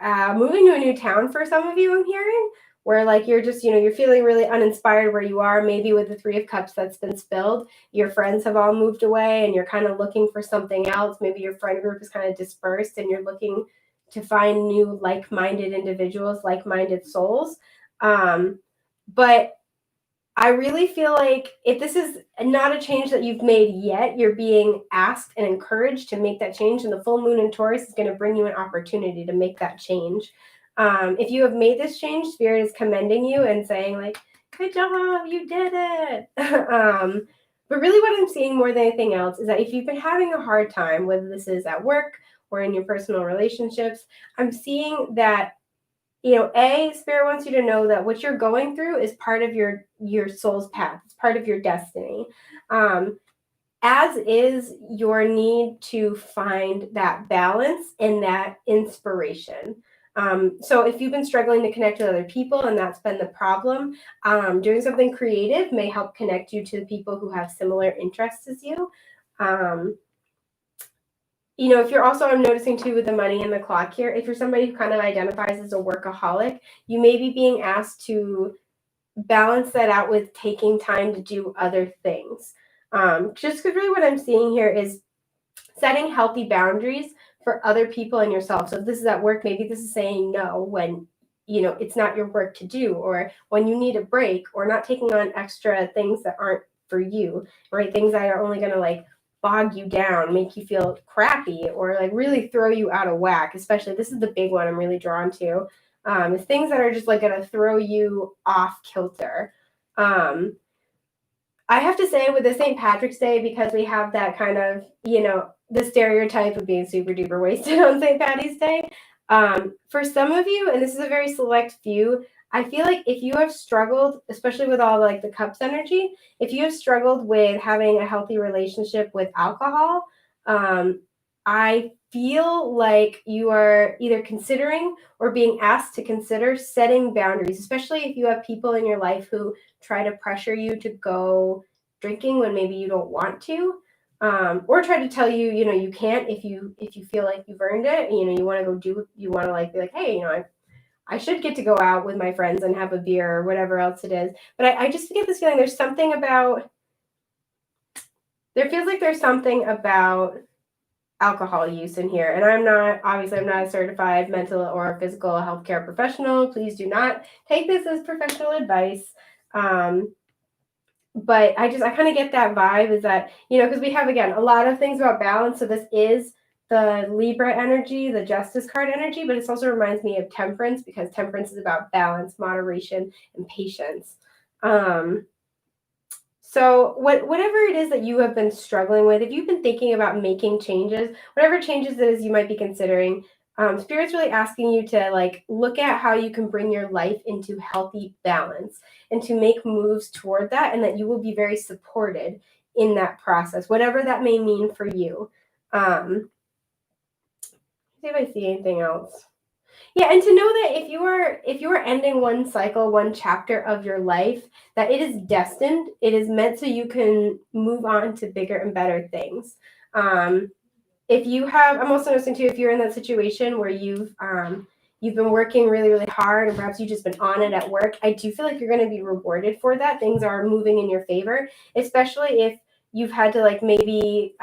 to a new town for some of you, I'm hearing, where like you're just, you're feeling really uninspired where you are, maybe with the Three of Cups that's been spilled, your friends have all moved away and you're kind of looking for something else. Maybe your friend group is kind of dispersed and you're looking to find new like-minded individuals, like-minded souls. But I really feel like if this is not a change that you've made yet, you're being asked and encouraged to make that change. And the full moon in Taurus is going to bring you an opportunity to make that change. If you have made this change, Spirit is commending you and saying like, good job, you did it. But really what I'm seeing more than anything else is that if you've been having a hard time, whether this is at work or in your personal relationships, I'm seeing that Spirit wants you to know that what you're going through is part of your soul's path. It's part of your destiny. As is your need to find that balance and that inspiration. So if you've been struggling to connect with other people and that's been the problem, doing something creative may help connect you to the people who have similar interests as you. If you're also, I'm noticing too with the money and the clock here, if you're somebody who kind of identifies as a workaholic, you may be being asked to balance that out with taking time to do other things. Just because really what I'm seeing here is setting healthy boundaries for other people and yourself. So if this is at work, maybe this is saying no when, it's not your work to do, or when you need a break, or not taking on extra things that aren't for you, right? Things that are only going to like bog you down, make you feel crappy, or like really throw you out of whack. Especially, this is the big one I'm really drawn to, is things that are just like going to throw you off kilter. I have to say with the St. Patrick's Day, because we have that kind of, the stereotype of being super duper wasted on St. Patty's Day. For some of you, and this is a very select few, I feel like if you have struggled, especially with all like the cups energy, if you have struggled with having a healthy relationship with alcohol, I feel like you are either considering or being asked to consider setting boundaries, especially if you have people in your life who try to pressure you to go drinking when maybe you don't want to, or try to tell you, you can't if you feel like you've earned it. You want to go do, you want to like be like, hey, I should get to go out with my friends and have a beer or whatever else it is. But I just get this feeling there feels like there's something about alcohol use in here. And I'm not a certified mental or physical healthcare professional. Please do not take this as professional advice. But I kind of get that vibe is that, because we have, again, a lot of things about balance. So this is the Libra energy, the Justice card energy, but it also reminds me of Temperance, because Temperance is about balance, moderation, and patience. So whatever it is that you have been struggling with, if you've been thinking about making changes, whatever changes it is you might be considering, Spirit's really asking you to like look at how you can bring your life into healthy balance and to make moves toward that, and that you will be very supported in that process, whatever that may mean for you. See if I see anything else. Yeah, and to know that if you are ending one cycle, one chapter of your life, that it is destined, it is meant so you can move on to bigger and better things. If you have, I'm also noticing too, if you're in that situation where you've been working really, really hard and perhaps you've just been on it at work, I do feel like you're going to be rewarded for that. Things are moving in your favor, especially if you've had to like maybe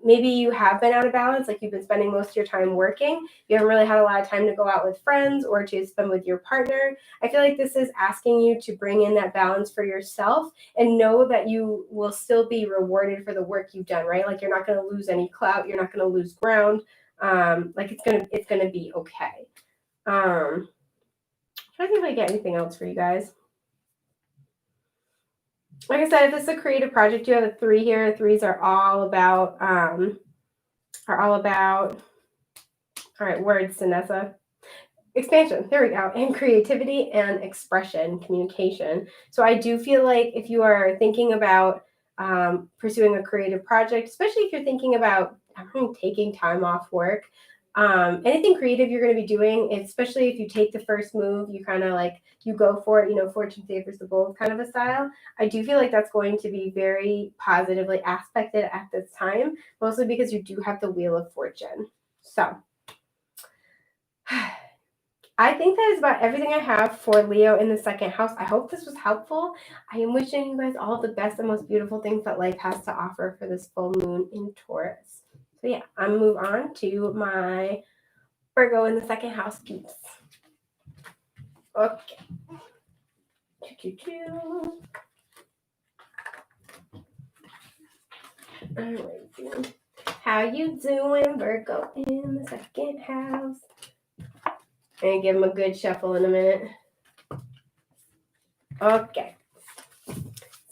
you have been out of balance, like you've been spending most of your time working. You haven't really had a lot of time to go out with friends or to spend with your partner. I feel like this is asking you to bring in that balance for yourself and know that you will still be rewarded for the work you've done, right? Like you're not going to lose any clout. You're not going to lose ground. Like it's going to be okay. Trying to see if I get anything else for you guys. Like I said, if it's a creative project, you have a 3 here. 3s are all about, all right, words, Sinessa. Expansion, there we go, and creativity and expression, communication. So I do feel like if you are thinking about pursuing a creative project, especially if you're thinking about taking time off work, anything creative you're going to be doing, especially if you take the first move, you kind of like, you go for it, you know, fortune favors the bold kind of a style. I do feel like that's going to be very positively aspected at this time, mostly because you do have the Wheel of Fortune. So I think that is about everything I have for Leo in the second house. I hope this was helpful. I am wishing you guys all the best and most beautiful things that life has to offer for this full moon in Taurus. So yeah, I'm gonna move on to my Virgo in the second house peeps. Okay. Alright. How you doing, Virgo in the second house? I'm gonna give him a good shuffle in a minute. Okay.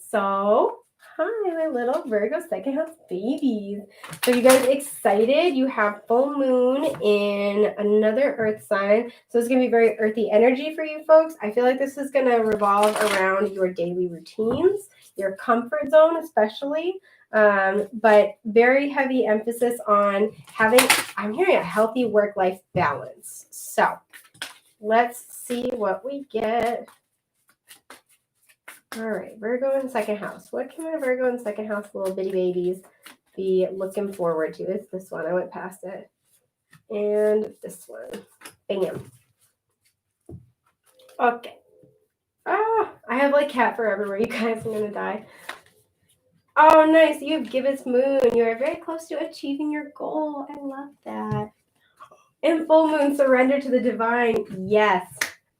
So, hi, my little Virgo second house babies. So you guys excited? You have full moon in another earth sign. So it's going to be very earthy energy for you folks. I feel like this is going to revolve around your daily routines, your comfort zone especially, but very heavy emphasis on having, I'm hearing a healthy work-life balance. So let's see what we get. All right, Virgo in second house. What can my Virgo in second house little bitty babies be looking forward to? It's this one. I went past it. And this one. Bam. Okay. Ah, I have like cat fur everywhere. You guys are going to die. Oh, nice. You have gibbous moon. You are very close to achieving your goal. I love that. And full moon, surrender to the divine. Yes.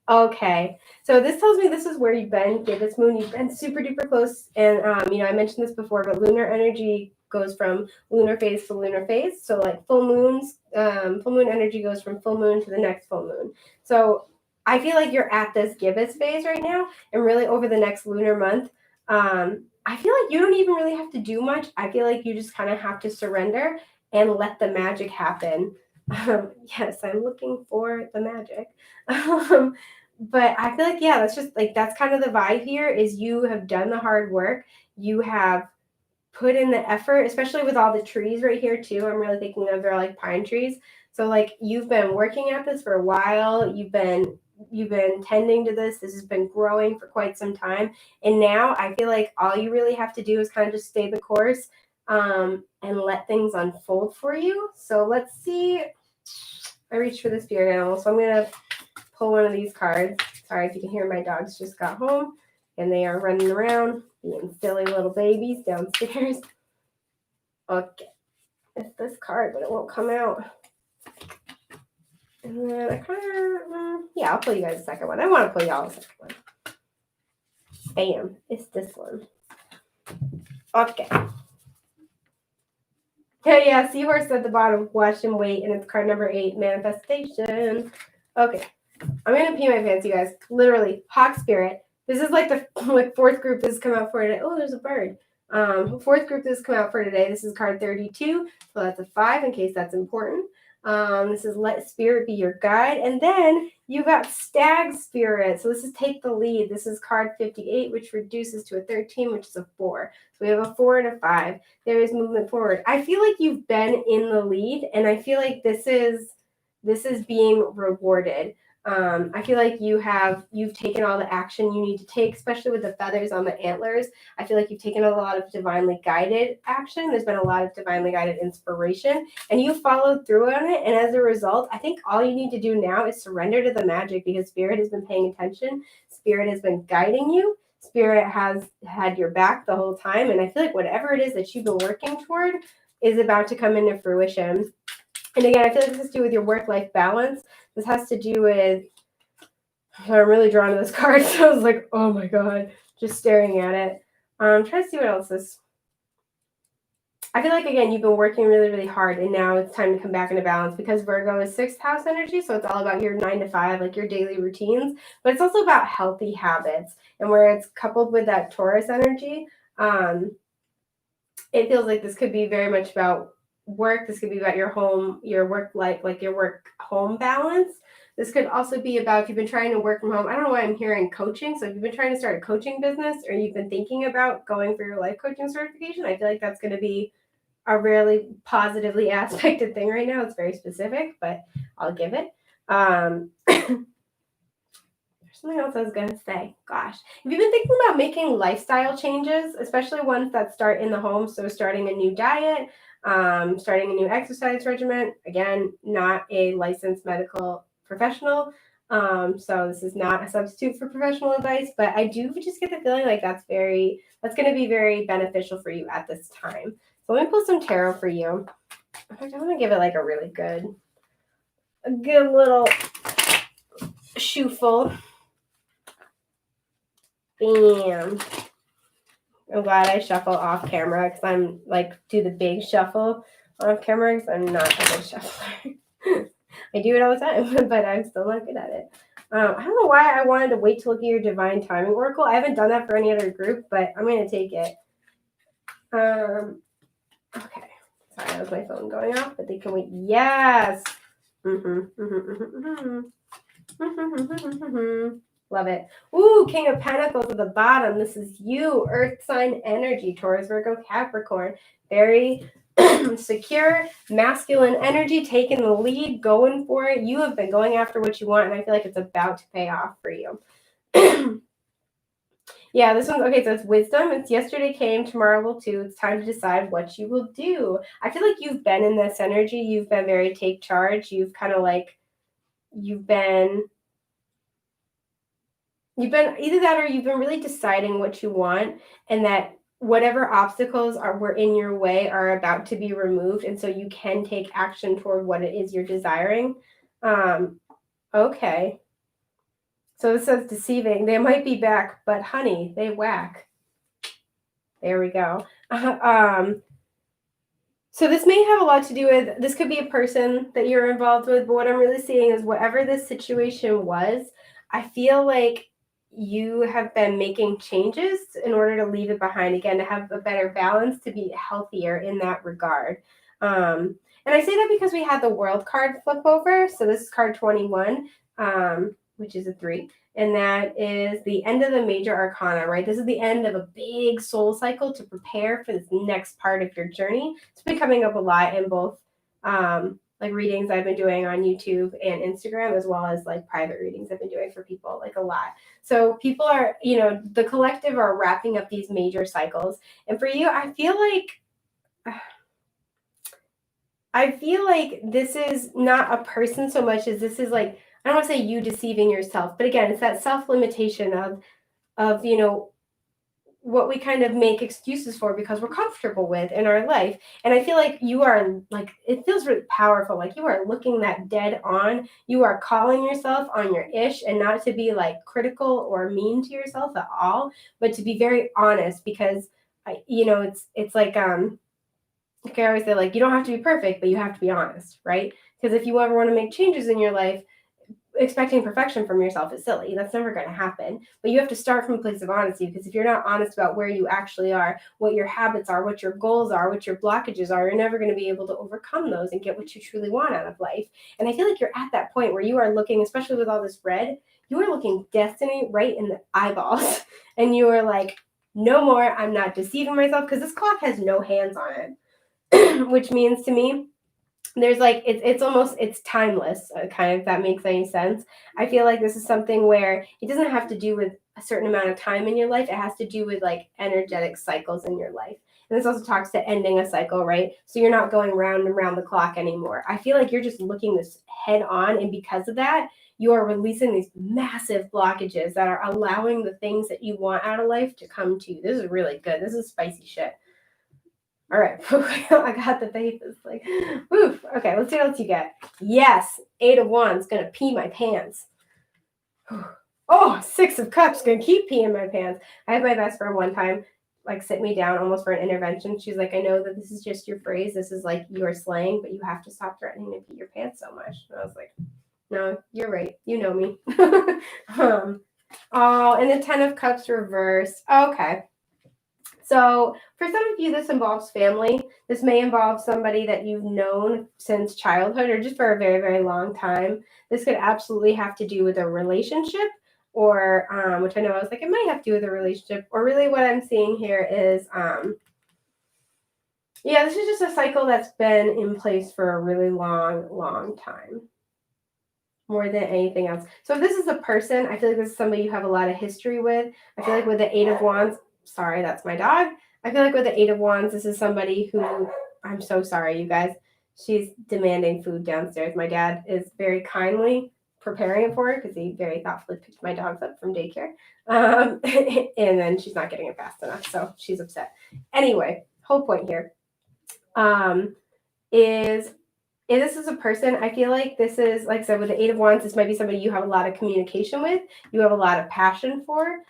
Okay, so this tells me this is where you've been, gibbous moon. You've been super duper close, and you know, I mentioned this before, but lunar energy goes from lunar phase to lunar phase. So like full moon energy goes from full moon to the next full moon. So I feel like you're at this gibbous phase right now, and really over the next lunar month, I feel like you don't even really have to do much. I feel like you just kind of have to surrender and let the magic happen. Yes, I'm looking for the magic. But I feel like, yeah, that's just like, that's kind of the vibe here is you have done the hard work. You have put in the effort, especially with all the trees right here too. I'm really thinking of they're like pine trees. So like you've been working at this for a while. You've been tending to this. This has been growing for quite some time. And now I feel like all you really have to do is kind of just stay the course and let things unfold for you. So let's see. I reached for the spirit animal, so I'm going to pull one of these cards. Sorry if you can hear my dogs just got home and they are running around being silly little babies downstairs. Okay, it's this card, but it won't come out. And then I kind of, yeah, I'll pull you guys a second one. I want to pull y'all a second one. Bam, it's this one. Okay. Yeah, seahorse at the bottom, watch and wait, and it's card number 8, manifestation. Okay. I'm going to pee my pants, you guys. Literally, Hawk Spirit. This is like the fourth group this has come out for today. Oh, there's a bird. Fourth group this has come out for today. This is card 32. So that's a 5 in case that's important. This is let spirit be your guide. And then you got stag spirit. So this is take the lead. This is card 58, which reduces to a 13, which is a 4. So we have a 4 and a 5. There is movement forward. I feel like you've been in the lead, and I feel like this is being rewarded. I feel like you've taken all the action you need to take, especially with the feathers on the antlers. I feel like you've taken a lot of divinely guided action. There's been a lot of divinely guided inspiration, and you followed through on it. And as a result, I think all you need to do now is surrender to the magic, because Spirit has been paying attention. Spirit has been guiding you. Spirit has had your back the whole time. And I feel like whatever it is that you've been working toward is about to come into fruition. And again, I feel like this has to do with your work-life balance. This has to do with, I'm really drawn to this card, so I was like, oh my God, just staring at it. I'm trying to see what else is. I feel like, again, you've been working really, really hard, and now it's time to come back into balance, because Virgo is 6th house energy, so it's all about your 9 to 5, like your daily routines, but it's also about healthy habits. And where it's coupled with that Taurus energy, it feels like this could be very much about work. This could be about your home, your work life, like your work home balance. This could also be about if you've been trying to work from home. I don't know why I'm hearing coaching. So if you've been trying to start a coaching business, or you've been thinking about going for your life coaching certification, I feel like that's going to be a really positively aspected thing right now. It's very specific, but I'll give it. There's something else I was going to say. Gosh. If you've been thinking about making lifestyle changes, especially ones that start in the home, so starting a new diet, starting a new exercise regimen, again, not a licensed medical professional. So this is not a substitute for professional advice, but I do just get the feeling like that's going to be very beneficial for you at this time. So let me pull some tarot for you. In fact, I'm going to give it like a really good little shoeful. Bam. I'm glad I shuffle off camera, because I'm like, do the big shuffle off camera, because I'm not a good shuffler. I do it all the time, but I'm still not good at it. I don't know why I wanted to wait to look at your divine timing oracle. I haven't done that for any other group, but I'm going to take it. Okay. Sorry, that was my phone going off, but they can wait. Yes. Love it. Ooh, King of Pentacles at the bottom. This is you, Earth sign energy, Taurus, Virgo, Capricorn. Very secure, masculine energy, taking the lead, going for it. You have been going after what you want, and I feel like it's about to pay off for you. Yeah, this one's okay. So it's wisdom. It's yesterday came, tomorrow will too. It's time to decide what you will do. I feel like you've been in this energy. You've been very take charge. You've kind of like, you've been either that, or you've been really deciding what you want, and that whatever obstacles were in your way are about to be removed, and so you can take action toward what it is you're desiring. Okay. So this says deceiving. They might be back, but honey, they whack. There we go. So this may have a lot to do with, this could be a person that you're involved with, but what I'm really seeing is whatever this situation was, I feel like you have been making changes in order to leave it behind, again, to have a better balance, to be healthier in that regard. And I say that because we had the World card flip over. So this is card 21, which is a 3. And that is the end of the major arcana, right? This is the end of a big soul cycle to prepare for this next part of your journey. It's been coming up a lot in both like readings I've been doing on YouTube and Instagram, as well as like private readings I've been doing for people, like a lot. So people are, the collective are wrapping up these major cycles. And for you, I feel like this is not a person so much as this is like, I don't want to say you deceiving yourself, but again, it's that self-limitation of what we kind of make excuses for because we're comfortable with in our life. And I feel like you are like, it feels really powerful. Like you are looking that dead on. You are calling yourself on your ish, and not to be like critical or mean to yourself at all, but to be very honest, because it's like, I always say, like, you don't have to be perfect, but you have to be honest, right? Because if you ever want to make changes in your life, expecting perfection from yourself is silly. That's never going to happen. But you have to start from a place of honesty, because if you're not honest about where you actually are, what your habits are, what your goals are, what your blockages are, you're never going to be able to overcome those and get what you truly want out of life. And I feel like you're at that point where you are looking, especially with all this red, you are looking destiny right in the eyeballs. And you are like, no more, I'm not deceiving myself, because this clock has no hands on it, which means to me, there's like it's almost it's timeless, kind of, if that makes any sense. I feel like this is something where it doesn't have to do with a certain amount of time in your life. It has to do with like energetic cycles in your life. And this also talks to ending a cycle, right? So you're not going round and round the clock anymore. I feel like you're just looking this head on, and because of that, you are releasing these massive blockages that are allowing the things that you want out of life to come to you. This is really good. This is spicy shit. All right, I got the papers. Like, oof. Okay, let's see what else you get. Yes, 8 of Wands, gonna pee my pants. Oh, 6 of Cups, gonna keep peeing my pants. I had my best friend one time, like, sit me down almost for an intervention. She's like, I know that this is just your phrase. This is like your slang, but you have to stop threatening to pee your pants so much. And I was like, no, you're right. You know me. Oh, and the 10 of Cups reversed. Okay. So for some of you, this involves family. This may involve somebody that you've known since childhood or just for a very, very long time. This could absolutely have to do with a relationship, or which I know I was like, it might have to do with a relationship, or really what I'm seeing here is, yeah, this is just a cycle that's been in place for a really long, long time. More than anything else. So if this is a person, I feel like this is somebody you have a lot of history with. I feel like with the 8 of Wands, sorry, that's my dog. I feel like with the 8 of Wands, this is somebody who, I'm so sorry, you guys. She's demanding food downstairs. My dad is very kindly preparing it for her because he very thoughtfully picked my dogs up from daycare. And then she's not getting it fast enough, so she's upset. Anyway, whole point here is if this is a person, I feel like this is, like I said, with the 8 of Wands, this might be somebody you have a lot of communication with, you have a lot of passion for.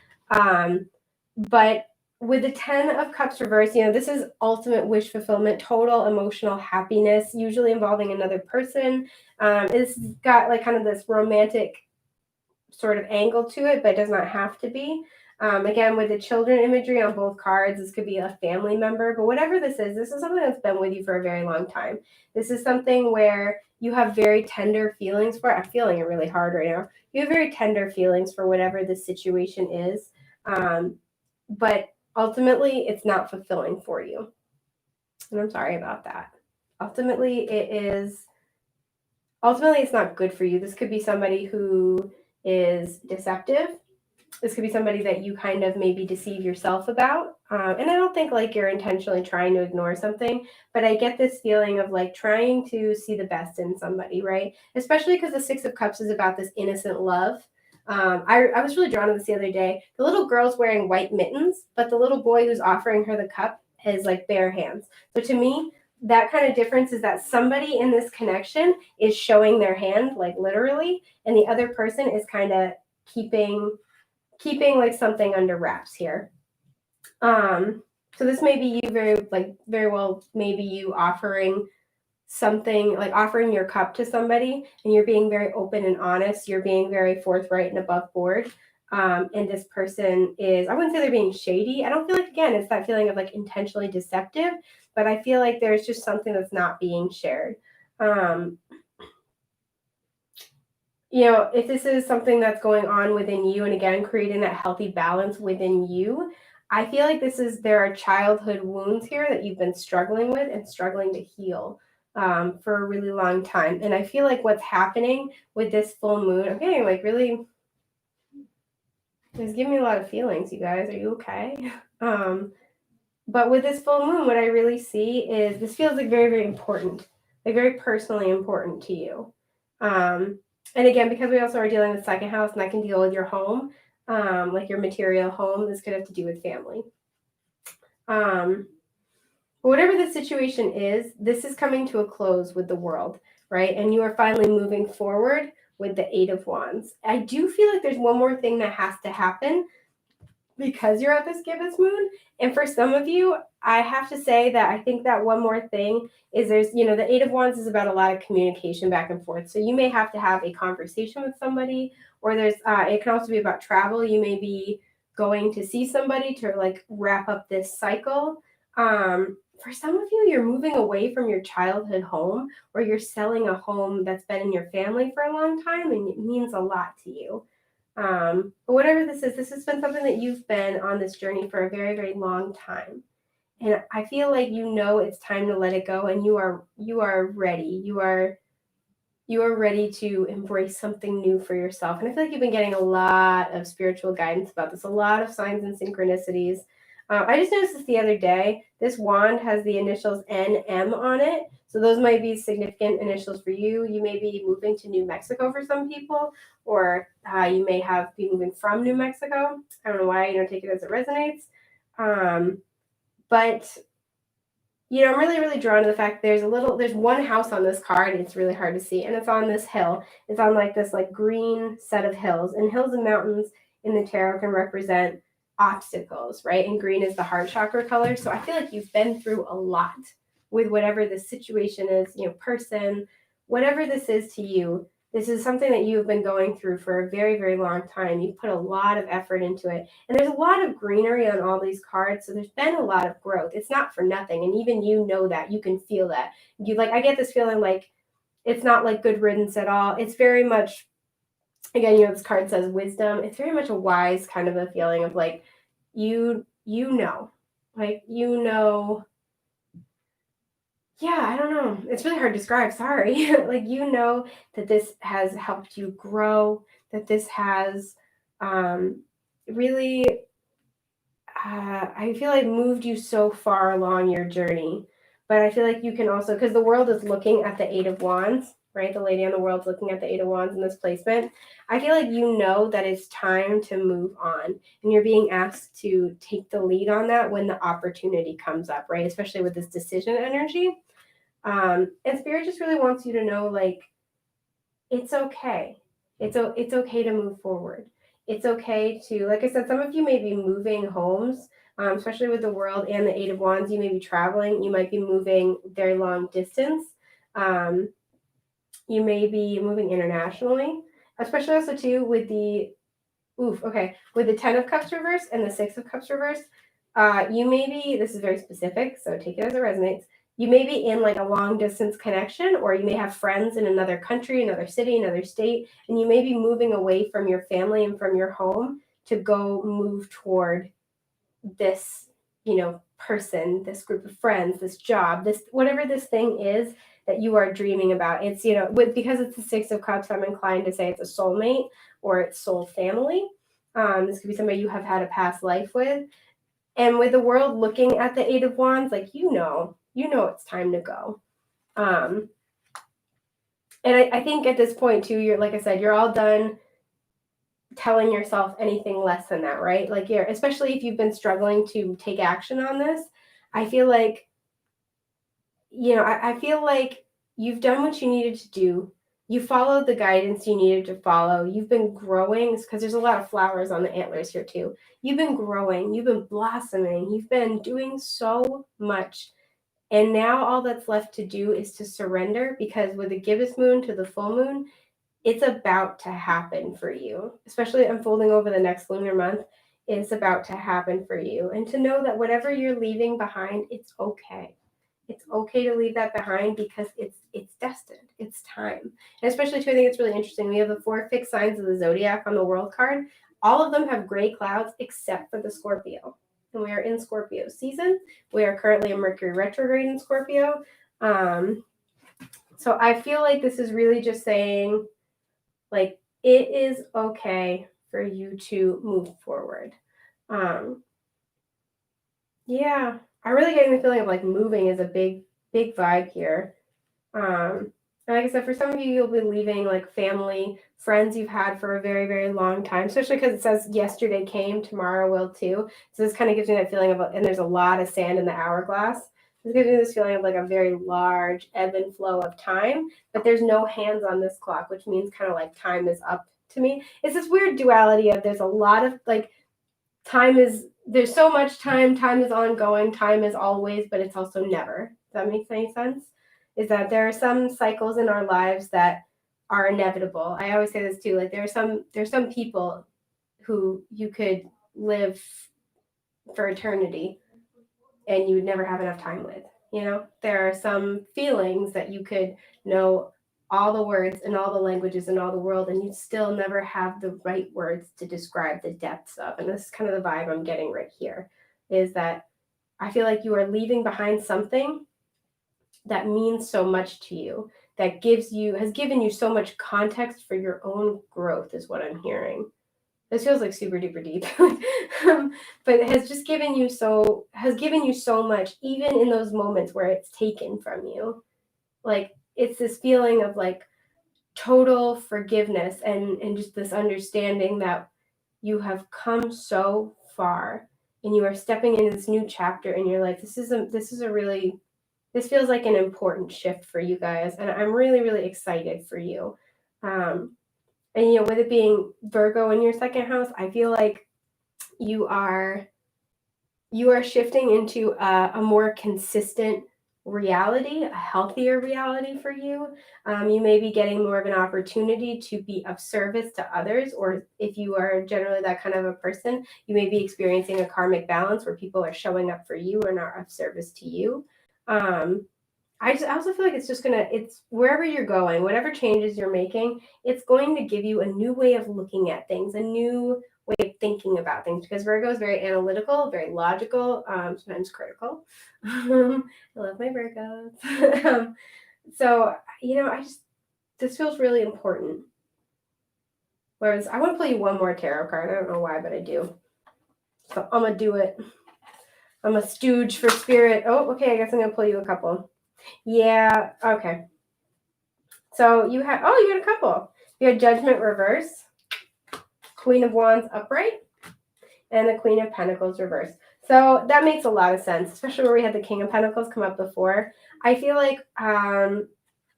But with the 10 of Cups reversed, this is ultimate wish fulfillment, total emotional happiness, usually involving another person. It's got like kind of this romantic sort of angle to it, but it does not have to be. Again, with the children imagery on both cards, this could be a family member, but whatever this is something that's been with you for a very long time. This is something where you have very tender feelings for it. I'm feeling it really hard right now. You have very tender feelings for whatever the situation is, but ultimately it's not fulfilling for you. And I'm sorry about that. Ultimately, it's not good for you. This could be somebody who is deceptive. This could be somebody that you kind of maybe deceive yourself about. And I don't think like you're intentionally trying to ignore something, but I get this feeling of like trying to see the best in somebody, right? Especially because the 6 of Cups is about this innocent love. I was really drawn to this the other day. The little girl's wearing white mittens, but the little boy who's offering her the cup is like bare hands. So to me, that kind of difference is that somebody in this connection is showing their hand, like literally, and the other person is kind of keeping like something under wraps here. So this may be you very well, maybe you offering something, like offering your cup to somebody, and you're being very open and honest. You're being very forthright and above board. And this person is, I wouldn't say they're being shady. I don't feel like, again, it's that feeling of like intentionally deceptive, but I feel like there's just something that's not being shared. If this is something that's going on within you, and again, creating that healthy balance within you, I feel like there are childhood wounds here that you've been struggling with and struggling to heal for a really long time. And I feel like what's happening with this full moon, I'm getting like really, it's giving me a lot of feelings, you guys. Are you okay? But with this full moon, what I really see is this feels like very, very important, like very personally important to you. And again, because we also are dealing with second house, and that can deal with your home, like your material home, this could have to do with family. But whatever the situation is, this is coming to a close with the world, right? And you are finally moving forward with the 8 of Wands. I do feel like there's one more thing that has to happen. because you're at this gibbous moon. And for some of you, I have to say that I think that one more thing is there's, the Eight of Wands is about a lot of communication back and forth. So you may have to have a conversation with somebody, or there's, it can also be about travel. You may be going to see somebody to like wrap up this cycle. For some of you, you're moving away from your childhood home, or you're selling a home that's been in your family for a long time and it means a lot to you. But whatever this has been something that you've been on this journey for a very, very long time. And I feel like it's time to let it go, and you are ready. You are ready to embrace something new for yourself. And I feel like you've been getting a lot of spiritual guidance about this, a lot of signs and synchronicities. I just noticed this the other day. This wand has the initials NM on it. So those might be significant initials for you. You may be moving to New Mexico for some people, or you may be moving from New Mexico. I don't know why, take it as it resonates. But I'm really, really drawn to the fact there's one house on this card, and it's really hard to see, and it's on this hill. It's on like this like green set of hills, and hills and mountains in the tarot can represent obstacles, right? And green is the heart chakra color. So I feel like you've been through a lot with whatever the situation is, person, whatever this is to you. This is something that you've been going through for a very, very long time. You've put a lot of effort into it. And there's a lot of greenery on all these cards. So there's been a lot of growth. It's not for nothing. And even that. You can feel that. I get this feeling like it's not like good riddance at all. It's very much, again, this card says wisdom. It's very much a wise kind of a feeling of like, yeah, I don't know. It's really hard to describe. Sorry. Like, that this has helped you grow, that this has really, I feel like moved you so far along your journey. But I feel like you can also, because the world is looking at the Eight of Wands, right? The lady on the world's looking at the Eight of Wands in this placement. I feel like that it's time to move on. And you're being asked to take the lead on that when the opportunity comes up, right? Especially with this decision energy. And Spirit just really wants you to know, like, it's okay. It's okay to move forward. It's okay to, like I said, some of you may be moving homes, especially with the world and the Eight of Wands. You may be traveling. You might be moving very long distance. You may be moving internationally, especially also too with the, with the 10 of Cups reverse and the 6 of Cups reverse. You may be, this is very specific, so take it as it resonates. You may be in like a long distance connection, or you may have friends in another country, another city, another state, and you may be moving away from your family and from your home to go move toward this, person, this group of friends, this job, this, whatever this thing is that you are dreaming about. It's, because it's the 6 of Cups, I'm inclined to say it's a soulmate or it's soul family. This could be somebody you have had a past life with. And with the world looking at the Eight of Wands, like, it's time to go. And I think at this point too, you're, like I said, you're all done telling yourself anything less than that, right? Like, especially if you've been struggling to take action on this, I feel like, I feel like you've done what you needed to do. You followed the guidance you needed to follow. You've been growing, because there's a lot of flowers on the antlers here too. You've been growing. You've been blossoming. You've been doing so much. And now all that's left to do is to surrender, because with the gibbous moon to the full moon, it's about to happen for you, especially unfolding over the next lunar month. It's about to happen for you. And to know that whatever you're leaving behind, it's okay. It's okay to leave that behind, because it's destined. It's time. And especially too, I think it's really interesting. We have the 4 fixed signs of the zodiac on the world card. All of them have gray clouds except for the Scorpio. And we are in Scorpio season. We are currently in Mercury retrograde in Scorpio. So I feel like this is really just saying, like, it is okay for you to move forward. Yeah, I'm really getting the feeling of like moving is a big vibe here. And like I said, for some of you, you'll be leaving like family, friends you've had for a very, very long time, especially because it says yesterday came, tomorrow will too. So this kind of gives me that feeling of, and there's a lot of sand in the hourglass. This gives me this feeling of like a very large ebb and flow of time, but there's no hands on this clock, which means kind of like time is up to me. It's this weird duality of, there's a lot of like, there's so much time is ongoing, time is always, but it's also never. Does that make any sense? Is that there are some cycles in our lives that are inevitable. I always say this too, like there's some people who you could live for eternity and you would never have enough time with. There are some feelings that you could know all the words and all the languages in all the world, and you still never have the right words to describe the depths of. And this is kind of the vibe I'm getting right here, is that I feel like you are leaving behind something that means so much to you, that has given you so much context for your own growth, is what I'm hearing. This feels like super duper deep, but it has given you so much, even in those moments where it's taken from you. Like, it's this feeling of like total forgiveness and just this understanding that you have come so far and you are stepping into this new chapter in your life. This feels like an important shift for you guys, and I'm really, really excited for you. And with it being Virgo in your second house, I feel like you are shifting into a more consistent reality, a healthier reality for you. You may be getting more of an opportunity to be of service to others, or if you are generally that kind of a person, you may be experiencing a karmic balance where people are showing up for you and are of service to you. I also feel like it's wherever you're going, whatever changes you're making, it's going to give you a new way of looking at things, a new way of thinking about things, because Virgo is very analytical, very logical, sometimes critical. I love my Virgos. So, this feels really important. Whereas I want to play you one more tarot card. I don't know why, but I do. So I'm going to do it. I'm a stooge for spirit. Oh, okay. I guess I'm going to pull you a couple. Yeah, okay. So you got a couple. You had Judgment reverse, Queen of Wands upright, and the Queen of Pentacles reverse. So that makes a lot of sense, especially where we had the King of Pentacles come up before. I feel like,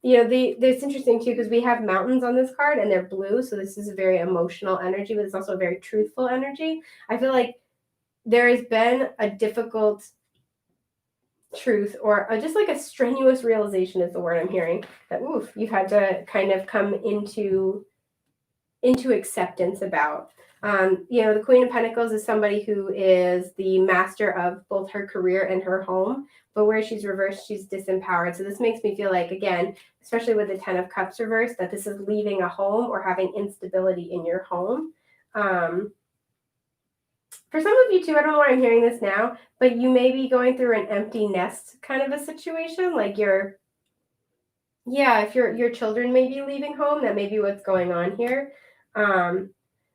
it's interesting too, because we have mountains on this card and they're blue. So this is a very emotional energy, but it's also a very truthful energy. I feel like there has been a difficult truth, or just like a strenuous realization is the word I'm hearing, that you've had to kind of come into acceptance about. The Queen of Pentacles is somebody who is the master of both her career and her home, but where she's reversed, she's disempowered. So this makes me feel like, again, especially with the 10 of Cups reversed, that this is leaving a home or having instability in your home. For some of you too, I don't know why I'm hearing this now, but you may be going through an empty nest kind of a situation. Like if your children may be leaving home, that may be what's going on here.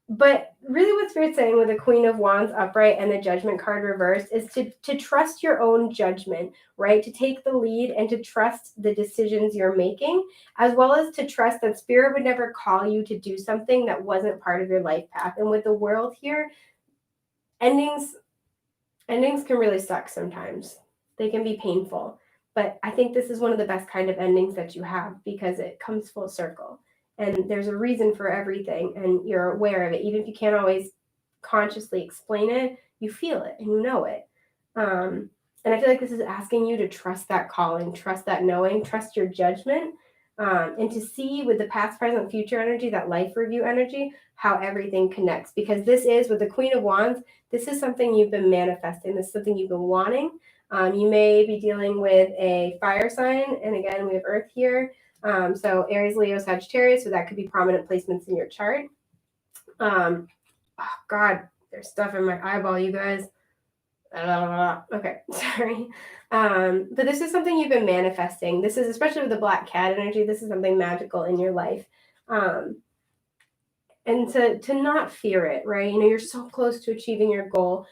But really what Spirit's saying with the Queen of Wands upright and the Judgment card reversed is to trust your own judgment, right? To take the lead and to trust the decisions you're making, as well as to trust that Spirit would never call you to do something that wasn't part of your life path. And with the World here, endings can really suck sometimes. They can be painful, but I think this is one of the best kind of endings that you have, because it comes full circle and there's a reason for everything and you're aware of it. Even if you can't always consciously explain it, you feel it and you know it. And I feel like this is asking you to trust that calling, trust that knowing, trust your judgment, and to see with the past, present, future energy, that life review energy, how everything connects. Because this is, with the Queen of Wands, this is something you've been manifesting. This is something you've been wanting. You may be dealing with a fire sign. And again, we have Earth here. So Aries, Leo, Sagittarius. So that could be prominent placements in your chart. Oh, God, there's stuff in my eyeball, you guys. Okay, sorry. But this is something you've been manifesting. This is, especially with the Black Cat energy, this is something magical in your life. And to not fear it, right? You're so close to achieving your goal.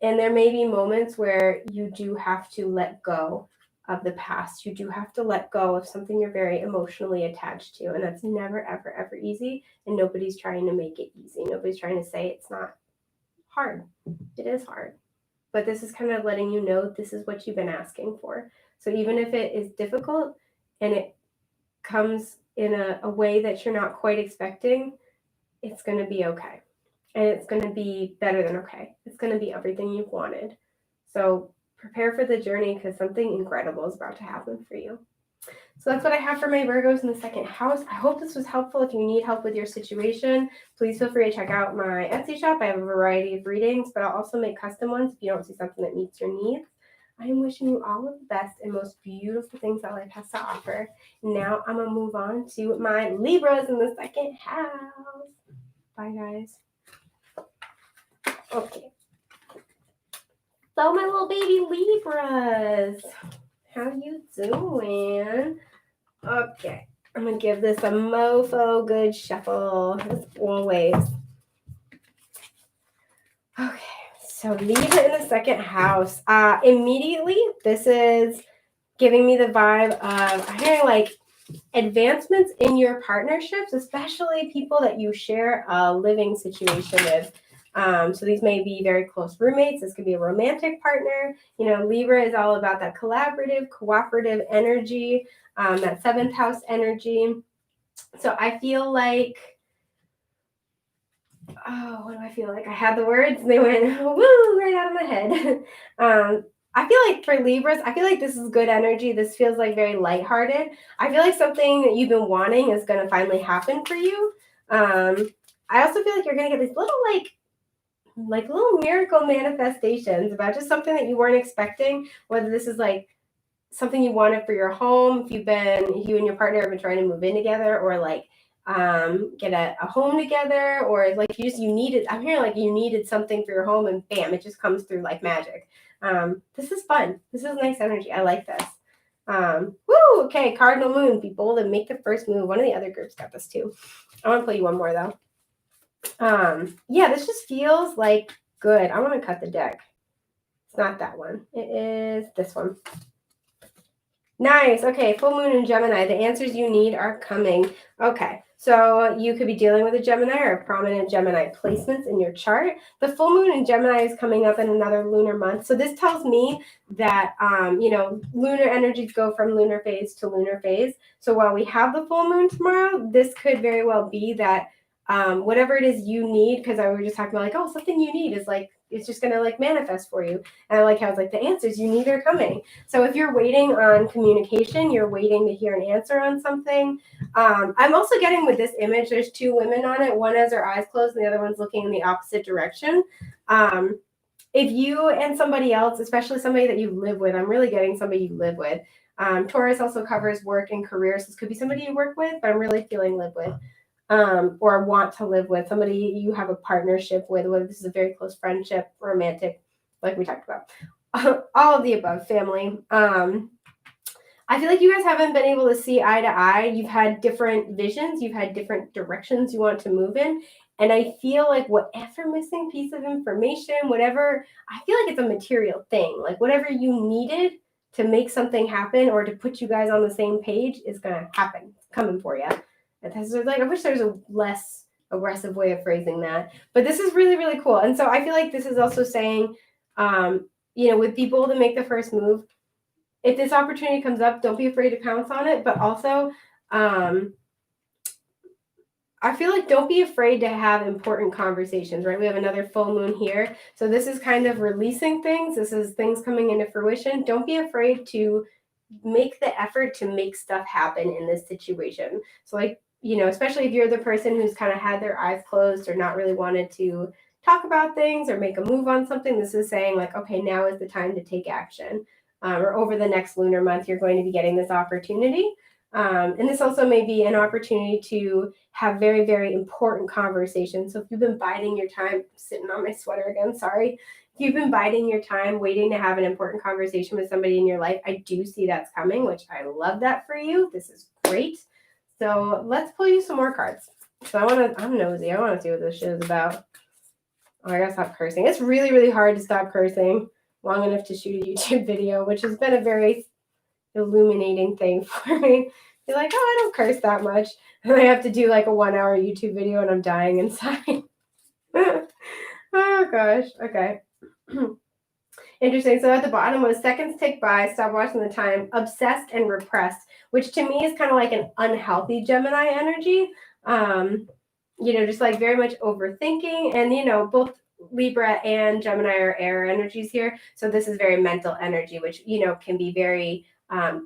And there may be moments where you do have to let go of the past. You do have to let go of something you're very emotionally attached to. And that's never, ever, ever easy. And nobody's trying to make it easy. Nobody's trying to say it's not hard. It is hard. But this is kind of letting you know this is what you've been asking for. So even if it is difficult and it comes in a way that you're not quite expecting, it's going to be okay. and it's going to be better than okay. It's going to be everything you've wanted. So prepare for the journey because something incredible is about to happen for you. So that's what I have for my Virgos in the second house. I hope this was helpful. If you need help with your situation, please feel free to check out my Etsy shop. I have a variety of readings, but I'll also make custom ones if you don't see something that meets your needs. I am wishing you all of the best and most beautiful things that life has to offer. Now I'm going to move on to my Libras in the second house. Bye, guys. Okay. So my little baby Libras, how you doing? Okay, I'm going to give this a mofo good shuffle, as always. Okay, so Libra in the second house. Immediately, this is giving me the vibe of, I'm hearing like advancements in your partnerships, especially people that you share a living situation with. So these may be very close roommates. This could be a romantic partner. You know, Libra is all about that collaborative, cooperative energy, that seventh house energy. So I feel like, what do I feel like? I had the words, they went woo right out of my head. I feel like for Libras, I feel like this is good energy. This feels like very lighthearted. I feel like something that you've been wanting is going to finally happen for you. I also feel like you're going to get these little like little miracle manifestations about just something that you weren't expecting, whether this is like something you wanted for your home, if you and your partner have been trying to move in together, or like get a home together, or like you needed, I'm hearing like you needed something for your home and bam, it just comes through like magic. This is fun. This is nice energy. I like this. Woo! Okay, Cardinal Moon, be bold and make the first move. One of the other groups got this too. I want to play you one more though. Yeah, this just feels like good. I want to cut the deck. It's not that one. It is this one. Nice. Okay, full moon in Gemini. The answers you need are coming. Okay, so you could be dealing with a Gemini or prominent Gemini placements in your chart. The full moon in Gemini is coming up in another lunar month. So this tells me that, lunar energies go from lunar phase to lunar phase. So while we have the full moon tomorrow, this could very well be that whatever it is you need, because I was just talking about like, something you need is like, it's just going to like manifest for you. And I like how it's like the answers you need are coming. So if you're waiting on communication, you're waiting to hear an answer on something. I'm also getting with this image, there's two women on it. One has her eyes closed and the other one's looking in the opposite direction. If you and somebody else, especially somebody that you live with, I'm really getting somebody you live with. Taurus also covers work and career. So this could be somebody you work with, but I'm really feeling live with. Or want to live with, somebody you have a partnership with, whether this is a very close friendship, romantic, like we talked about, all of the above, family. I feel like you guys haven't been able to see eye to eye. You've had different visions, you've had different directions you want to move in. And I feel like whatever missing piece of information, whatever, I feel like it's a material thing, like whatever you needed to make something happen or to put you guys on the same page is going to happen. It's coming for you. Like, I wish there was a less aggressive way of phrasing that, but this is really, really cool. And so I feel like this is also saying, with people to make the first move, if this opportunity comes up, don't be afraid to pounce on it. But also, I feel like don't be afraid to have important conversations, right? We have another full moon here. So this is kind of releasing things. This is things coming into fruition. Don't be afraid to make the effort to make stuff happen in this situation. So like, especially if you're the person who's kind of had their eyes closed or not really wanted to talk about things or make a move on something, this is saying like, okay, now is the time to take action. Or over the next lunar month, you're going to be getting this opportunity. And this also may be an opportunity to have very, very important conversations. So if you've been biding your time, sitting on my sweater again, sorry. If you've been biding your time, waiting to have an important conversation with somebody in your life, I do see that's coming, which I love that for you. This is great. So let's pull you some more cards. So I'm nosy. I want to see what this shit is about. Oh, I gotta stop cursing. It's really, really hard to stop cursing long enough to shoot a YouTube video, which has been a very illuminating thing for me. You're like, I don't curse that much. And I have to do like a 1-hour YouTube video and I'm dying inside. Oh gosh. Okay. Interesting. So at the bottom was seconds tick by, stop watching the time, obsessed and repressed, which to me is kind of like an unhealthy Gemini energy. just like very much overthinking. And, both Libra and Gemini are air energies here. So this is very mental energy, which, can be very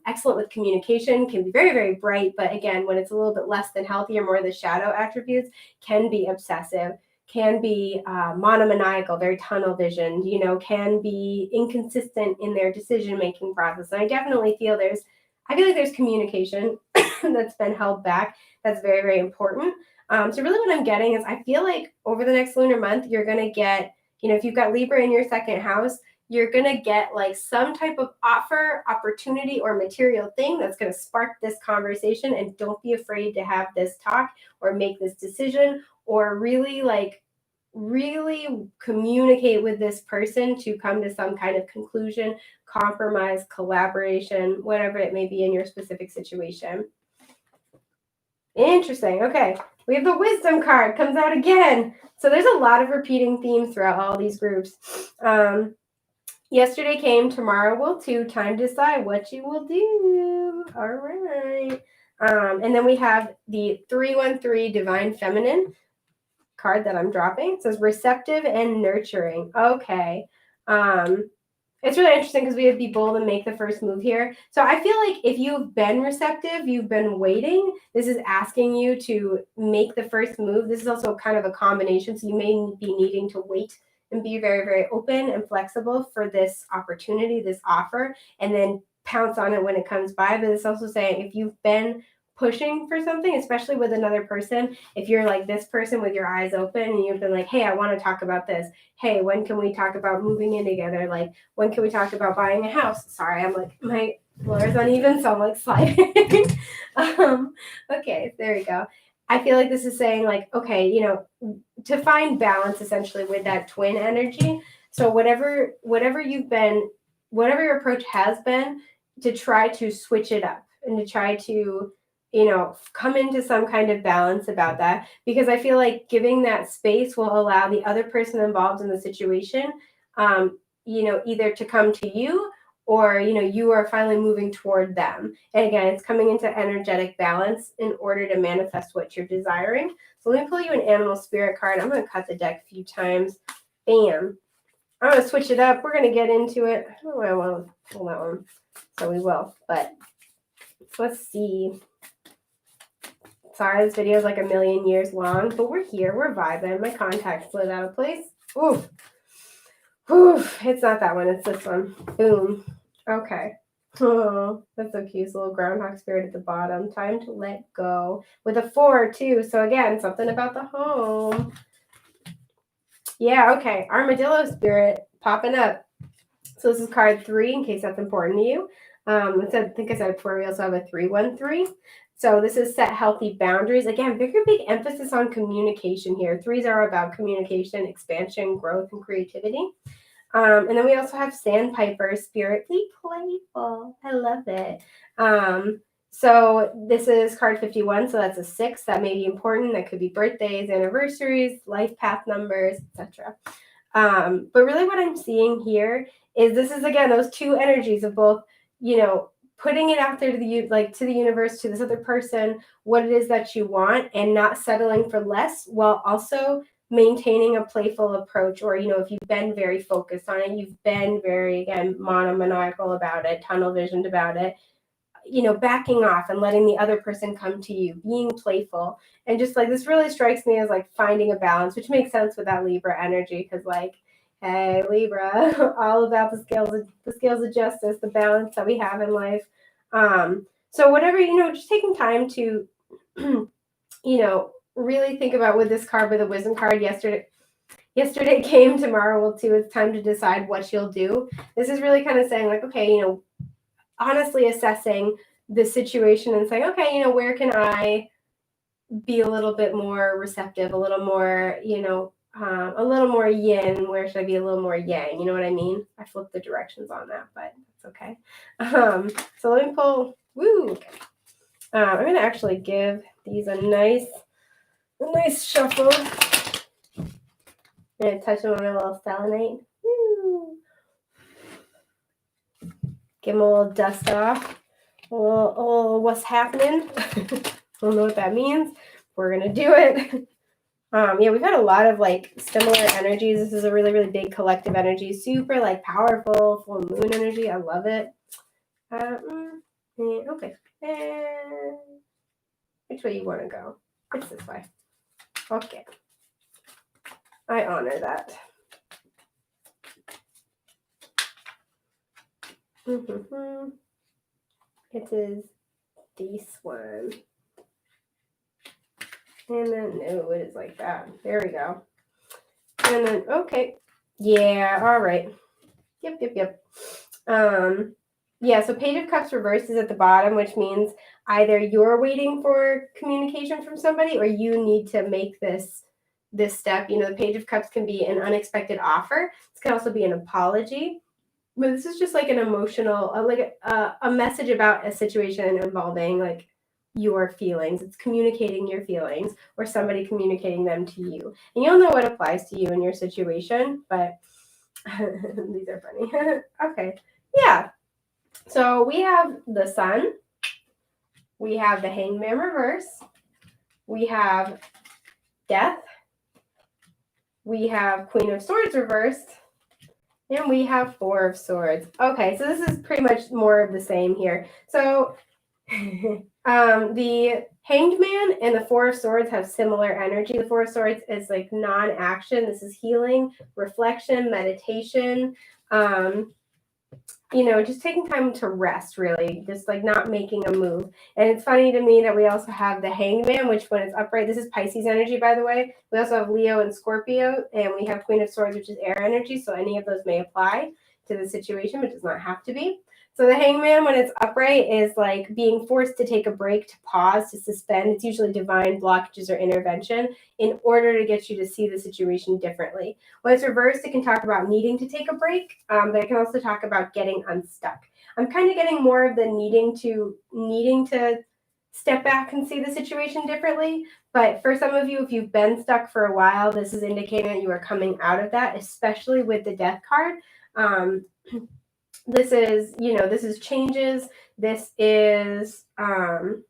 excellent with communication, can be very, very bright. But again, when it's a little bit less than healthy or more of the shadow attributes, can be obsessive, can be monomaniacal, very tunnel visioned, can be inconsistent in their decision-making process. And I definitely feel like there's communication that's been held back. That's very, very important. So really what I'm getting is I feel like over the next lunar month, you're going to get, if you've got Libra in your second house, you're going to get like some type of offer, opportunity, or material thing that's going to spark this conversation. And don't be afraid to have this talk or make this decision or really communicate with this person to come to some kind of conclusion, compromise, collaboration, whatever it may be in your specific situation. Interesting. Okay. We have the wisdom card comes out again. So there's a lot of repeating themes throughout all these groups. Yesterday came, tomorrow will too. Time to decide what you will do. All right. And then we have the 313 Divine Feminine card that I'm dropping. It says receptive and nurturing. Okay. It's really interesting because we have to be bold and make the first move here. So I feel like if you've been receptive, you've been waiting, this is asking you to make the first move. This is also kind of a combination. So you may be needing to wait and be very, very open and flexible for this opportunity, this offer, and then pounce on it when it comes by. But it's also saying if you've been pushing for something, especially with another person, if you're like this person with your eyes open and you've been like, hey, I want to talk about this. Hey, when can we talk about moving in together? Like, when can we talk about buying a house? Sorry, I'm like, my floor is uneven, so I'm like sliding. Okay, there we go. I feel like this is saying like, okay, to find balance essentially with that twin energy. So whatever your approach has been, to try to switch it up and to try to come into some kind of balance about that, because I feel like giving that space will allow the other person involved in the situation, either to come to you or, you are finally moving toward them. And again, it's coming into energetic balance in order to manifest what you're desiring. So let me pull you an animal spirit card. I'm going to cut the deck a few times. Bam. I'm going to switch it up. We're going to get into it. I don't know why I want to pull that one. So we will, but let's see. Sorry, this video is like a million years long, but we're here. We're vibing. My contact slid out of place. Ooh. Oof. It's not that one. It's this one. Boom. Okay. Oh, that's so cute. It's a little groundhog spirit at the bottom. Time to let go. With a 4, too. So again, something about the home. Yeah, okay. Armadillo spirit popping up. So this is card 3, in case that's important to you. I think I said before, we also have a 313. So this is set healthy boundaries. Again, very big emphasis on communication here. 3s are about communication, expansion, growth, and creativity. And then we also have Sandpiper, spiritly playful. I love it. So this is card 51. So that's a 6. That may be important. That could be birthdays, anniversaries, life path numbers, etc. But really what I'm seeing here is this is, again, those two energies of both, putting it out there to the universe, to this other person, what it is that you want, and not settling for less, while also maintaining a playful approach. Or, if you've been very focused on it, you've been very, again, monomaniacal about it, tunnel visioned about it, backing off and letting the other person come to you, being playful. And just like, this really strikes me as like finding a balance, which makes sense with that Libra energy, because like, hey, Libra, all about the scales of justice, the balance that we have in life. So whatever, just taking time to, really think about with this card, with the wisdom card yesterday came, tomorrow will too. It's time to decide what you'll do. This is really kind of saying like, okay, honestly assessing the situation and saying, okay, where can I be a little bit more receptive, a little more, a little more yin, where should I be a little more yang? You know what I mean? I flipped the directions on that, but it's okay. So let me pull, okay. I'm going to actually give these a nice shuffle. I'm going to touch them on a little selenite. Woo. Give them a little dust off. A little what's happening. Don't know what that means. We're going to do it. Yeah, we've had a lot of like similar energies. This is a really, really big collective energy. Super like powerful, full moon energy. I love it. Okay. And which way you want to go? It's this way. Okay. I honor that. It is this one. And then, no, it is like that. There we go. And then, okay. Yeah, all right. Yep. Yeah, so Page of Cups reversed is at the bottom, which means either you're waiting for communication from somebody or you need to make this step. You know, the Page of Cups can be an unexpected offer. This can also be an apology. But this is just like an emotional, like a message about a situation involving like your feelings. It's communicating your feelings or somebody communicating them to you. And you'll know what applies to you in your situation, but these are funny. Okay. Yeah. So we have the Sun. We have the Hangman reverse. We have Death. We have Queen of Swords reversed. And we have Four of Swords. Okay, so this is pretty much more of the same here. So the Hanged Man and the Four of Swords have similar energy. The Four of Swords is like non-action. This is healing, reflection, meditation. You know, just taking time to rest, really, just like not making a move. And it's funny to me that we also have the Hanged Man, which when it's upright, this is Pisces energy, by the way. We also have Leo and Scorpio, and we have Queen of Swords, which is air energy. So any of those may apply to the situation, but does not have to be. So the Hanged Man, when it's upright, is like being forced to take a break, to pause, to suspend. It's usually divine blockages or intervention in order to get you to see the situation differently. When it's reversed, it can talk about needing to take a break, but it can also talk about getting unstuck. I'm kind of getting more of the needing to step back and see the situation differently. But for some of you, if you've been stuck for a while, this is indicating that you are coming out of that, especially with the Death card. This is, you know, this is changes. This is also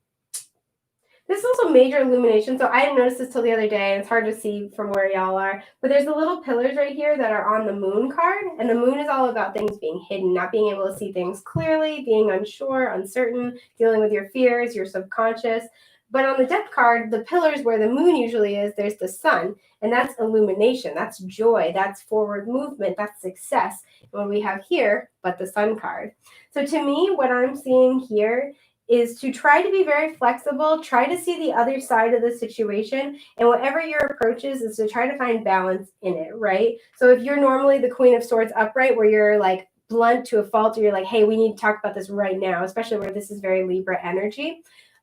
major illumination. So I didn't notice this till the other day, and it's hard to see from where y'all are. But there's the little pillars right here that are on the moon card. And the moon is all about things being hidden, not being able to see things clearly, being unsure, uncertain, dealing with your fears, your subconscious. But on the Death card, the pillars where the moon usually is, there's the sun. And that's illumination. That's joy. That's forward movement. That's success. And what we have here, but the sun card. So to me, what I'm seeing here is to try to be very flexible, try to see the other side of the situation, and whatever your approach is to try to find balance in it, right? So if you're normally the Queen of Swords upright, where you're like blunt to a fault, or you're like, hey, we need to talk about this right now, especially where this is very Libra energy.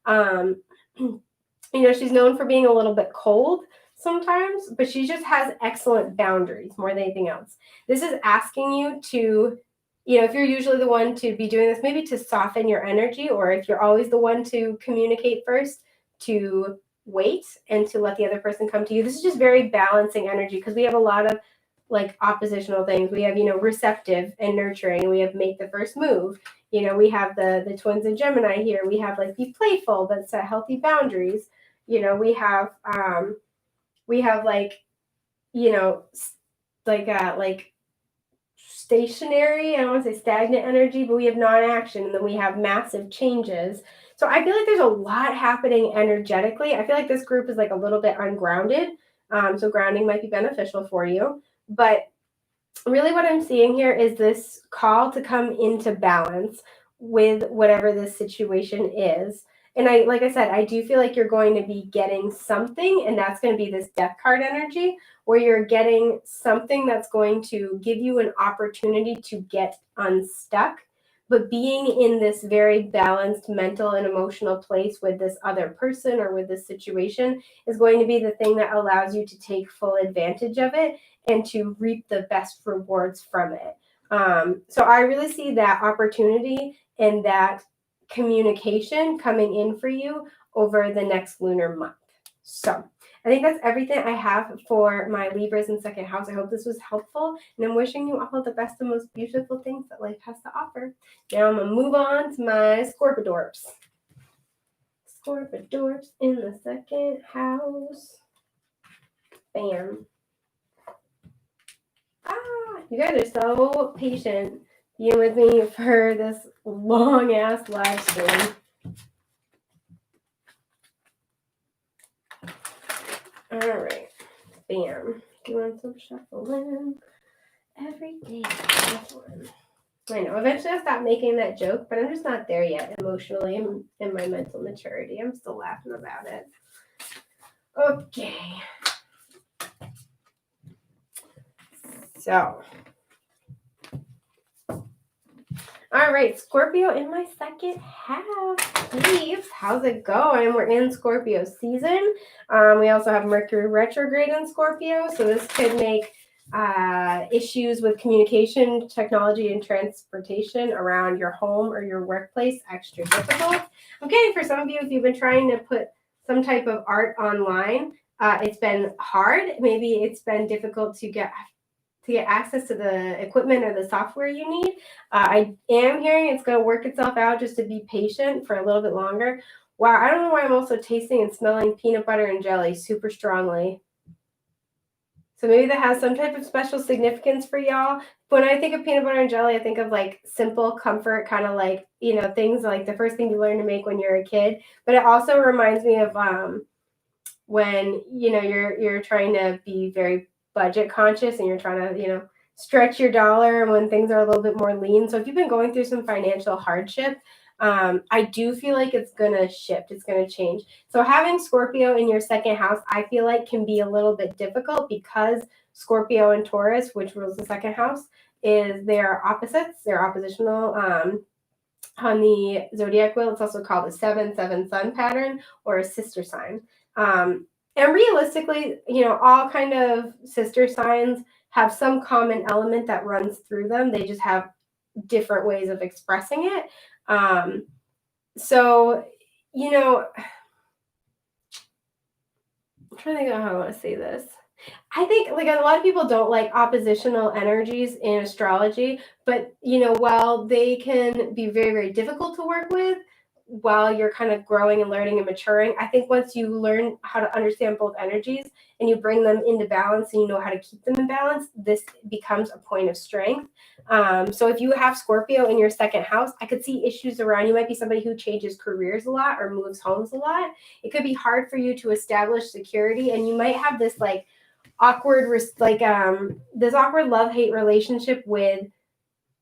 You know, she's known for being a little bit cold sometimes, but she just has excellent boundaries more than anything else. This is asking you to, you know, if you're usually the one to be doing this, maybe to soften your energy, or if you're always the one to communicate first, to wait and to let the other person come to you. This is just very balancing energy, because we have a lot of like oppositional things. We have, you know, receptive and nurturing. We have make the first move. You know, we have the twins in Gemini here. We have like be playful but set healthy boundaries. You know, we have like, you know, like stationary, I don't want to say stagnant energy, but we have non-action, and then we have massive changes. So I feel like there's a lot happening energetically. I feel like this group is like a little bit ungrounded. So grounding might be beneficial for you. But really what I'm seeing here is this call to come into balance with whatever this situation is. And like I said, I do feel like you're going to be getting something, and that's going to be this Death card energy, where you're getting something that's going to give you an opportunity to get unstuck. But being in this very balanced mental and emotional place with this other person or with this situation is going to be the thing that allows you to take full advantage of it and to reap the best rewards from it. So I really see that opportunity and that communication coming in for you over the next lunar month. So I think that's everything I have for my Libras in second house. I hope this was helpful, and I'm wishing you all the best and most beautiful things that life has to offer. Now I'm going to move on to my Scorpidorps. Scorpidorps in the second house. Bam. You guys are so patient being with me for this long ass live stream. All right. Bam. Doing some shuffling every day. Shuffling. I know. Eventually I'll stop making that joke, but I'm just not there yet emotionally in my mental maturity. I'm still laughing about it. Okay. So. All right, Scorpio in my second half. Please, how's it going? We're in Scorpio season. We also have Mercury retrograde in Scorpio, so this could make issues with communication, technology, and transportation around your home or your workplace extra difficult. I'm getting for some of you, if you've been trying to put some type of art online, it's been hard. Maybe it's been difficult to get access to the equipment or the software you need. I am hearing it's going to work itself out, just to be patient for a little bit longer. Wow, I don't know why I'm also tasting and smelling peanut butter and jelly super strongly. So maybe that has some type of special significance for y'all. When I think of peanut butter and jelly, I think of like simple comfort, kind of like, things like the first thing you learn to make when you're a kid. But it also reminds me of when, you're trying to be very budget conscious and you're trying to, stretch your dollar, and when things are a little bit more lean. So if you've been going through some financial hardship, I do feel like it's going to shift. It's going to change. So having Scorpio in your second house, I feel like can be a little bit difficult because Scorpio and Taurus, which rules the second house, they're opposites. They're oppositional. On the zodiac wheel, it's also called a 7-7 sun pattern or a sister sign. And realistically, all kind of sister signs have some common element that runs through them. They just have different ways of expressing it. So, I'm trying to think of how I want to say this. I think like a lot of people don't like oppositional energies in astrology, but while they can be very, very difficult to work with while you're kind of growing and learning and maturing, I think once you learn how to understand both energies and you bring them into balance and you know how to keep them in balance, this becomes a point of strength. So if you have Scorpio in your second house, I could see issues around. You might be somebody who changes careers a lot or moves homes a lot. It could be hard for you to establish security, and you might have this like awkward, this awkward love-hate relationship with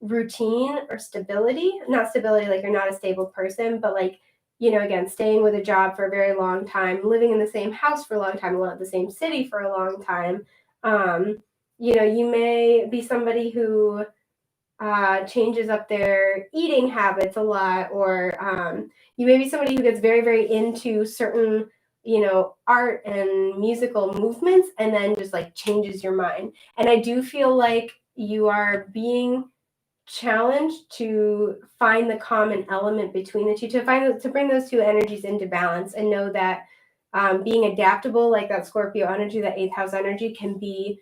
routine or stability. Not stability like you're not a stable person, but like, again, staying with a job for a very long time, living in the same house for a long time, the same city for a long time. You may be somebody who changes up their eating habits a lot, or you may be somebody who gets very, very into certain art and musical movements and then just like changes your mind. And I do feel like you are being challenged to find the common element between the two, to bring those two energies into balance, and know that being adaptable, like that Scorpio energy, that 8th house energy, can be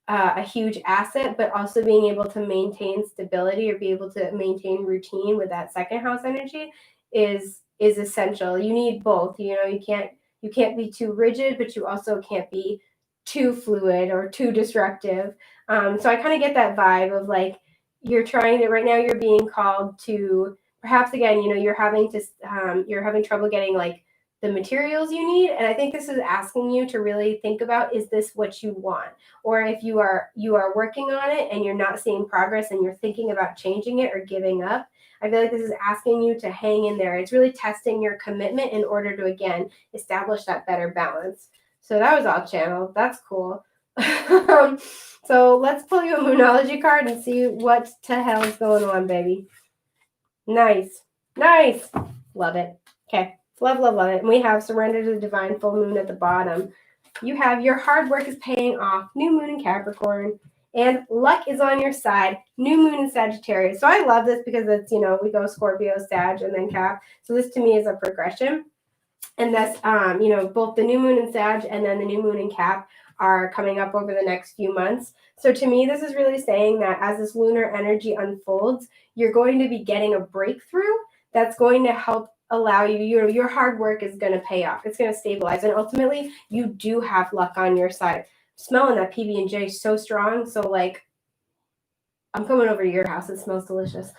a huge asset, but also being able to maintain stability or be able to maintain routine with that second house energy is essential. You need both. You can't be too rigid, but you also can't be too fluid or too disruptive. So I kind of get that vibe of like, you're trying to, right now you're being called to, perhaps again, you're having trouble getting like the materials you need. And I think this is asking you to really think about, is this what you want? Or if you are working on it and you're not seeing progress and you're thinking about changing it or giving up, I feel like this is asking you to hang in there. It's really testing your commitment in order to, again, establish that better balance. So that was all channeled. That's cool. So let's pull you a Moonology card and see what the hell is going on, baby. Nice. Love it. Okay. Love it. And we have Surrender to the Divine Full Moon at the bottom. You have your hard work is paying off. New moon in Capricorn. And luck is on your side. New moon in Sagittarius. So I love this because it's, we go Scorpio, Sag, and then Cap. So this to me is a progression. And that's, both the new moon in Sag and then the new moon in Cap are coming up over the next few months. So to me, this is really saying that as this lunar energy unfolds, you're going to be getting a breakthrough that's going to help allow you, your hard work is going to pay off. It's going to stabilize. And ultimately, you do have luck on your side. smelling that PB&J so strong. So like, I'm coming over to your house. It smells delicious.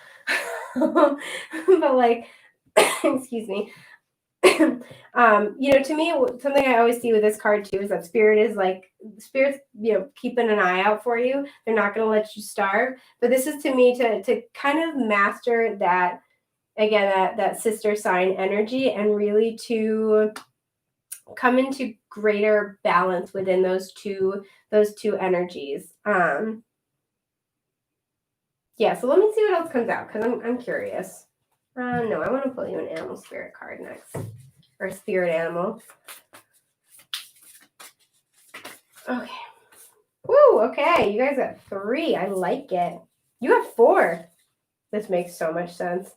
But like, excuse me. You know, to me, something I always see with this card too is that spirit's, you know, keeping an eye out for you. They're not going to let you starve. But this is to me to kind of master that, again, that sister sign energy, and really to come into greater balance within those two energies. Yeah, so let me see what else comes out, because I'm curious. No, I want to pull you an animal spirit card next, or spirit animal. Okay. Woo, okay, you guys got 3. I like it. You have 4. This makes so much sense.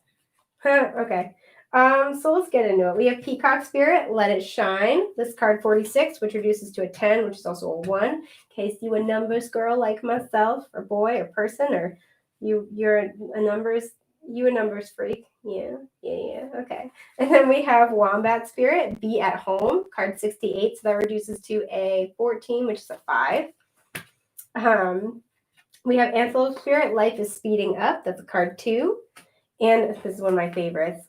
Okay. So let's get into it. We have Peacock Spirit, Let It Shine. This card 46, which reduces to a 10, which is also a 1. In case you a numbers girl like myself, or boy, or person, or you're a numbers freak. Yeah. Okay. And then we have Wombat Spirit, Be at Home, card 68. So that reduces to a 14, which is a 5. We have Antelope Spirit, Life is Speeding Up. That's a card 2. And this is one of my favorites.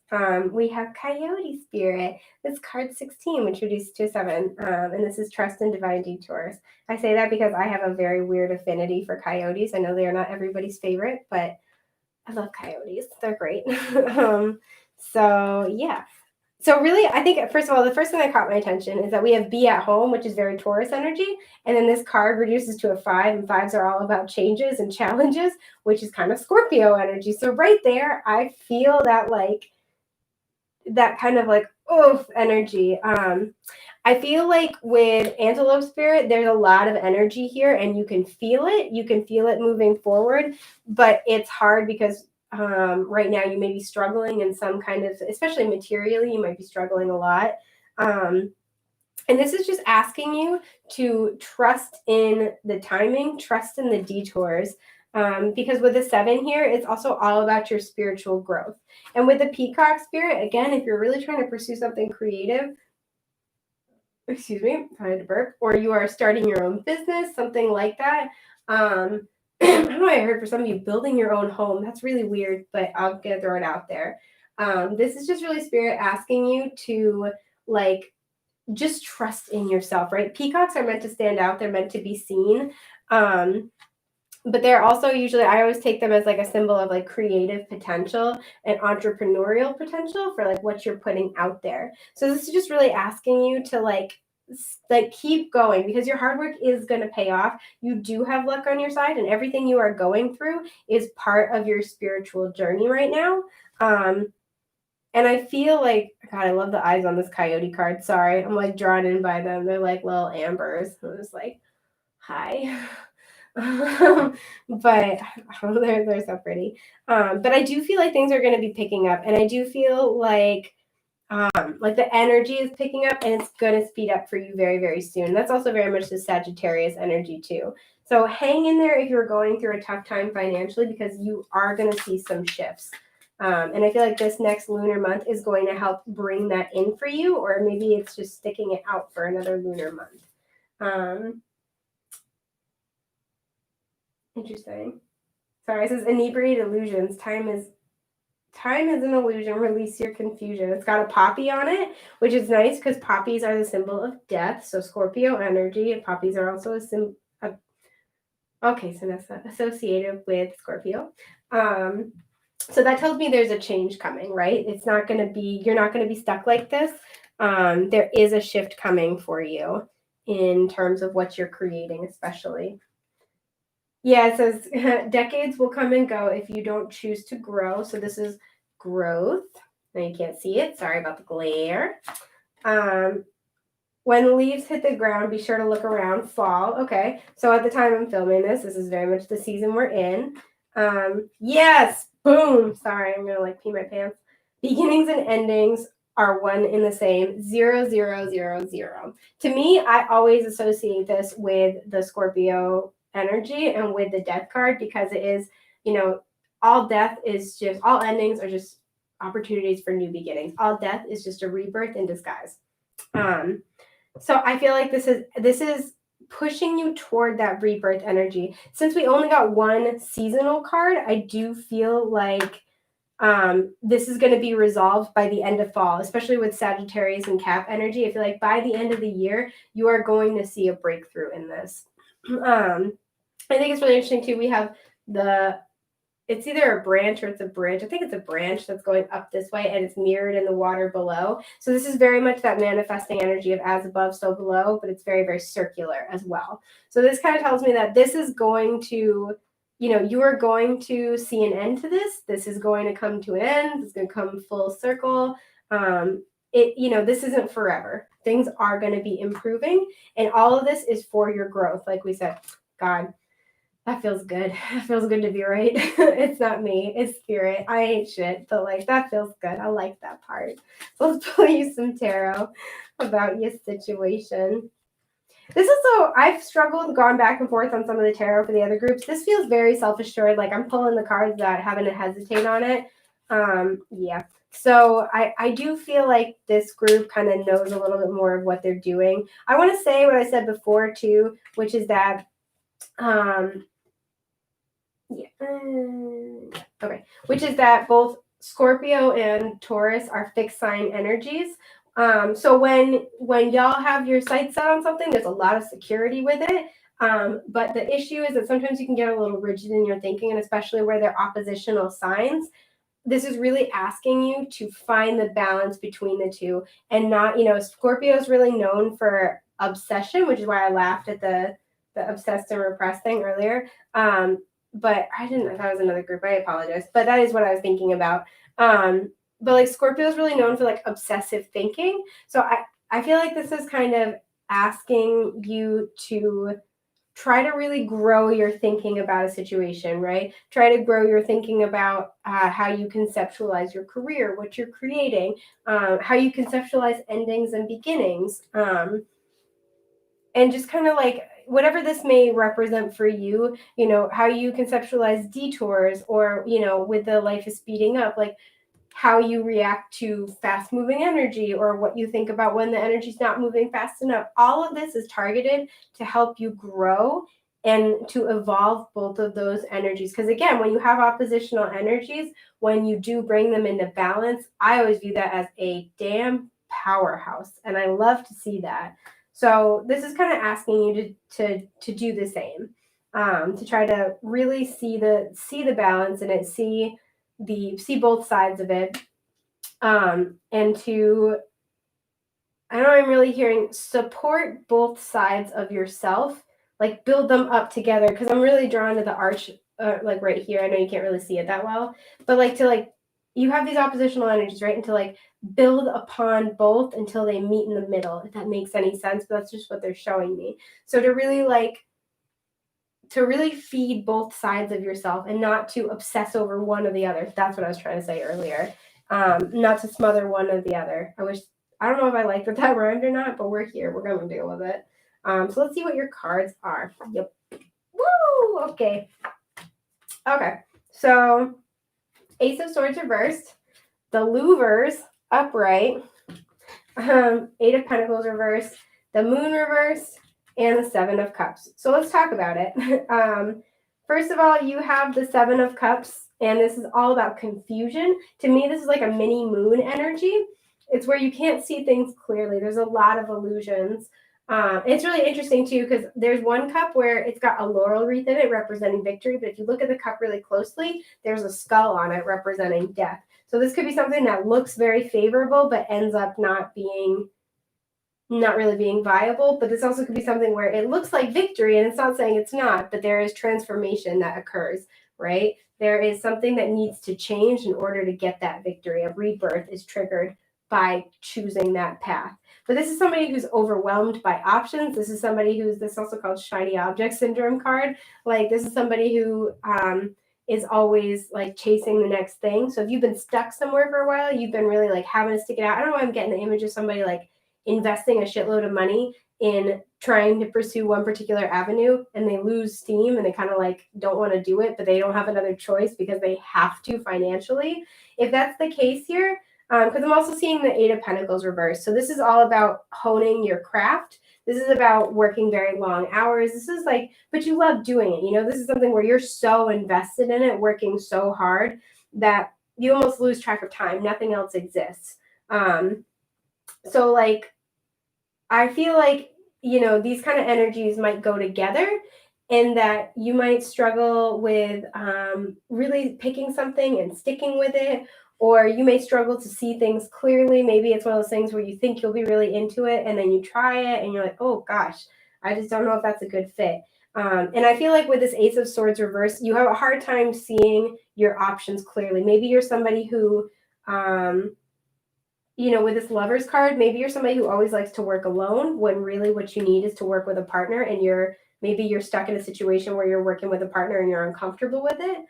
We have Coyote Spirit. This card 16, which reduces to a 7. And this is Trust in Divine Detours. I say that because I have a very weird affinity for coyotes. I know they are not everybody's favorite, but I love coyotes. They're great. So yeah. So really, I think, first of all, the first thing that caught my attention is that we have Be at Home, which is very Taurus energy. And then this card reduces to a 5, and 5s are all about changes and challenges, which is kind of Scorpio energy. So right there, I feel that like, that kind of like, oof energy. I feel like with Antelope Spirit, there's a lot of energy here, and you can feel it. You can feel it moving forward, but it's hard because right now you may be struggling in some kind of, especially materially, you might be struggling a lot. And this is just asking you to trust in the timing, trust in the detours. Because with the 7 here, it's also all about your spiritual growth. And with the Peacock Spirit, again, if you're really trying to pursue something creative, excuse me, I had to burp, or you are starting your own business, something like that. I don't know, I heard for some of you, building your own home. That's really weird, but I'm going to throw it out there. This is just really Spirit asking you to, like, just trust in yourself, right? Peacocks are meant to stand out. They're meant to be seen. But they're also usually, I always take them as like a symbol of like creative potential and entrepreneurial potential for like what you're putting out there. So this is just really asking you to like keep going, because your hard work is going to pay off. You do have luck on your side, and everything you are going through is part of your spiritual journey right now. And I feel like, God, I love the eyes on this coyote card. Sorry, I'm like drawn in by them. They're like little ambers. I'm just like, hi. But they're so pretty. But I do feel like things are going to be picking up, and I do feel like the energy is picking up, and it's going to speed up for you very, very soon. That's also very much the Sagittarius energy too. So hang in there if you're going through a tough time financially, because you are going to see some shifts. And I feel like this next lunar month is going to help bring that in for you, or maybe it's just sticking it out for another lunar month. Interesting. Sorry, it says inebriate illusions. Time is an illusion. Release your confusion. It's got a poppy on it, which is nice because poppies are the symbol of death. So Scorpio energy, and poppies are also a symbol. Okay, so that's associated with Scorpio. So that tells me there's a change coming, right? It's not going to be, you're not going to be stuck like this. There is a shift coming for you in terms of what you're creating, especially. Yeah, it says decades will come and go if you don't choose to grow. So this is growth. Now you can't see it. Sorry about the glare. When leaves hit the ground, be sure to look around. Fall. Okay. So at the time I'm filming this is very much the season we're in. Yes. Boom. Sorry, I'm going to like pee my pants. Beginnings and endings are one in the same. 0, 0, 0, 0. To me, I always associate this with the Scorpio energy and with the death card, because it is, all endings are just opportunities for new beginnings. All death is just a rebirth in disguise. So I feel like this is pushing you toward that rebirth energy. Since we only got one seasonal card, I do feel like this is going to be resolved by the end of fall, especially with Sagittarius and Cap energy. I feel like by the end of the year, you are going to see a breakthrough in this. I think it's really interesting too. We have it's either a branch or it's a bridge. I think it's a branch that's going up this way and it's mirrored in the water below. So this is very much that manifesting energy of as above, so below, but it's very, very circular as well. So this kind of tells me that this is going to, you are going to see an end to this. This is going to come to an end. It's going to come full circle. This isn't forever. Things are going to be improving. And all of this is for your growth. Like we said, God, that feels good. It feels good to be right. It's not me. It's spirit. I ain't shit. But that feels good. I like that part. So let's pull you some tarot about your situation. This is I've struggled, gone back and forth on some of the tarot for the other groups. This feels very self-assured. Like I'm pulling the cards without having to hesitate on it. Yeah. So I do feel like this group kind of knows a little bit more of what they're doing. I want to say what I said before too, which is that which is that both Scorpio and Taurus are fixed sign energies. So when y'all have your sights set on something, there's a lot of security with it. But the issue is that sometimes you can get a little rigid in your thinking, and especially where they're oppositional signs. This is really asking you to find the balance between the two and not, Scorpio is really known for obsession, which is why I laughed at the obsessed and repressed thing earlier. But I didn't know that was another group. I apologize. But that is what I was thinking about. But Scorpio is really known for obsessive thinking. So I feel like this is kind of asking you to try to really grow your thinking about a situation, right? Try to grow your thinking about how you conceptualize your career, what you're creating, how you conceptualize endings and beginnings. And just kind of whatever this may represent for you, how you conceptualize detours or, with the life is speeding up, how you react to fast moving energy or what you think about when the energy's not moving fast enough. All of this is targeted to help you grow and to evolve both of those energies. Because again, when you have oppositional energies, when you do bring them into balance, I always view that as a damn powerhouse. And I love to see that. So this is kind of asking you to do the same, to try to really see the balance in it, see both sides of it, and to, I don't know, I'm really hearing support both sides of yourself, build them up together. Because I'm really drawn to the arch, right here. I know you can't really see it that well, but you have these oppositional energies, right? And to build upon both until they meet in the middle, if that makes any sense. But that's just what they're showing me. So to really feed both sides of yourself and not to obsess over one or the other. That's what I was trying to say earlier. Not to smother one or the other. I don't know if I liked what that rhymed or not, but we're here. We're going to deal with it. So let's see what your cards are. Yep. Woo! Okay. So Ace of Swords reversed, the Louvers upright, Eight of Pentacles reversed, the Moon reversed, and the Seven of Cups. So let's talk about it. First of all, you have the Seven of Cups, and this is all about confusion. To me, this is like a mini moon energy. It's where you can't see things clearly. There's a lot of illusions. It's really interesting, too, because there's one cup where it's got a laurel wreath in it representing victory. But if you look at the cup really closely, there's a skull on it representing death. So this could be something that looks very favorable, but ends up not really being viable. But this also could be something where it looks like victory, and it's not saying it's not, but there is transformation that occurs, right? There is something that needs to change in order to get that victory. A rebirth is triggered by choosing that path. But this is somebody who's overwhelmed by options. This is somebody this is also called shiny object syndrome card. This is somebody who is always chasing the next thing. So if you've been stuck somewhere for a while, you've been really having to stick it out. I don't know why I'm getting the image of somebody investing a shitload of money in trying to pursue one particular avenue, and they lose steam and they kind of don't want to do it, but they don't have another choice because they have to financially. If that's the case here, Because I'm also seeing the Eight of Pentacles reversed. So this is all about honing your craft. This is about working very long hours. This is like, but you love doing it. You know, this is something where you're so invested in it, working so hard that you almost lose track of time. Nothing else exists. So like, I feel like, you know, these kind of energies might go together, and that you might struggle with really picking something and sticking with it, or you may struggle to see things clearly. Maybe it's one of those things where you think you'll be really into it, and then you try it and you're like, oh gosh, I just don't know if that's a good fit. And I feel like with this Ace of Swords reverse, you have a hard time seeing your options clearly. Maybe you're somebody who, you know, with this Lovers card, maybe you're somebody who always likes to work alone when really what you need is to work with a partner, and maybe you're stuck in a situation where you're working with a partner and you're uncomfortable with it.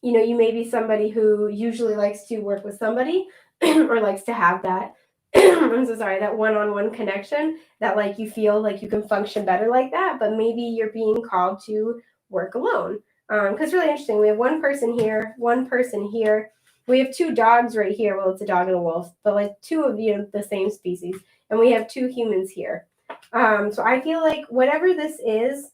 You know, you may be somebody who usually likes to work with somebody or likes to have that, I'm so sorry, that one-on-one connection that like you feel like you can function better like that, but maybe you're being called to work alone. Because it's really interesting. We have one person here, one person here. We have two dogs right here. Well, it's a dog and a wolf, but like two of you know, the same species. And we have two humans here. So I feel like whatever this is,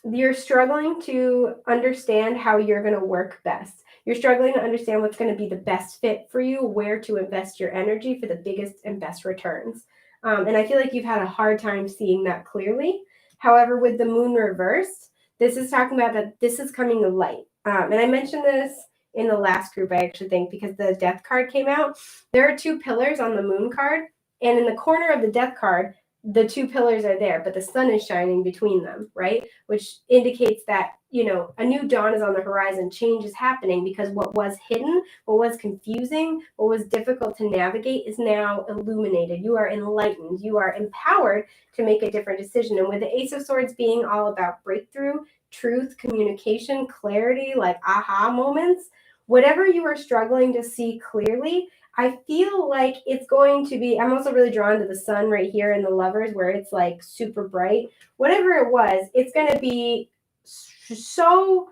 you're struggling to understand how you're going to work best. You're struggling to understand what's going to be the best fit for you, where to invest your energy for the biggest and best returns. And I feel like you've had a hard time seeing that clearly. However, with the moon reversed, this is talking about that this is coming to light. And I mentioned this in the last group, I actually think, because the death card came out. There are two pillars on the moon card, and in the corner of the death card, the two pillars are there, but the sun is shining between them, right? Which indicates that, you know, a new dawn is on the horizon. Change is happening because what was hidden, what was confusing, what was difficult to navigate is now illuminated. You are enlightened. You are empowered to make a different decision. And with the Ace of Swords being all about breakthrough, truth, communication, clarity, like aha moments, whatever you are struggling to see clearly, I feel like it's going to be, I'm also really drawn to the sun right here in the Lovers where it's like super bright. Whatever it was, it's going to be so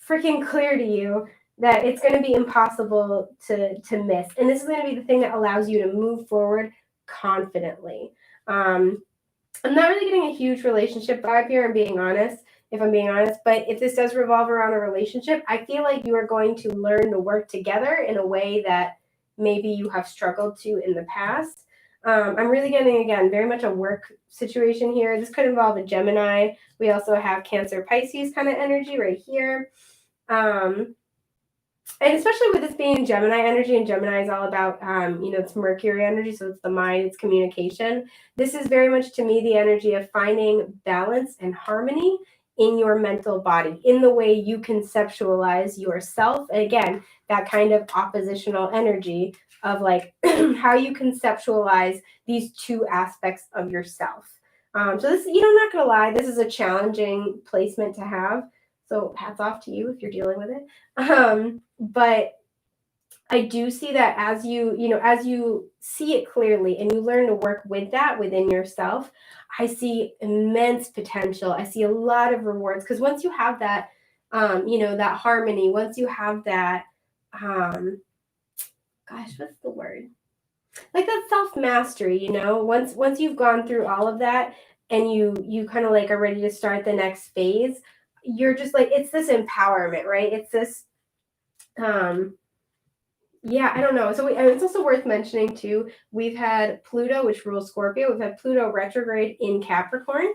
freaking clear to you that it's going to be impossible to miss. And this is going to be the thing that allows you to move forward confidently. I'm not really getting a huge relationship vibe here, I'm being honest, if I'm being honest. But if this does revolve around a relationship, I feel like you are going to learn to work together in a way that maybe you have struggled to in the past. I'm really getting, again, very much a work situation here. This could involve a Gemini. We also have Cancer, Pisces kind of energy right here. And especially with this being Gemini energy, and Gemini is all about, you know, it's Mercury energy, so it's the mind, it's communication. This is very much, to me, the energy of finding balance and harmony in your mental body, in the way you conceptualize yourself. And again, that kind of oppositional energy of like how you conceptualize these two aspects of yourself. So this, you know, I'm not going to lie, this is a challenging placement to have. So hats off to you if you're dealing with it. But I do see that as as you see it clearly and you learn to work with that within yourself, I see immense potential. I see a lot of rewards, because once you have that, that harmony, once you have that, gosh, what's the word? Like that self-mastery, once you've gone through all of that and you kind of like are ready to start the next phase, you're just like, it's this empowerment, right? It's this, yeah, I don't know. So it's also worth mentioning too, we've had Pluto, which rules Scorpio. We've had Pluto retrograde in Capricorn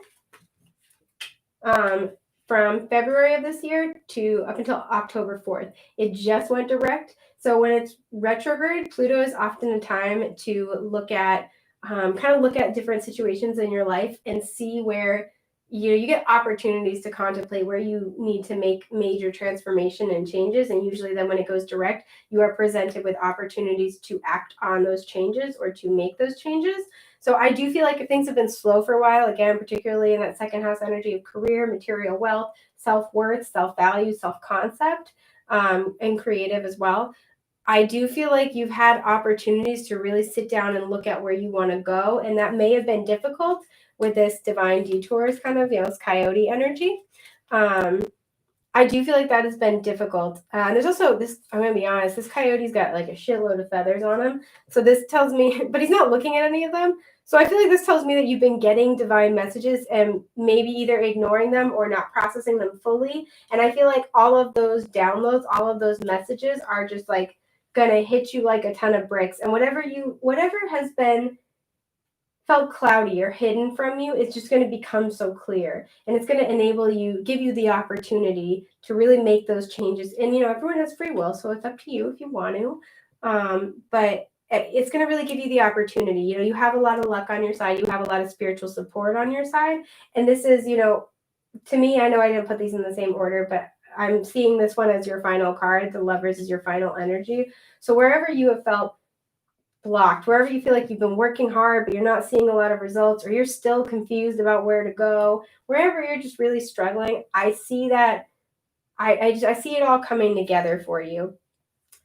from February of this year to up until October 4th. It just went direct. So when it's retrograde, Pluto is often a time to look at, look at different situations in your life and see where you get opportunities to contemplate where you need to make major transformation and changes. And usually then when it goes direct, you are presented with opportunities to act on those changes or to make those changes. So I do feel like if things have been slow for a while, again, particularly in that second house energy of career, material wealth, self-worth, self-value, self-concept, and creative as well, I do feel like you've had opportunities to really sit down and look at where you want to go. And that may have been difficult with this divine detours kind of, it's coyote energy. I do feel like that has been difficult. And there's also this, I'm going to be honest, this coyote's got like a shitload of feathers on him. So this tells me, but he's not looking at any of them. So I feel like this tells me that you've been getting divine messages and maybe either ignoring them or not processing them fully. And I feel like all of those downloads, all of those messages are just like going to hit you like a ton of bricks. And whatever has been felt cloudy or hidden from you, it's just going to become so clear, and it's going to enable you, give you the opportunity to really make those changes. And everyone has free will, so it's up to you if you want to, but it's going to really give you the opportunity. You have a lot of luck on your side, you have a lot of spiritual support on your side, and this is, to me, I know I didn't put these in the same order, but I'm seeing this one as your final card. The Lovers is your final energy. So wherever you have felt blocked, wherever you feel like you've been working hard but you're not seeing a lot of results, or you're still confused about where to go, wherever you're just really struggling, I see that I see it all coming together for you.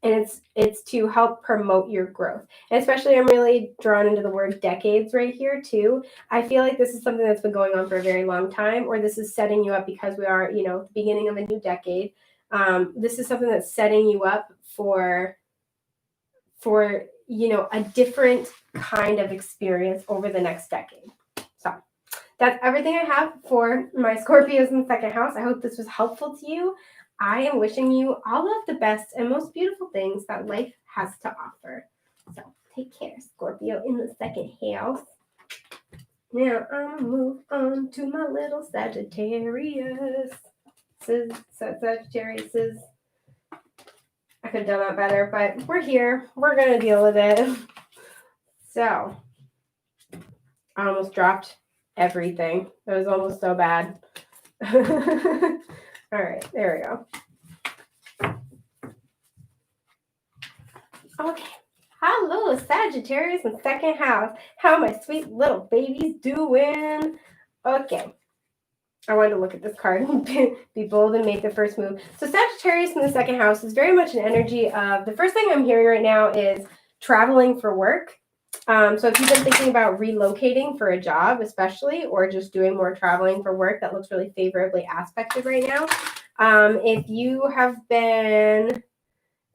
And it's to help promote your growth. And especially, I'm really drawn into the word decades right here too. I feel like this is something that's been going on for a very long time, or this is setting you up because we are, the beginning of a new decade. This is something that's setting you up for a different kind of experience over the next decade. So that's everything I have for my Scorpios in the second house. I hope this was helpful to you. I am wishing you all of the best and most beautiful things that life has to offer. So take care, Scorpio in the second house. Now I'm gonna move on to my little Sagittarius. Sagittarius. I could have done that better, but we're here. We're going to deal with it. So, I almost dropped everything. It was almost so bad. All right, there we go. Okay. Hello, Sagittarius in second house. How are my sweet little babies doing? Okay. I wanted to look at this card and be bold and make the first move. So Sagittarius in the second house is very much an energy of, the first thing I'm hearing right now is traveling for work. So if you've been thinking about relocating for a job, especially, or just doing more traveling for work, that looks really favorably aspected right now. If you have been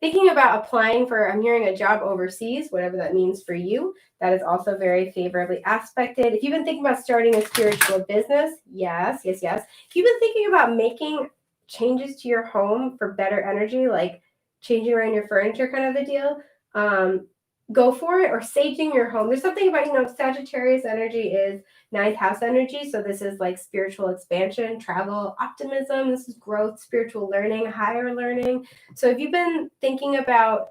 thinking about applying for, I'm hearing a job overseas, whatever that means for you, that is also very favorably aspected. If you've been thinking about starting a spiritual business, yes. If you've been thinking about making changes to your home for better energy, like changing around your furniture kind of a deal, go for it, or saging your home. There's something about, Sagittarius energy is ninth house energy. So this is like spiritual expansion, travel, optimism. This is growth, spiritual learning, higher learning. So if you've been thinking about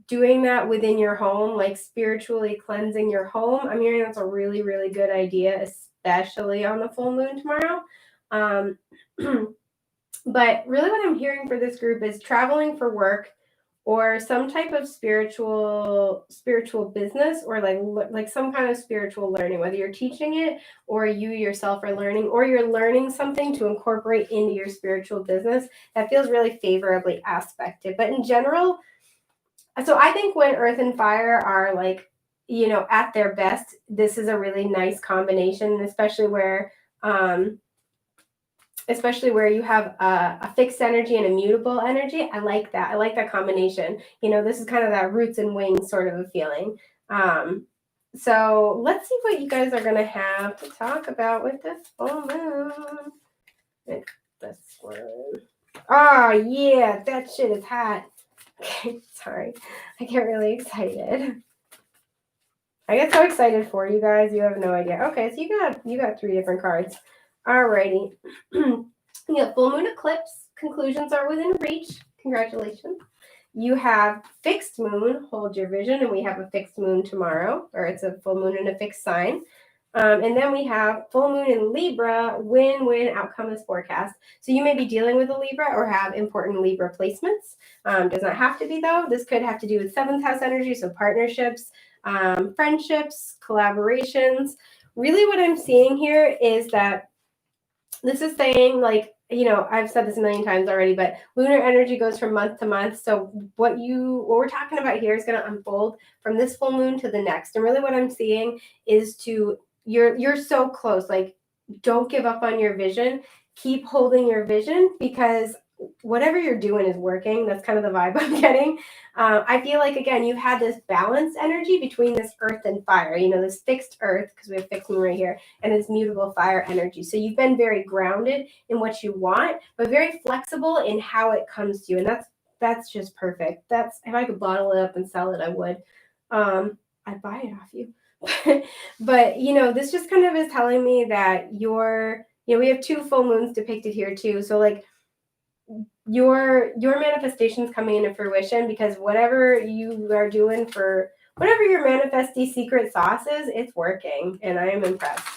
doing that within your home, like spiritually cleansing your home, I'm hearing that's a really, really good idea, especially on the full moon tomorrow. But really what I'm hearing for this group is traveling for work, or some type of spiritual business, or like some kind of spiritual learning, whether you're teaching it or you yourself are learning, or you're learning something to incorporate into your spiritual business. That feels really favorably aspected. But in general, so I think when Earth and Fire are like, at their best, this is a really nice combination, especially where you have a fixed energy and a mutable energy. I like that. I like that combination. This is kind of that roots and wings sort of a feeling. So let's see what you guys are going to have to talk about with this full moon. This one. Oh, yeah, that shit is hot. Okay, sorry. I get really excited. I get so excited for you guys. You have no idea. Okay, so you got 3 different cards. Alrighty. You got full moon eclipse. Conclusions are within reach. Congratulations. You have fixed moon, hold your vision, and we have a fixed moon tomorrow, or it's a full moon in a fixed sign. And then we have full moon in Libra, win-win outcome is forecast. So you may be dealing with a Libra or have important Libra placements. Does not have to be, though. This could have to do with 7th house energy, so partnerships, friendships, collaborations. Really what I'm seeing here is that this is saying, like, I've said this a million times already, but lunar energy goes from month to month. So what we're talking about here is going to unfold from this full moon to the next. And really what I'm seeing is you're so close. Like, don't give up on your vision. keep holding your vision, because whatever you're doing is working. That's kind of the vibe I'm getting. I feel like, again, you had this balanced energy between this earth and fire, you know, this fixed earth, because we have fixed moon right here, and this mutable fire energy. So you've been very grounded in what you want, but very flexible in how it comes to you. And that's just perfect. That's, if I could bottle it up and sell it, I would. I'd buy it off you. But, you know, this just kind of is telling me that we have 2 full moons depicted here too. So like, your manifestation's coming into fruition, because whatever you are doing for whatever your manifesty secret sauce is, it's working, and I am impressed.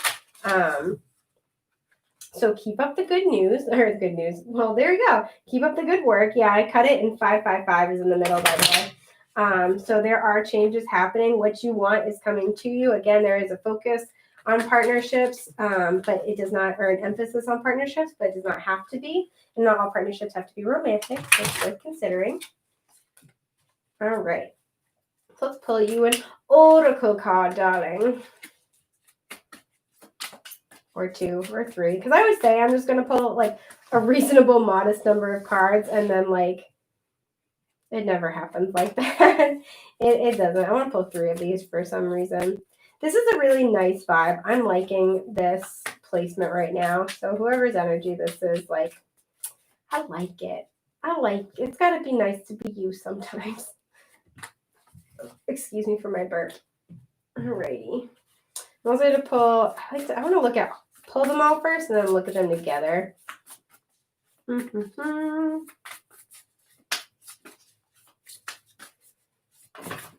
So keep up the good news, or good news. Well, there you go. Keep up the good work. Yeah, I cut it, and 555 is in the middle, by the way. So there are changes happening. What you want is coming to you. Again, there is a focus on partnerships, but it does not, or an emphasis on partnerships, but it does not have to be. And not all partnerships have to be romantic. It's worth considering. All right. So let's pull you an oracle card, darling. Or 2 or 3. Because I always say I'm just going to pull like a reasonable, modest number of cards, and then like it never happens like that. It doesn't. I want to pull 3 of these for some reason. This is a really nice vibe. I'm liking this placement right now. So whoever's energy this is, like, I like it. It's got to be nice to be you sometimes. Excuse me for my burp. Alrighty. I'm also going to pull, I want to pull them all first and then look at them together.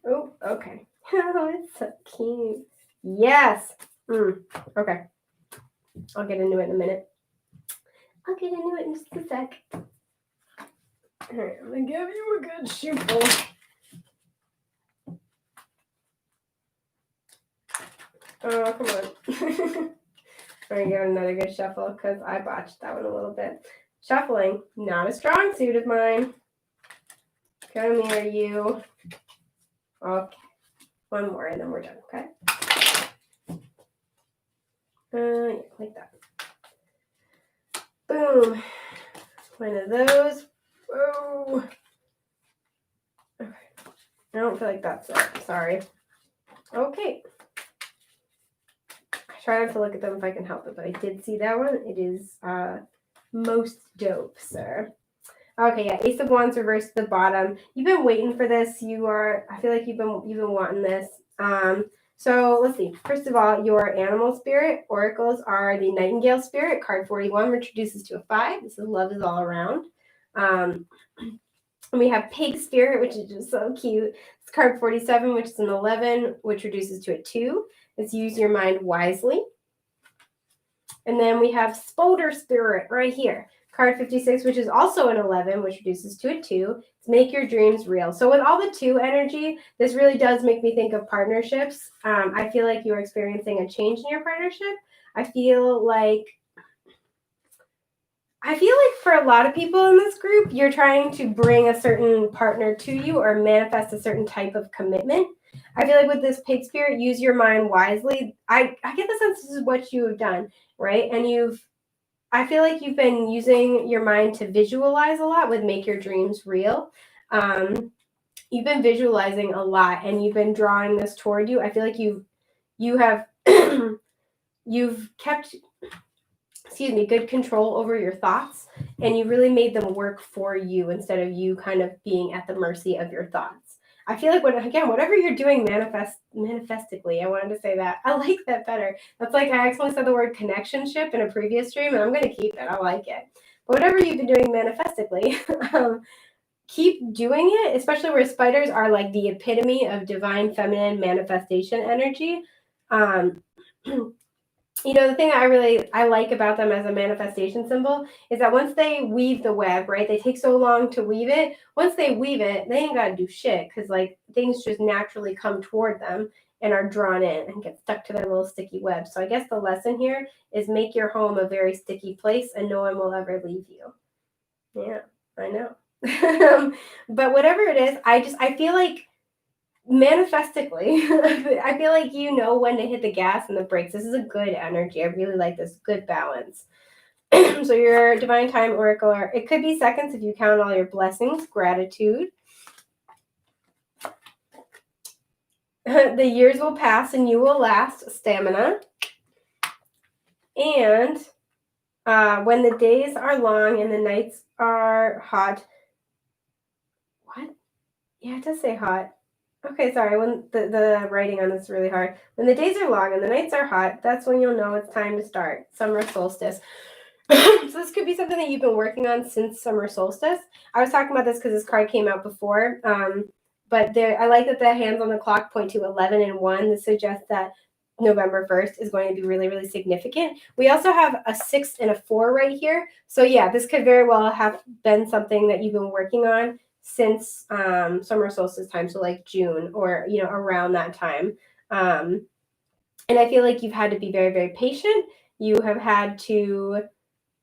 Oh, okay. Oh, it's so cute. Yes. Okay. I'll get into it in a minute. I'll get into it in just a sec. All right, I'm going to give you a good shuffle. Oh, come on. I'm going to give it another good shuffle because I botched that one a little bit. Shuffling, not a strong suit of mine. Come here, you. Okay. One more and then we're done, okay? Yeah, like that. Boom. One of those. Whoa. Okay. I don't feel like that's it. Sorry. Okay. I try not to look at them if I can help it, but I did see that one. It is most dope, sir. Okay, yeah, Ace of Wands reversed at the bottom. You've been waiting for this. I feel like you've been wanting this. So let's see. First of all, your animal spirit oracles are the Nightingale spirit, card 41, which reduces to a 5. This is love is all around. And we have Pig spirit, which is just so cute. It's card 47, which is an 11, which reduces to a 2. It's use your mind wisely. And then we have Spolder spirit right here. Card 56, which is also an 11, which reduces to a 2. It's make your dreams real. So with all the 2 energy, this really does make me think of partnerships. I feel like you're experiencing a change in your partnership. I feel like for a lot of people in this group, you're trying to bring a certain partner to you or manifest a certain type of commitment. I feel like with this Pig spirit, use your mind wisely. I get the sense this is what you have done, right? And I feel like you've been using your mind to visualize a lot with make your dreams real. You've been visualizing a lot and you've been drawing this toward you. I feel like you have you've kept good control over your thoughts, and you really made them work for you instead of you kind of being at the mercy of your thoughts. I feel like whatever you're doing manifestically, I wanted to say that. I like that better. That's like I accidentally said the word connectionship in a previous stream, and I'm going to keep it. I like it. But whatever you've been doing manifestically, keep doing it, especially where spiders are like the epitome of divine feminine manifestation energy. The thing that I like about them as a manifestation symbol is that once they weave the web, right, they take so long to weave it. Once they weave it, they ain't got to do shit because, like, things just naturally come toward them and are drawn in and get stuck to their little sticky web. So I guess the lesson here is make your home a very sticky place and no one will ever leave you. Yeah, I know. But whatever it is, I feel like manifestically, I feel like you know when to hit the gas and the brakes. This is a good energy. I really like this. Good balance. So your divine time oracle, it could be seconds if you count all your blessings, gratitude. The years will pass and you will last, stamina. And when the days are long and the nights are hot. What? Yeah, it does say hot. Okay, sorry. When the writing on this is really hard. When the days are long and the nights are hot, that's when you'll know it's time to start. Summer solstice. So this could be something that you've been working on since summer solstice. I was talking about this because this card came out before. But I like that the hands on the clock point to 11 and 1. This suggests that November 1st is going to be really, really significant. We also have a 6 and a 4 right here. So yeah, this could very well have been something that you've been working on since summer solstice time, so like June or around that time. And I feel like you've had to be very, very patient. You have had to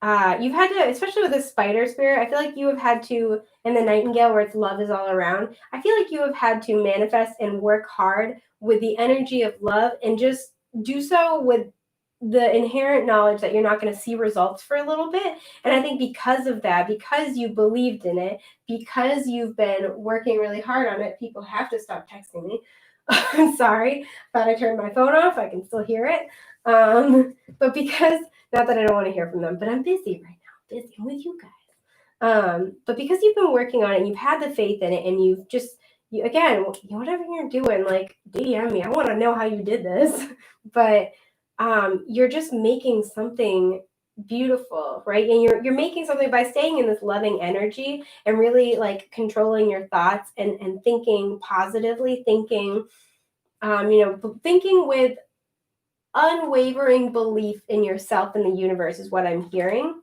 especially with the spider spirit, I feel like you have had to, and the nightingale where it's love is all around, I feel like you have had to manifest and work hard with the energy of love and just do so with the inherent knowledge that you're not going to see results for a little bit. And I think because of that, because you believed in it, because you've been working really hard on it, people have to stop texting me. I'm sorry. Thought I turned my phone off. I can still hear it. But because, not that I don't want to hear from them, but I'm busy right now. Busy with you guys. But because you've been working on it and you've had the faith in it and you've just, again, whatever you're doing, like DM me. I want to know how you did this. But you're just making something beautiful, right? And you're making something by staying in this loving energy and really like controlling your thoughts and thinking positively, thinking with unwavering belief in yourself and the universe is what I'm hearing.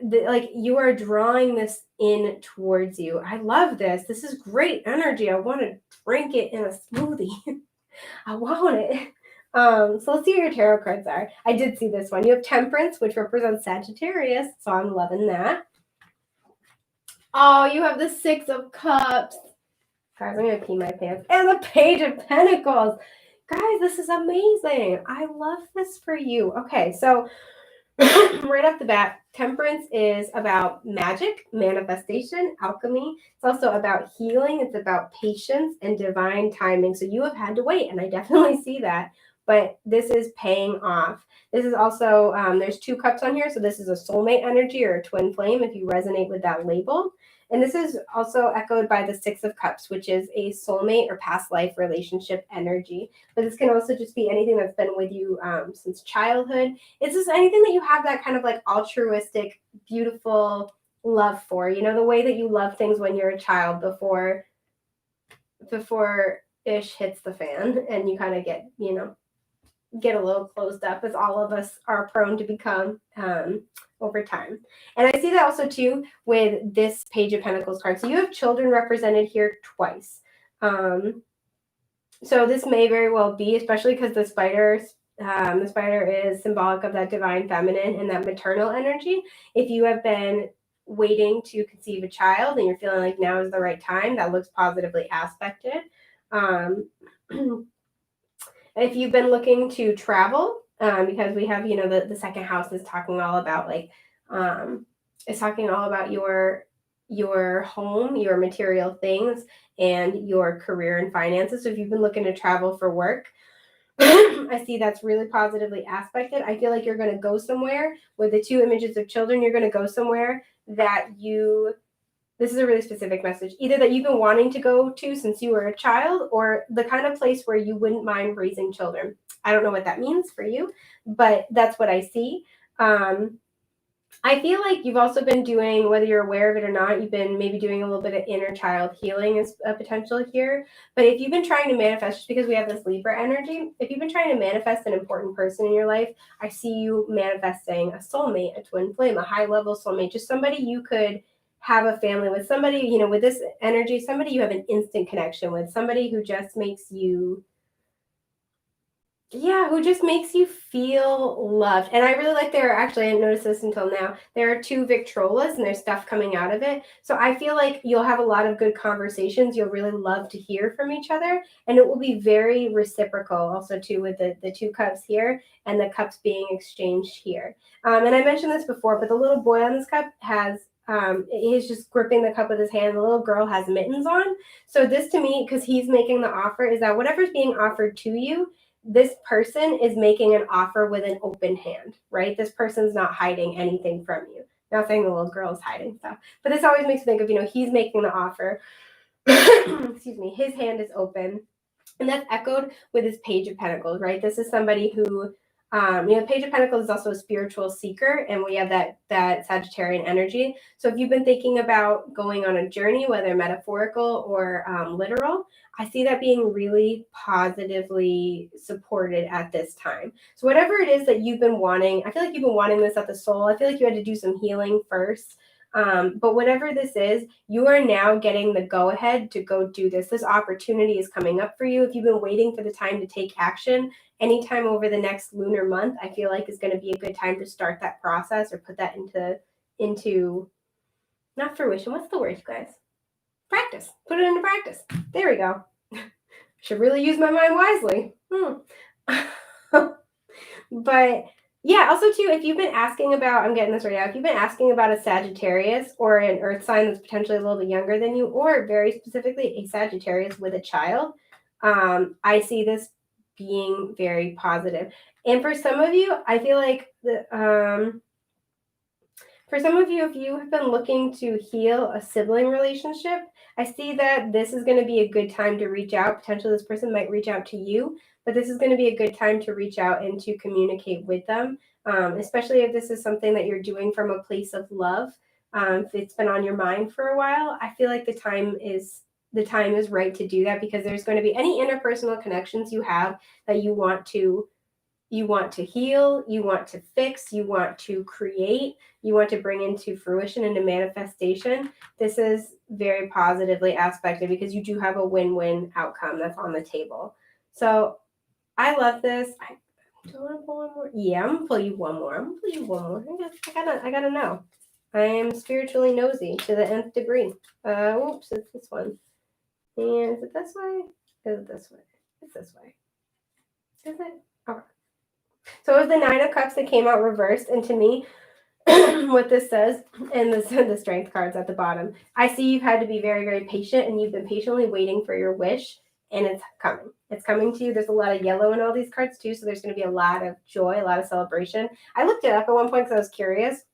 Like you are drawing this in towards you. I love this. This is great energy. I want to drink it in a smoothie. I want it. So let's see what your tarot cards are. I did see this one. You have Temperance, which represents Sagittarius, so I'm loving that. Oh, you have the Six of Cups. Guys, I'm going to pee my pants. And the Page of Pentacles. Guys, this is amazing. I love this for you. Okay, so right off the bat, Temperance is about magic, manifestation, alchemy. It's also about healing. It's about patience and divine timing. So you have had to wait, and I definitely see that. But this is paying off. This is also, there's 2 cups on here. So this is a soulmate energy or a twin flame if you resonate with that label. And this is also echoed by the 6 of Cups, which is a soulmate or past life relationship energy. But this can also just be anything that's been with you since childhood. It's just anything that you have that kind of like altruistic, beautiful love for. You know, the way that you love things when you're a child before ish hits the fan and you kind of get a little closed up, as all of us are prone to become over time. And I see that also too with this Page of Pentacles card. So you have children represented here twice. So this may very well be, especially because the spider is symbolic of that divine feminine and that maternal energy. If you have been waiting to conceive a child and you're feeling like now is the right time, that looks positively aspected. If you've been looking to travel, because we have, the second house is talking all about it's talking all about your home, your material things, and your career and finances. So if you've been looking to travel for work, I see that's really positively aspected. I feel like you're going to go somewhere with the 2 images of children. You're going to go somewhere that this is a really specific message, either that you've been wanting to go to since you were a child or the kind of place where you wouldn't mind raising children. I don't know what that means for you, but that's what I see. I feel like you've also been doing, whether you're aware of it or not, you've been maybe doing a little bit of inner child healing is a potential here. But if you've been trying to manifest, just because we have this Libra energy, if you've been trying to manifest an important person in your life, I see you manifesting a soulmate, a twin flame, a high-level soulmate, just somebody you could have a family with, somebody, with this energy, somebody you have an instant connection with, somebody who just makes you Yeah, who just makes you feel loved. And I really like there are actually, I didn't notice this until now, there are 2 Victrolas and there's stuff coming out of it. So I feel like you'll have a lot of good conversations. You'll really love to hear from each other. And it will be very reciprocal also too with the 2 cups here and the cups being exchanged here. And I mentioned this before, but the little boy on this cup has, he's just gripping the cup with his hand. The little girl has mittens on. So this to me, because he's making the offer, is that whatever's being offered to you, this person is making an offer with an open hand, right? This person's not hiding anything from you. Not saying the little girl is hiding stuff, but this always makes me think of, he's making the offer. Excuse me, his hand is open. And that's echoed with his Page of Pentacles, right? This is somebody who, Page of Pentacles is also a spiritual seeker, and we have that Sagittarian energy. So if you've been thinking about going on a journey, whether metaphorical or literal, I see that being really positively supported at this time. So whatever it is that you've been wanting, I feel like you've been wanting this at the soul. I feel like you had to do some healing first. But whatever this is, you are now getting the go-ahead to go do this. This opportunity is coming up for you. If you've been waiting for the time to take action, anytime over the next lunar month, I feel like is going to be a good time to start that process or put that into not fruition. What's the word, you guys? Practice. Put it into practice. There we go. Should really use my mind wisely. But yeah, also too, if you've been asking about, I'm getting this right now, if you've been asking about a Sagittarius or an earth sign that's potentially a little bit younger than you, or very specifically a Sagittarius with a child, I see this being very positive. And for some of you, I feel like for some of you, if you have been looking to heal a sibling relationship, I see that this is going to be a good time to reach out. Potentially this person might reach out to you, but this is going to be a good time to reach out and to communicate with them, especially if this is something that you're doing from a place of love. If it's been on your mind for a while, I feel like the time is right to do that, because there's going to be any interpersonal connections you have that you want to heal, you want to fix, you want to create, you want to bring into fruition, into manifestation. This is very positively aspected because you do have a win-win outcome that's on the table. So I love this. Do I want to pull one more? Yeah, I'm gonna pull you one more. I gotta know. I am spiritually nosy to the nth degree. Oops, it's this one. And is it this way? Is it this way? It's this way. Is it? Okay. So it was the 9 of Cups that came out reversed. And to me, what this says, and the Strength cards at the bottom, I see you've had to be very, very patient, and you've been patiently waiting for your wish, and it's coming. It's coming to you. There's a lot of yellow in all these cards too, so there's going to be a lot of joy, a lot of celebration. I looked it up at one point because I was curious,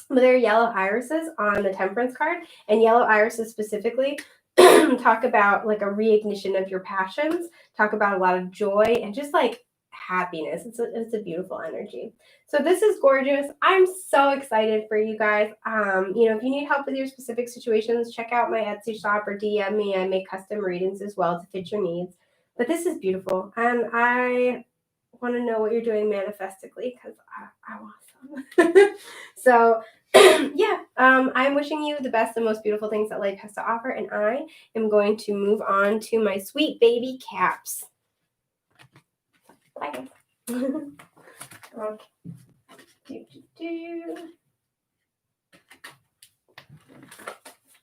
but there are yellow irises on the Temperance card, and yellow irises specifically talk about like a reignition of your passions, talk about a lot of joy and just like happiness. It's a beautiful energy. So this is gorgeous. I'm so excited for you guys. If you need help with your specific situations, check out my Etsy shop or DM me. I make custom readings as well to fit your needs. But this is beautiful, and I want to know what you're doing manifestically, because I want some. So yeah, I'm wishing you the best and most beautiful things that life has to offer, and I am going to move on to my sweet baby caps. Bye, guys. Okay.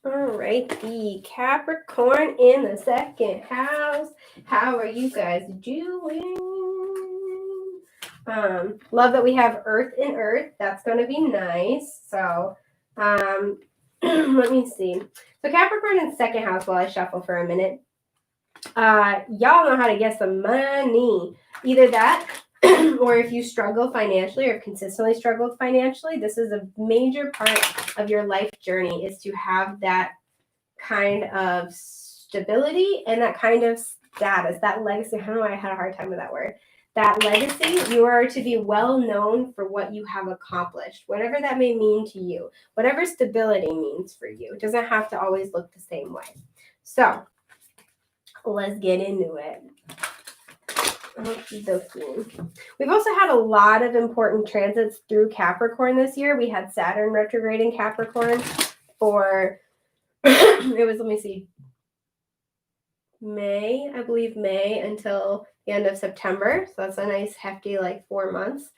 All right, the Capricorn in the second house. How are you guys doing? Love that we have Earth in Earth. That's going to be nice. So, let me see. So Capricorn in second house, while I shuffle for a minute. Y'all know how to get some money. Either that, or if you struggle financially or consistently struggled financially, this is a major part of your life journey, is to have that kind of stability and that kind of status, that legacy. I don't know why I had a hard time with that word. That legacy, you are to be well known for what you have accomplished, whatever that may mean to you, whatever stability means for you. It doesn't have to always look the same way. So let's get into it. We've also had a lot of important transits through Capricorn this year. We had Saturn retrograding Capricorn for, it was, let me see, May, I believe May until the end of September. So that's a nice hefty like 4 months.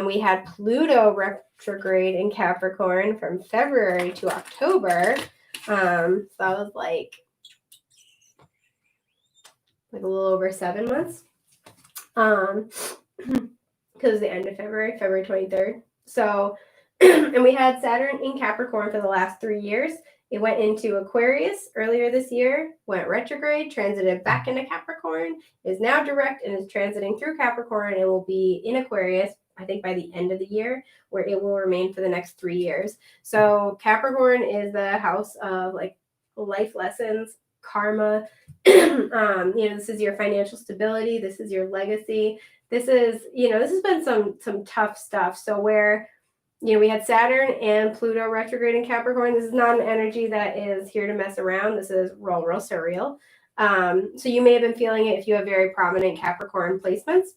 We had Pluto retrograde in Capricorn from February to October. So that was like a little over 7 months. Because the end of February, February 23rd. So, and we had Saturn in Capricorn for the last 3 years. It went into Aquarius earlier this year, went retrograde, transited back into Capricorn, is now direct and is transiting through Capricorn and will be in Aquarius, I think by the end of the year, where it will remain for the next 3 years. So Capricorn is the house of like life lessons, karma. This is your financial stability. This is your legacy. This is, this has been some tough stuff. So where, we had Saturn and Pluto retrograde in Capricorn. This is not an energy that is here to mess around. This is real surreal. So you may have been feeling it if you have very prominent Capricorn placements.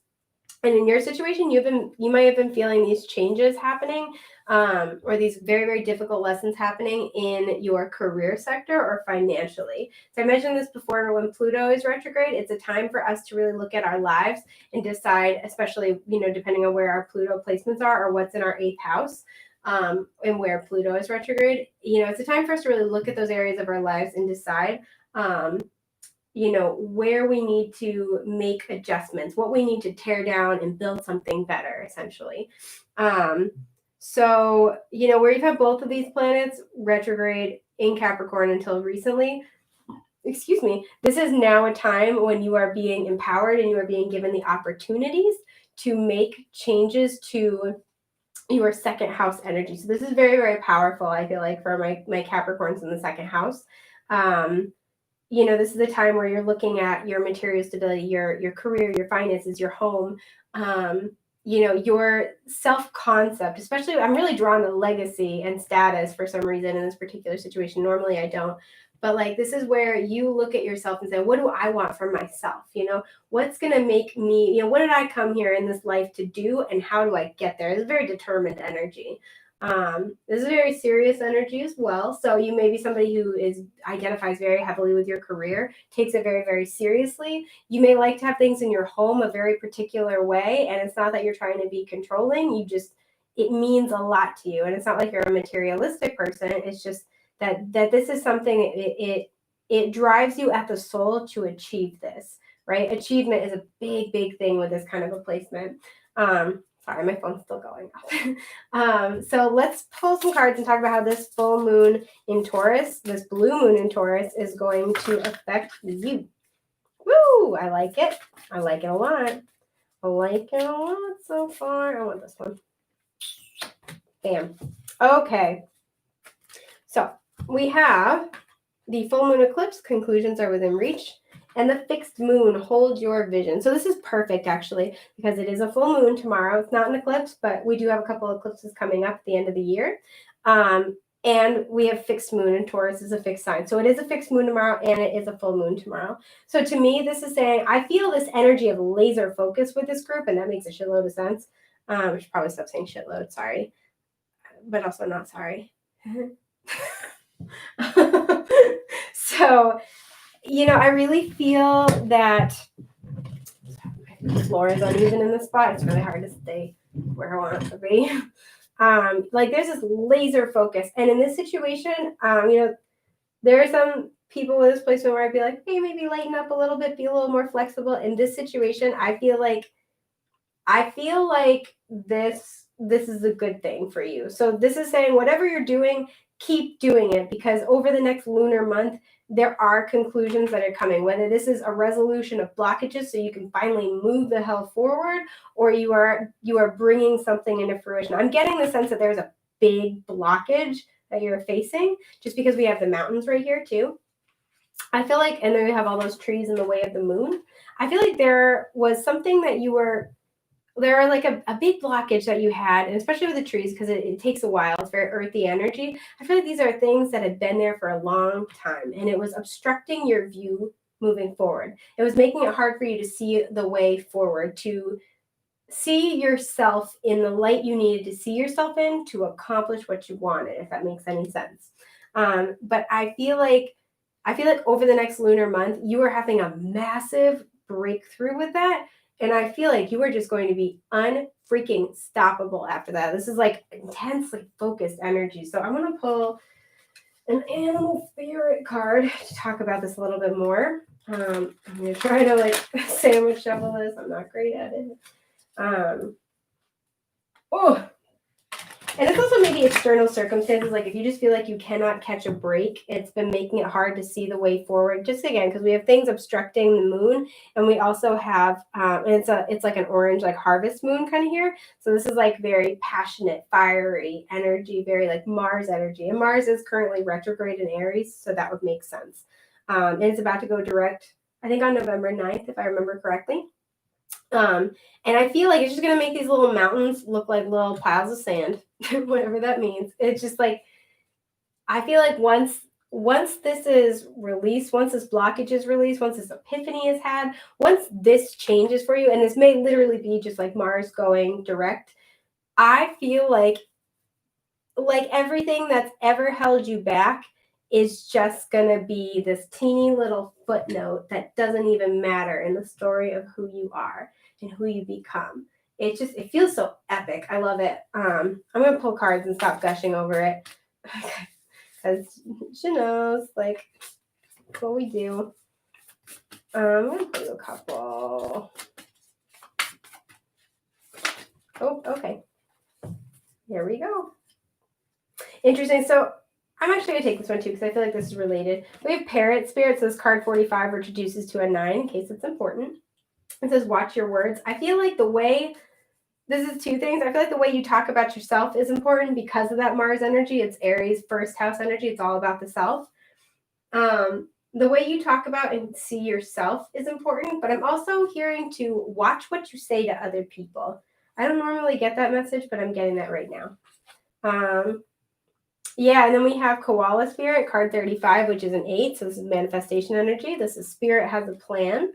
And in your situation, you might have been feeling these changes happening, or these very, very difficult lessons happening in your career sector or financially. So I mentioned this before, when Pluto is retrograde, it's a time for us to really look at our lives and decide, especially, depending on where our Pluto placements are or what's in our 8th house, and where Pluto is retrograde. It's a time for us to really look at those areas of our lives and decide, where we need to make adjustments, what we need to tear down and build something better, essentially. So, where you've had both of these planets retrograde in Capricorn until recently, this is now a time when you are being empowered and you are being given the opportunities to make changes to your 2nd house energy. So this is very, very powerful, I feel like, for my Capricorns in the 2nd house. This is a time where you're looking at your material stability, your career, your finances, your home, your self-concept. Especially, I'm really drawn to legacy and status for some reason in this particular situation. Normally I don't. But this is where you look at yourself and say, what do I want for myself? What's going to make me, what did I come here in this life to do? And how do I get there? It's a very determined energy. This is a very serious energy as well. So you may be somebody who identifies very heavily with your career, takes it very, very seriously. You may like to have things in your home a very particular way. And it's not that you're trying to be controlling. It means a lot to you. And it's not like you're a materialistic person. It's just that this is something, it drives you at the soul to achieve this, right? Achievement is a big, big thing with this kind of a placement. Sorry, my phone's still going off. So let's pull some cards and talk about how this full moon in Taurus, this blue moon in Taurus, is going to affect you. Woo! I like it. I like it a lot. I like it a lot so far. I want this one. Bam. Okay. So we have the full moon eclipse. Conclusions are within reach. And the fixed moon, hold your vision. So this is perfect, actually, because it is a full moon tomorrow. It's not an eclipse, but we do have a couple of eclipses coming up at the end of the year. And we have fixed moon, and Taurus is a fixed sign. So it is a fixed moon tomorrow, and it is a full moon tomorrow. So to me, this is saying, I feel this energy of laser focus with this group, and that makes a shitload of sense. I should probably stop saying shitload, sorry. But also not sorry. So... I really feel that the floor is uneven in this spot. It's really hard to stay where I want it to be. There's this laser focus. And in this situation, there are some people with this placement where I'd be like, hey, maybe lighten up a little bit, be a little more flexible. In this situation, I feel like this is a good thing for you. So this is saying whatever you're doing, keep doing it, because over the next lunar month, there are conclusions that are coming, whether this is a resolution of blockages so you can finally move the hell forward, or you are bringing something into fruition. I'm getting the sense that there's a big blockage that you're facing, just because we have the mountains right here too. I feel like, and then we have all those trees in the way of the moon. I feel like there was something that there are like a big blockage that you had, and especially with the trees, because it takes a while. It's very earthy energy. I feel like these are things that had been there for a long time, and it was obstructing your view moving forward. It was making it hard for you to see the way forward, to see yourself in the light you needed to see yourself in to accomplish what you wanted, if that makes any sense. But I feel like I feel like over the next lunar month, you are having a massive breakthrough with that. And I feel like you are just going to be unfreaking stoppable after that. This is like intensely focused energy. So I'm going to pull an animal spirit card to talk about this a little bit more. I'm going to try to like sandwich shuffle this. I'm not great at it. Oh, and it's also maybe external circumstances. Like if you just feel like you cannot catch a break, it's been making it hard to see the way forward. Just again, because we have things obstructing the moon, and we also have, and it's like an orange, like harvest moon kind of here. So this is like very passionate, fiery energy, very like Mars energy. And Mars is currently retrograde in Aries, so that would make sense. And it's about to go direct, I think on November 9th, if I remember correctly. And I feel like it's just going to make these little mountains look like little piles of sand, whatever that means. It's just like, I feel like once this is released, once this blockage is released, once this epiphany is had, once this changes for you, and this may literally be just like Mars going direct, I feel like everything that's ever held you back is just going to be this teeny little footnote that doesn't even matter in the story of who you are and who you become. It feels so epic. I love it. I'm going to pull cards and stop gushing over it because she knows, like, what we do. I'm going to pull a couple. Oh, okay. Here we go. Interesting. So I'm actually going to take this one too because I feel like this is related. We have Parrot Spirit. So this card 45 reduces to a 9 in case it's important. It says, watch your words. I feel like the way, this is two things. I feel like the way you talk about yourself is important because of that Mars energy. It's Aries first house energy. It's all about the self. The way you talk about and see yourself is important, but I'm also hearing to watch what you say to other people. I don't normally get that message, but I'm getting that right now. Yeah, and then we have Koala Spirit, card 35, which is an 8. So this is manifestation energy. This is Spirit has a plan.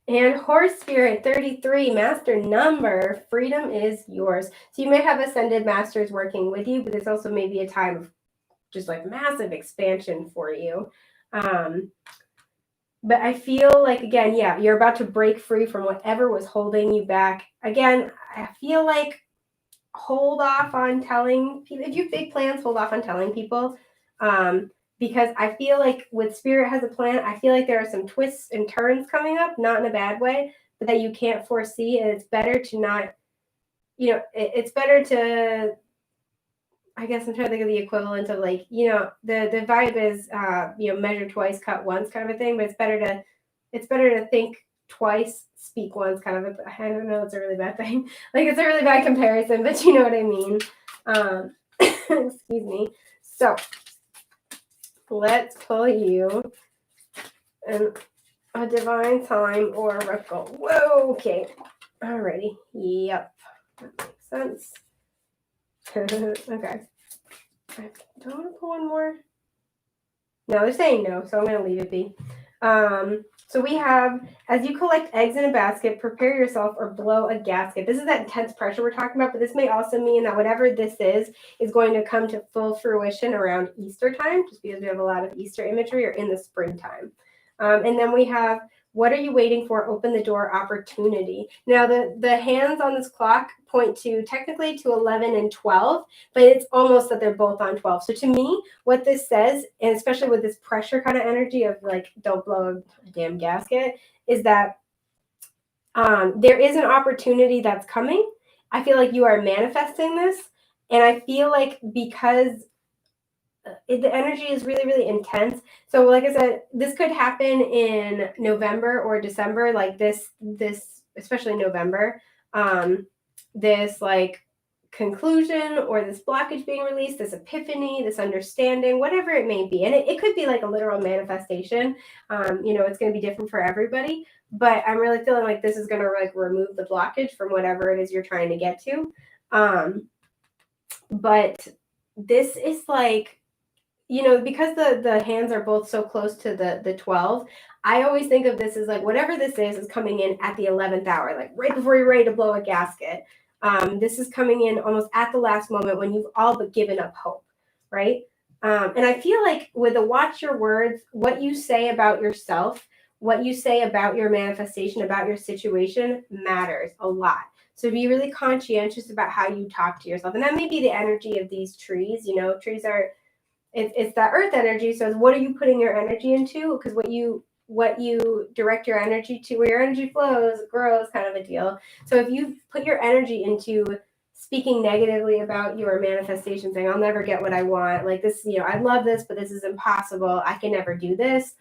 And Horse Spirit, 33, master number. Freedom is yours. So you may have ascended masters working with you, but it's also maybe a time of just like massive expansion for you. But I feel like, again, yeah, you're about to break free from whatever was holding you back. Again, I feel like hold off on telling people. If you have big plans, hold off on telling people. Because I feel like with Spirit has a plan, I feel like there are some twists and turns coming up, not in a bad way, but that you can't foresee. And it's better to not, it's better to, I guess I'm trying to think of the equivalent of like, the vibe is, measure twice, cut once kind of a thing, but it's better to think twice, speak once kind of I don't know, it's a really bad thing. Like it's a really bad comparison, but you know what I mean. Excuse me. So let's pull you a divine time oracle. Whoa, okay. Alrighty. Yep. That makes sense. Okay. Do I want to pull one more? No, they're saying no, so I'm going to leave it be. So we have, as you collect eggs in a basket, prepare yourself or blow a gasket. This is that intense pressure we're talking about, but this may also mean that whatever this is going to come to full fruition around Easter time, just because we have a lot of Easter imagery, or in the springtime. And then we have, what are you waiting for? Open the door opportunity. Now, the hands on this clock point technically to 11 and 12, but it's almost that they're both on 12. So to me, what this says, and especially with this pressure kind of energy of like, don't blow a damn gasket, is that there is an opportunity that's coming. I feel like you are manifesting this. And I feel like because the energy is really, really intense. So like I said, this could happen in November or December, like this, especially November, this like conclusion or this blockage being released, this epiphany, this understanding, whatever it may be. And it could be like a literal manifestation. It's going to be different for everybody, but I'm really feeling like this is going to like remove the blockage from whatever it is you're trying to get to. But this is like, because the hands are both so close to the 12, I always think of this as like whatever this is coming in at the 11th hour, like right before you're ready to blow a gasket. This is coming in almost at the last moment when you've all but given up hope, right? And I feel like with a watch your words, what you say about yourself, what you say about your manifestation, about your situation matters a lot. So be really conscientious about how you talk to yourself. And that may be the energy of these trees. You know, trees are, it's that earth energy. So what are you putting your energy into? Because what you direct your energy to, where your energy flows, grows, kind of a deal. So if you put your energy into speaking negatively about your manifestation, saying, I'll never get what I want, like this, you know, I love this, but this is impossible. I can never do this.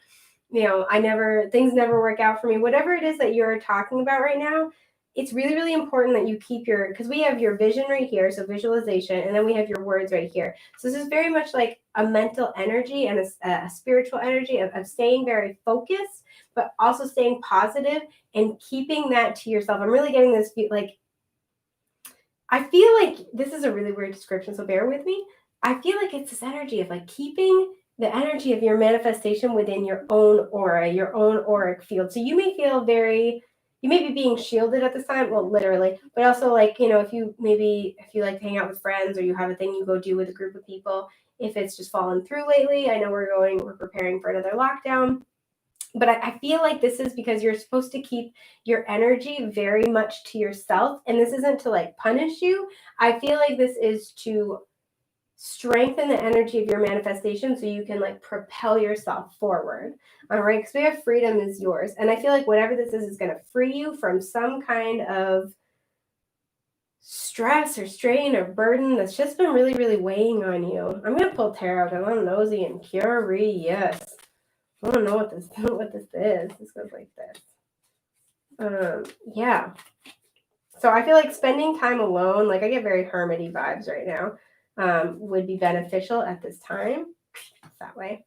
You know, things never work out for me. Whatever it is that you're talking about right now, it's really, really important that you keep because we have your vision right here, so visualization, and then we have your words right here. So this is very much like a mental energy and a spiritual energy of staying very focused, but also staying positive and keeping that to yourself. I'm really getting this, like, I feel like this is a really weird description, so bear with me. I feel like it's this energy of like keeping the energy of your manifestation within your own aura, your own auric field. So you may feel you may be being shielded at this time, well, literally, but also like, you know, if you like to hang out with friends or you have a thing you go do with a group of people, if it's just fallen through lately, I know we're preparing for another lockdown. But I feel like this is because you're supposed to keep your energy very much to yourself. And this isn't to like punish you. I feel like this is to strengthen the energy of your manifestation so you can like propel yourself forward. All right. Because we have freedom is yours. And I feel like whatever this is going to free you from some kind of stress or strain or burden that's just been really, really weighing on you. I'm going to pull tarot because I'm nosy and curious. I don't know what this is. This goes like this. Yeah. So I feel like spending time alone, like I get very hermity vibes right now, would be beneficial at this time. That way.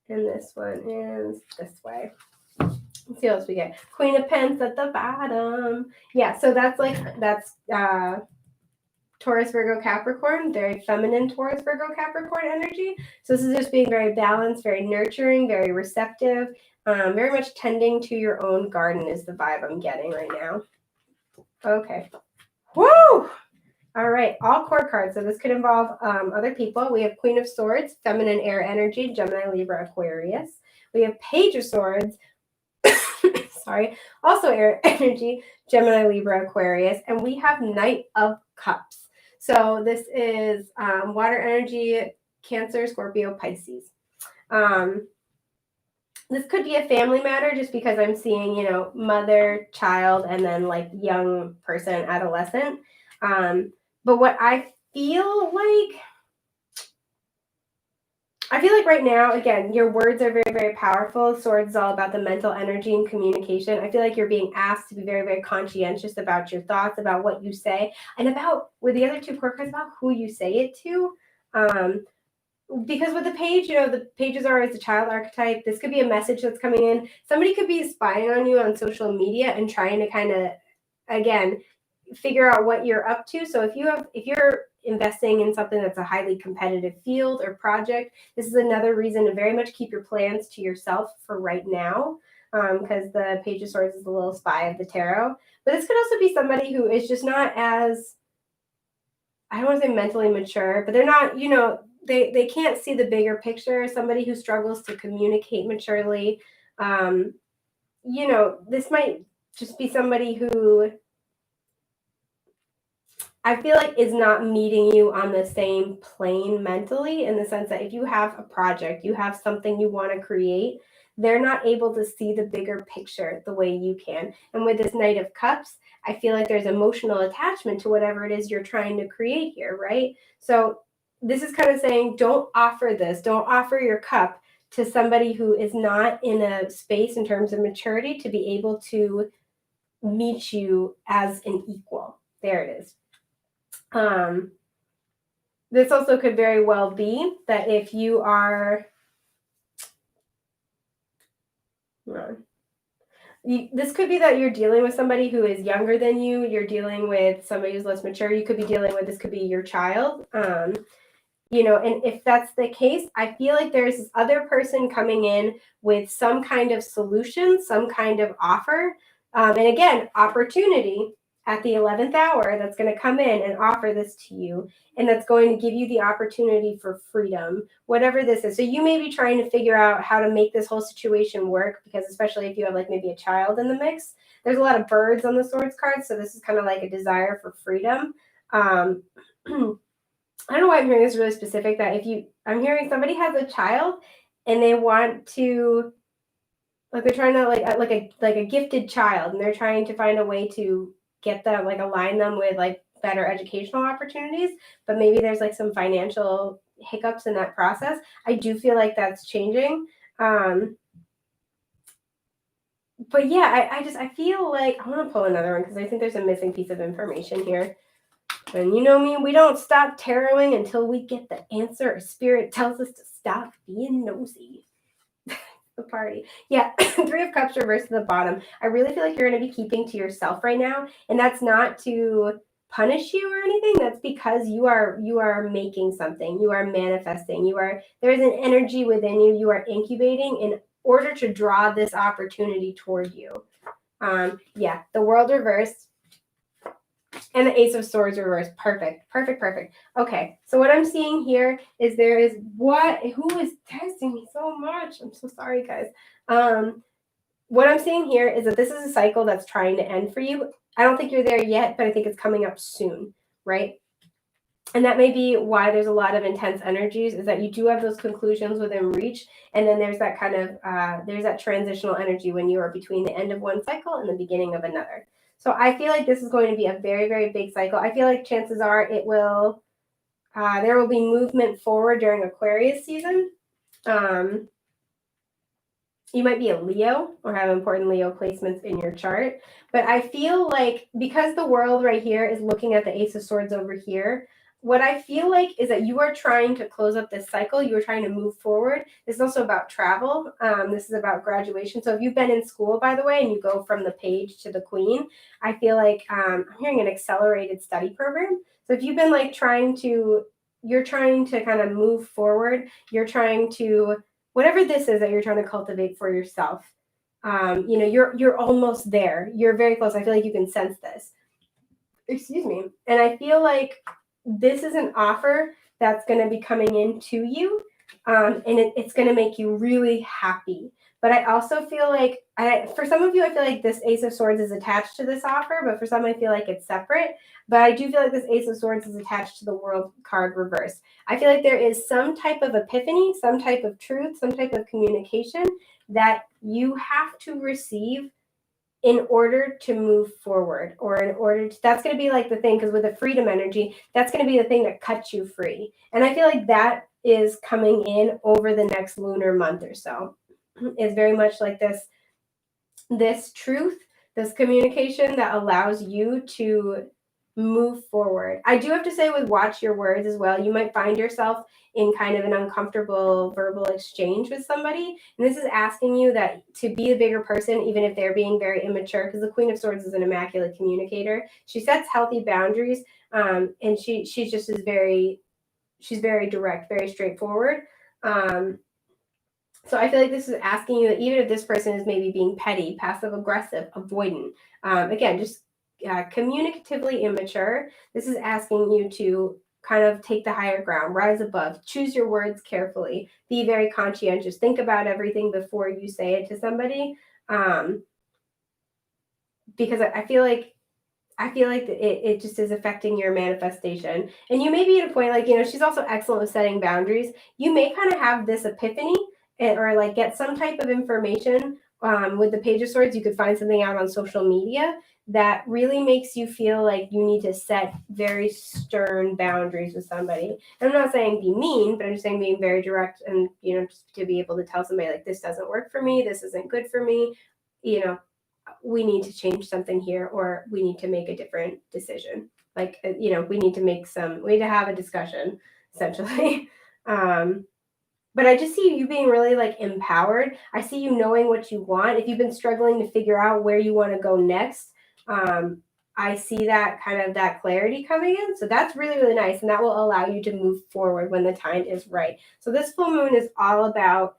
And this one is this way. Let's see what else we get. Queen of Pence at the bottom. Yeah, so that's Taurus, Virgo, Capricorn, very feminine Taurus, Virgo, Capricorn energy. So this is just being very balanced, very nurturing, very receptive, very much tending to your own garden is the vibe I'm getting right now. Okay. Woo! All right, all core cards. So this could involve other people. We have Queen of Swords, feminine air energy, Gemini, Libra, Aquarius. We have Page of Swords, sorry, also air energy, Gemini, Libra, Aquarius. And we have Knight of Cups. So this is water energy, Cancer, Scorpio, Pisces. This could be a family matter just because I'm seeing, you know, mother, child, and then like young person, adolescent. But what I feel like right now, again, your words are very, very powerful. Swords is all about the mental energy and communication. I feel like you're being asked to be very, very conscientious about your thoughts, about what you say, and about, with the other two core cards, about who you say it to. Because with the page, you know, the pages are as a child archetype. This could be a message that's coming in. Somebody could be spying on you on social media and trying to kind of, again, figure out what you're up to. So if you're investing in something that's a highly competitive field or project, this is another reason to very much keep your plans to yourself for right now, because the Page of Swords is the little spy of the tarot. But this could also be somebody who is just not as, I don't want to say mentally mature, but they're not, you know, they can't see the bigger picture. Somebody who struggles to communicate maturely. You know, this might just be somebody who I feel like is not meeting you on the same plane mentally, in the sense that if you have a project, you have something you want to create, they're not able to see the bigger picture the way you can. And with this Knight of Cups, I feel like there's emotional attachment to whatever it is you're trying to create here, right? So this is kind of saying, don't offer your cup to somebody who is not in a space in terms of maturity to be able to meet you as an equal. There it is. This also could very well be that if you are, this could be that you're dealing with somebody who is younger than you. You're dealing with somebody who's less mature. You could be dealing with, this could be your child. You know, and if that's the case, I feel like there's this other person coming in with some kind of solution, some kind of offer. And again, opportunity at the 11th hour that's going to come in and offer this to you, and that's going to give you the opportunity for freedom, whatever this is. So you may be trying to figure out how to make this whole situation work, because especially if you have like maybe a child in the mix, there's a lot of birds on the Swords card. So this is kind of like a desire for freedom. I don't know why I'm hearing this really specific, that I'm hearing somebody has a child and they want to, like, they're trying to like a gifted child, and they're trying to find a way to get them, like, align them with like better educational opportunities, but maybe there's like some financial hiccups in that process. I do feel like that's changing. But yeah, I feel like I want to pull another one because I think there's a missing piece of information here. And you know me, we don't stop tarotting until we get the answer, or spirit tells us to stop being nosy. The party. Yeah, Three of Cups reversed to the bottom. I really feel like you're going to be keeping to yourself right now, and that's not to punish you or anything. That's because you are making something. You are manifesting. There's an energy within you. You are incubating in order to draw this opportunity toward you. Yeah, the World reversed. And the Ace of Swords reversed. Perfect. Okay, so what I'm seeing here is who is texting me so much? I'm so sorry, guys. What I'm seeing here is that this is a cycle that's trying to end for you. I don't think you're there yet, but I think it's coming up soon, right? And that may be why there's a lot of intense energies, is that you do have those conclusions within reach. And then there's that kind of, there's that transitional energy when you are between the end of one cycle and the beginning of another. So I feel like this is going to be a very, very big cycle. I feel like chances are there will be movement forward during Aquarius season. You might be a Leo or have important Leo placements in your chart. But I feel like because the world right here is looking at the Ace of Swords over here, what I feel like is that you are trying to close up this cycle. You are trying to move forward. This is also about travel. This is about graduation. So if you've been in school, by the way, and you go from the Page to the Queen, I feel like I'm hearing an accelerated study program. So if you've been like you're trying to kind of move forward, you're trying to, whatever this is that you're trying to cultivate for yourself, you're almost there. You're very close. I feel like you can sense this. Excuse me. And I feel like this is an offer that's going to be coming into you, and it's going to make you really happy. But I also feel like, for some of you, I feel like this Ace of Swords is attached to this offer, but for some, I feel like it's separate. But I do feel like this Ace of Swords is attached to the World card reverse. I feel like there is some type of epiphany, some type of truth, some type of communication that you have to receive in order to move forward, or in order to, that's going to be like the thing, because with the freedom energy, that's going to be the thing that cuts you free. And I feel like that is coming in over the next lunar month or so. Is very much like this truth, this communication that allows you to move forward. I do have to say, with watch your words as well, you might find yourself in kind of an uncomfortable verbal exchange with somebody. And this is asking you that to be a bigger person, even if they're being very immature, because the Queen of Swords is an immaculate communicator. She sets healthy boundaries, and she's very direct, very straightforward. So I feel like this is asking you that even if this person is maybe being petty, passive aggressive, avoidant, again, just communicatively immature, this is asking you to kind of take the higher ground, rise above, choose your words carefully, be very conscientious, think about everything before you say it to somebody, because I feel like it just is affecting your manifestation. And you may be at a point, like, she's also excellent with setting boundaries. You may kind of have this epiphany, or like get some type of information with the Page of Swords. You could find something out on social media that really makes you feel like you need to set very stern boundaries with somebody. And I'm not saying be mean, but I'm just saying being very direct, and just to be able to tell somebody, like, this doesn't work for me, this isn't good for me, we need to change something here, or we need to make a different decision. Like, we need to have a discussion, essentially. But I just see you being really like empowered. I see you knowing what you want. If you've been struggling to figure out where you want to go next, I see that kind of that clarity coming in. So that's really, really nice. And that will allow you to move forward when the time is right. So this full moon is all about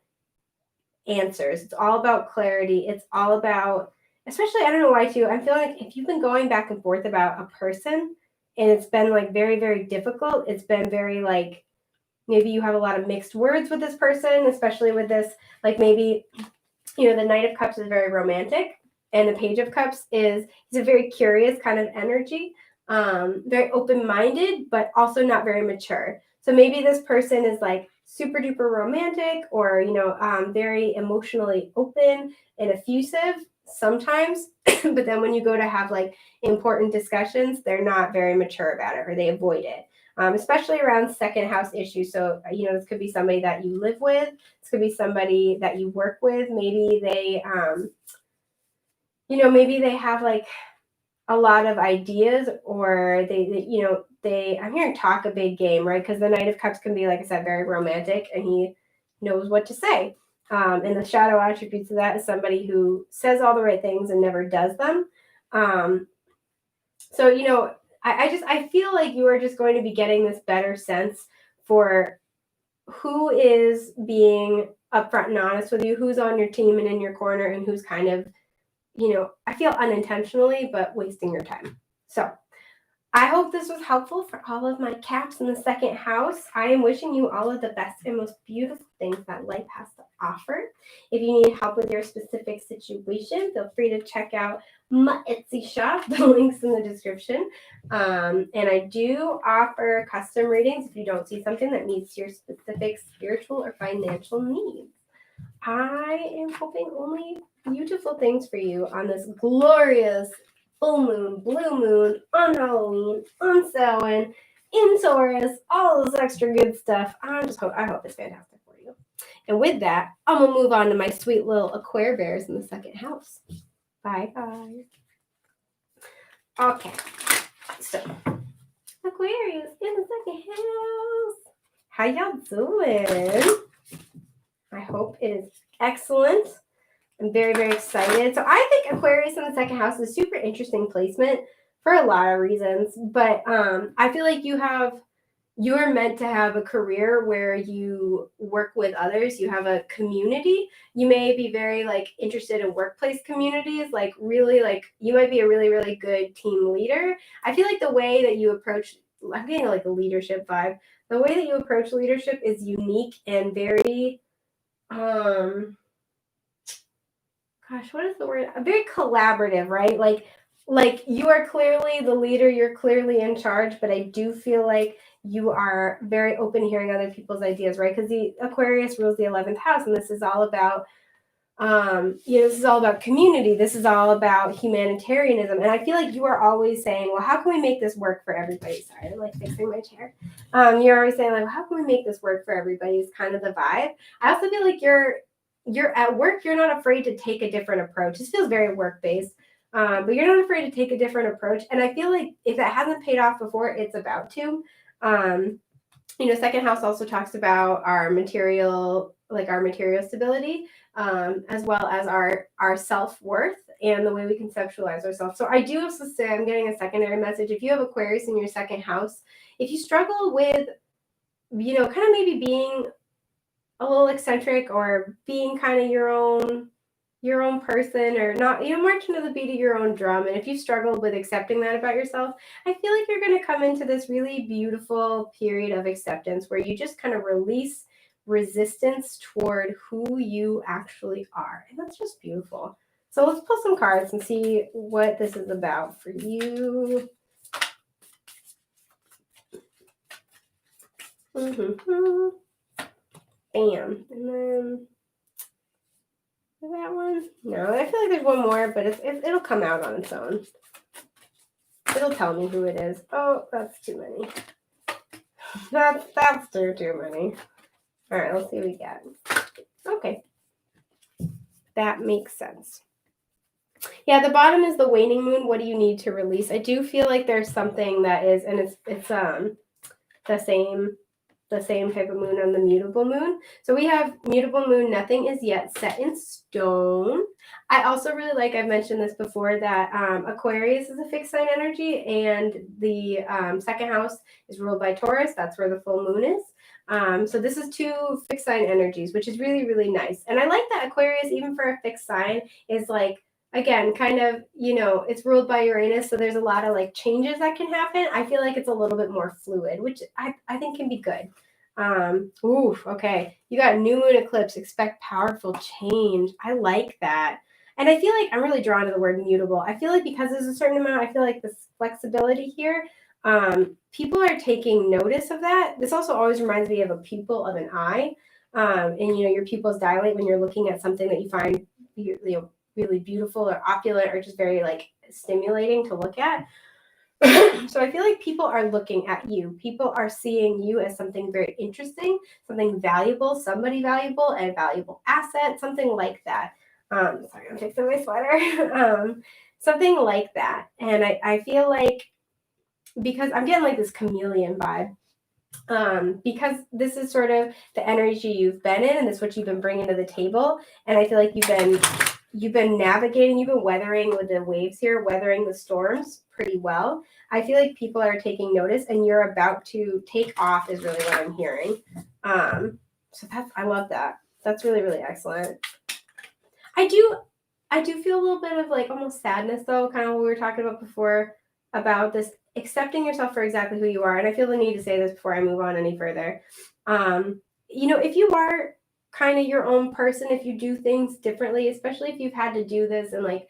answers. It's all about clarity. It's all about, especially, I don't know why too, I'm feeling like if you've been going back and forth about a person and it's been like very, very difficult, it's been very like, maybe you have a lot of mixed words with this person, especially with this, like maybe, the Knight of Cups is very romantic and the Page of Cups is a very curious kind of energy, very open-minded, but also not very mature. So maybe this person is like super duper romantic or, very emotionally open and effusive sometimes, but then when you go to have like important discussions, they're not very mature about it or they avoid it. Especially around second house issues. So, this could be somebody that you live with. This could be somebody that you work with. Maybe they, maybe they have like a lot of ideas or I'm hearing talk a big game, right? Because the Knight of Cups can be, like I said, very romantic and he knows what to say. And the shadow attributes of that is somebody who says all the right things and never does them. So, I feel like you are just going to be getting this better sense for who is being upfront and honest with you, who's on your team and in your corner, and who's kind of, I feel unintentionally, but wasting your time. So I hope this was helpful for all of my Caps in the second house. I am wishing you all of the best and most beautiful things that life has to offer. If you need help with your specific situation, feel free to check out my Etsy shop. The link's in the description. And I do offer custom readings if you don't see something that meets your specific spiritual or financial needs. I am hoping only beautiful things for you on this glorious full moon, blue moon, on Halloween, on Samhain, in Taurus, all this extra good stuff. I hope it's fantastic for you. And with that, I'm going to move on to my sweet little Aquarius bears in the second house. Bye-bye. Okay, so Aquarius in the second house. How y'all doing? I hope it is excellent. I'm very, very excited. So I think Aquarius in the second house is a super interesting placement for a lot of reasons. But I feel like you're meant to have a career where you work with others. You have a community. You may be very like interested in workplace communities. Like really, like you might be a really, really good team leader. I feel like the way that you approach, I'm getting like a leadership vibe. The way that you approach leadership is unique and very, what is the word? Very collaborative, right? Like you are clearly the leader, you're clearly in charge, but I do feel like you are very open to hearing other people's ideas, right? Because the Aquarius rules the 11th house, and this is all about, this is all about community. This is all about humanitarianism. And I feel like you are always saying, well, how can we make this work for everybody? Sorry, I'm like fixing my chair. You're always saying, like, well, how can we make this work for everybody is kind of the vibe. I also feel like you're at work, you're not afraid to take a different approach. This feels very work-based, but you're not afraid to take a different approach. And I feel like if that hasn't paid off before, it's about to. Second house also talks about our material stability, as well as our self-worth and the way we conceptualize ourselves. So I do also say, I'm getting a secondary message. If you have Aquarius in your second house, if you struggle with, kind of maybe being a little eccentric or being kind of your own person or not, marching to the beat of your own drum. And if you struggle with accepting that about yourself, I feel like you're going to come into this really beautiful period of acceptance where you just kind of release resistance toward who you actually are. And that's just beautiful. So let's pull some cards and see what this is about for you. Bam. And then that one? No, I feel like there's one more, but it'll come out on its own. It'll tell me who it is. Oh, that's too many. That's too many. All right, let's see what we get. Okay. That makes sense. Yeah, the bottom is the waning moon. What do you need to release? I do feel like there's something that is, and it's the same type of moon on the mutable moon. So we have mutable moon, nothing is yet set in stone. I also really like, I've mentioned this before, that Aquarius is a fixed sign energy, and the second house is ruled by Taurus. That's where the full moon is. So this is two fixed sign energies, which is really, really nice. And I like that Aquarius, even for a fixed sign, is like again, kind of, it's ruled by Uranus, so there's a lot of like changes that can happen. I feel like it's a little bit more fluid, which I think can be good. Okay. You got new moon eclipse, expect powerful change. I like that. And I feel like I'm really drawn to the word mutable. I feel like because there's a certain amount, I feel like this flexibility here, people are taking notice of that. This also always reminds me of a pupil of an eye. And your pupils dilate when you're looking at something that you find really beautiful or opulent or just very like stimulating to look at. So I feel like people are looking at you. People are seeing you as something very interesting, something valuable, somebody valuable, and a valuable asset, something like that. Sorry, I'm fixing my sweater. Something like that. And I feel like, because I'm getting like this chameleon vibe, because this is sort of the energy you've been in, and this is what you've been bringing to the table. And I feel like you've been navigating, you've been weathering with the waves here, weathering the storms pretty well. I feel like people are taking notice, and you're about to take off is really what I'm hearing. So I love that. That's really, really excellent. I do feel a little bit of like almost sadness though, kind of what we were talking about before, about this accepting yourself for exactly who you are. And I feel the need to say this before I move on any further. If you are kind of your own person, if you do things differently, especially if you've had to do this in like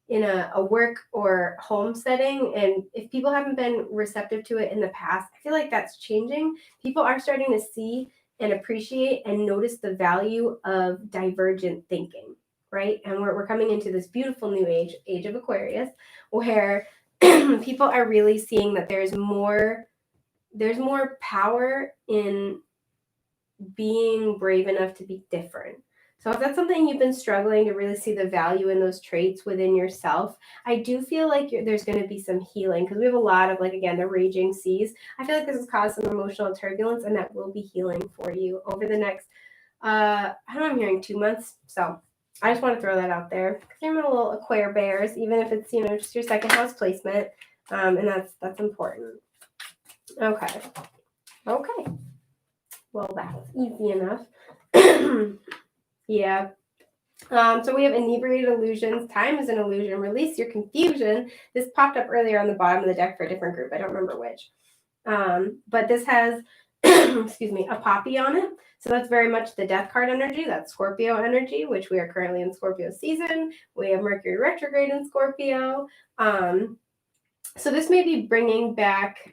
in a work or home setting, and if people haven't been receptive to it in the past, I feel like that's changing. People are starting to see and appreciate and notice the value of divergent thinking, right? And we're coming into this beautiful new age of Aquarius, where people are really seeing that there's more power in being brave enough to be different. So if that's something you've been struggling to really see the value in those traits within yourself, I do feel like there's going to be some healing, because we have a lot of, like, again, the raging seas. I feel like this has caused some emotional turbulence, and that will be healing for you over the next, I don't know, I'm hearing 2 months. So I just want to throw that out there, because you're in a little Aquarius bears, even if it's, just your second house placement. And that's important. Okay. Well, that's easy enough. Yeah. So we have inebriated illusions. Time is an illusion. Release your confusion. This popped up earlier on the bottom of the deck for a different group. I don't remember which. But this has, excuse me, a poppy on it. So that's very much the death card energy. That's Scorpio energy, which we are currently in Scorpio season. We have Mercury retrograde in Scorpio. So this may be bringing back...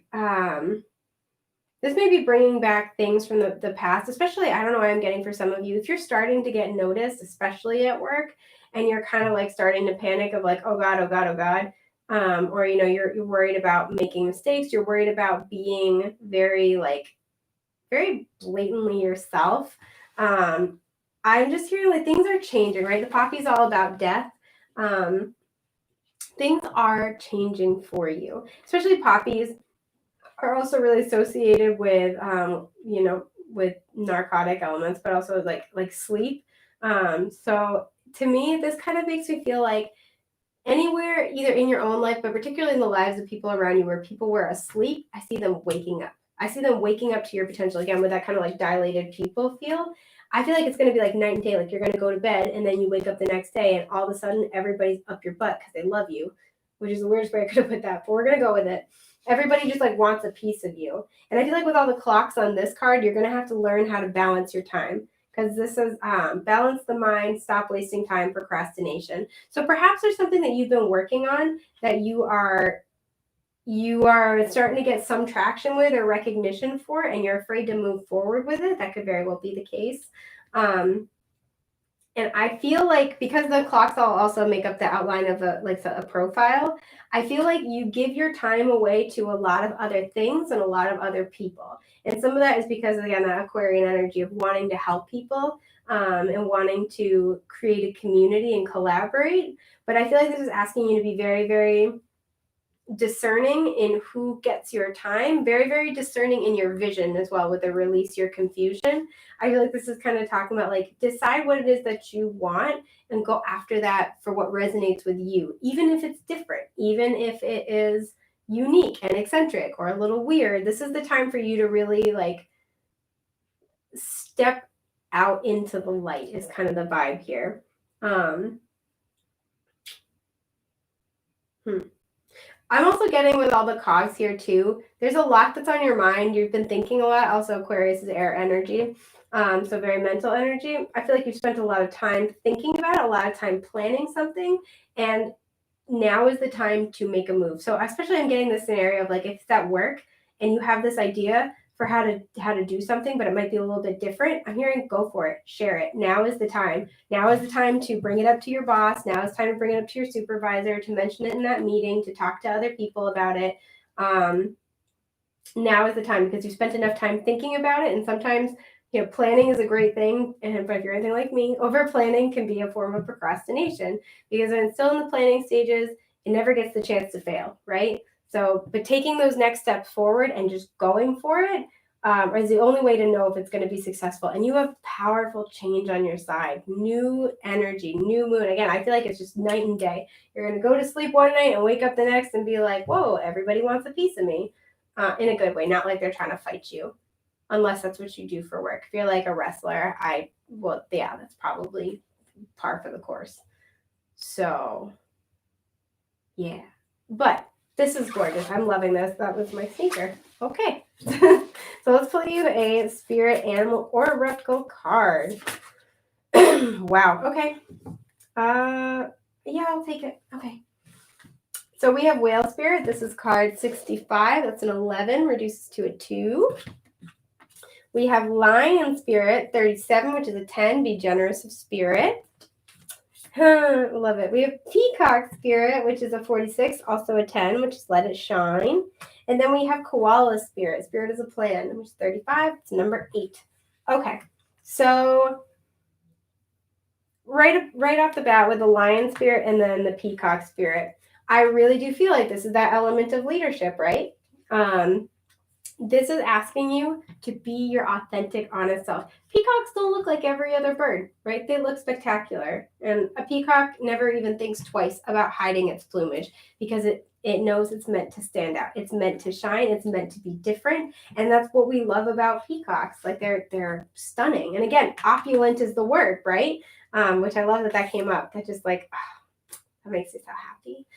things from the past, especially, I don't know why I'm getting for some of you, if you're starting to get noticed, especially at work, and you're kind of like starting to panic of like, oh God, oh God, oh God. Or, you're worried about making mistakes. You're worried about being very blatantly yourself. I'm just hearing like things are changing, right? The poppy's all about death. Things are changing for you, especially poppies are also really associated with, with narcotic elements, but also like sleep. So to me, this kind of makes me feel like anywhere, either in your own life, but particularly in the lives of people around you, where people were asleep, I see them waking up. I see them waking up to your potential again with that kind of like dilated pupil feel. I feel like it's going to be like night and day. Like you're going to go to bed and then you wake up the next day and all of a sudden everybody's up your butt because they love you, which is the weirdest way I could have put that, but we're going to go with it. Everybody just like wants a piece of you. And I feel like with all the clocks on this card, you're going to have to learn how to balance your time, because this is balance the mind, stop wasting time, procrastination. So perhaps there's something that you've been working on that you are starting to get some traction with or recognition for, and you're afraid to move forward with it. That could very well be the case. And I feel like because the clocks all also make up the outline of a profile, I feel like you give your time away to a lot of other things and a lot of other people. And some of that is because, again, that Aquarian energy of wanting to help people and wanting to create a community and collaborate. But I feel like this is asking you to be very, very discerning in who gets your time, very, very discerning in your vision as well with the release your confusion. I feel like this is kind of talking about like decide what it is that you want and go after that for what resonates with you, even if it's different, even if it is unique and eccentric or a little weird. This is the time for you to really like step out into the light is kind of the vibe here. I'm also getting with all the cogs here too. There's a lot that's on your mind. You've been thinking a lot. Also, Aquarius is air energy. So very mental energy. I feel like you've spent a lot of time thinking about it, a lot of time planning something. And now is the time to make a move. So especially I'm getting this scenario of like if it's at work and you have this idea for how to do something, but it might be a little bit different. I'm hearing go for it, share it. Now is the time. Now is the time to bring it up to your boss. Now is time to bring it up to your supervisor, to mention it in that meeting, to talk to other people about it. Now is the time because you spent enough time thinking about it. And sometimes, planning is a great thing. But if you're anything like me, over planning can be a form of procrastination because when it's still in the planning stages, it never gets the chance to fail, right? So, but taking those next steps forward and just going for it is the only way to know if it's going to be successful. And you have powerful change on your side, new energy, new moon. Again, I feel like it's just night and day. You're going to go to sleep one night and wake up the next and be like, whoa, everybody wants a piece of me. In a good way, not like they're trying to fight you, unless that's what you do for work. If you're like a wrestler, that's probably par for the course. So, yeah. But this is gorgeous. I'm loving this. That was my sneaker. Okay. So let's pull you a spirit, animal, or oracle card. Wow. Okay. Yeah, I'll take it. Okay. So we have whale spirit. This is card 65. That's an 11, reduces to a 2. We have lion spirit, 37, which is a 10. Be generous of spirit. Love it. We have peacock spirit, which is a 46, also a 10, which is let it shine. And then we have koala spirit. Spirit is a plan, which is 35. It's number 8. Okay. So right off the bat with the lion spirit and then the peacock spirit, I really do feel like this is that element of leadership, right? This is asking you to be your authentic, honest self. Peacocks don't look like every other bird, right? They look spectacular. And a peacock never even thinks twice about hiding its plumage because it knows it's meant to stand out. It's meant to shine. It's meant to be different. And that's what we love about peacocks. Like they're stunning. And again, opulent is the word, right? Which I love that came up. That just that makes me so happy.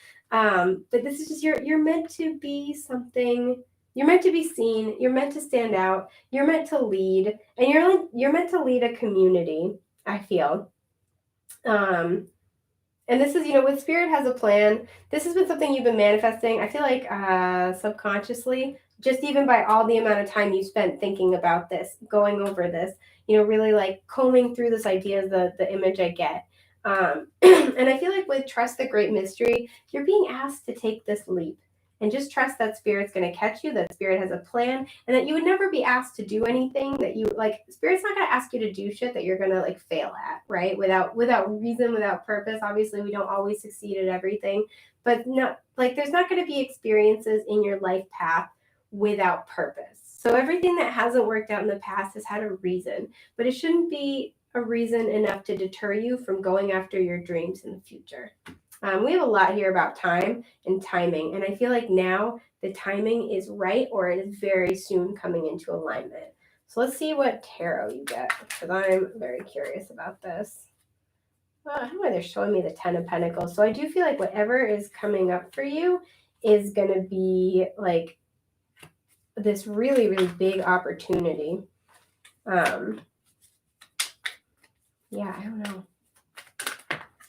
But this is just, you're meant to be something. You're meant to be seen. You're meant to stand out. You're meant to lead, and you're meant to lead a community, I feel. And this is, with Spirit Has a Plan. This has been something you've been manifesting. I feel like subconsciously, just even by all the amount of time you spent thinking about this, going over this, really like combing through this idea of the image I get. And I feel like with Trust the Great Mystery, you're being asked to take this leap. And just trust that Spirit's going to catch you, that Spirit has a plan, and that you would never be asked to do anything that you Spirit's not going to ask you to do shit that you're going to fail at, right? Without reason, without purpose. Obviously, we don't always succeed at everything, but there's not going to be experiences in your life path without purpose. So everything that hasn't worked out in the past has had a reason, but it shouldn't be a reason enough to deter you from going after your dreams in the future. We have a lot here about time and timing, and I feel like now the timing is right, or it is very soon coming into alignment. So let's see what tarot you get, because I'm very curious about this. I don't know why they're showing me the 10 of Pentacles. So I do feel like whatever is coming up for you is going to be like this really, really big opportunity. Yeah, I don't know.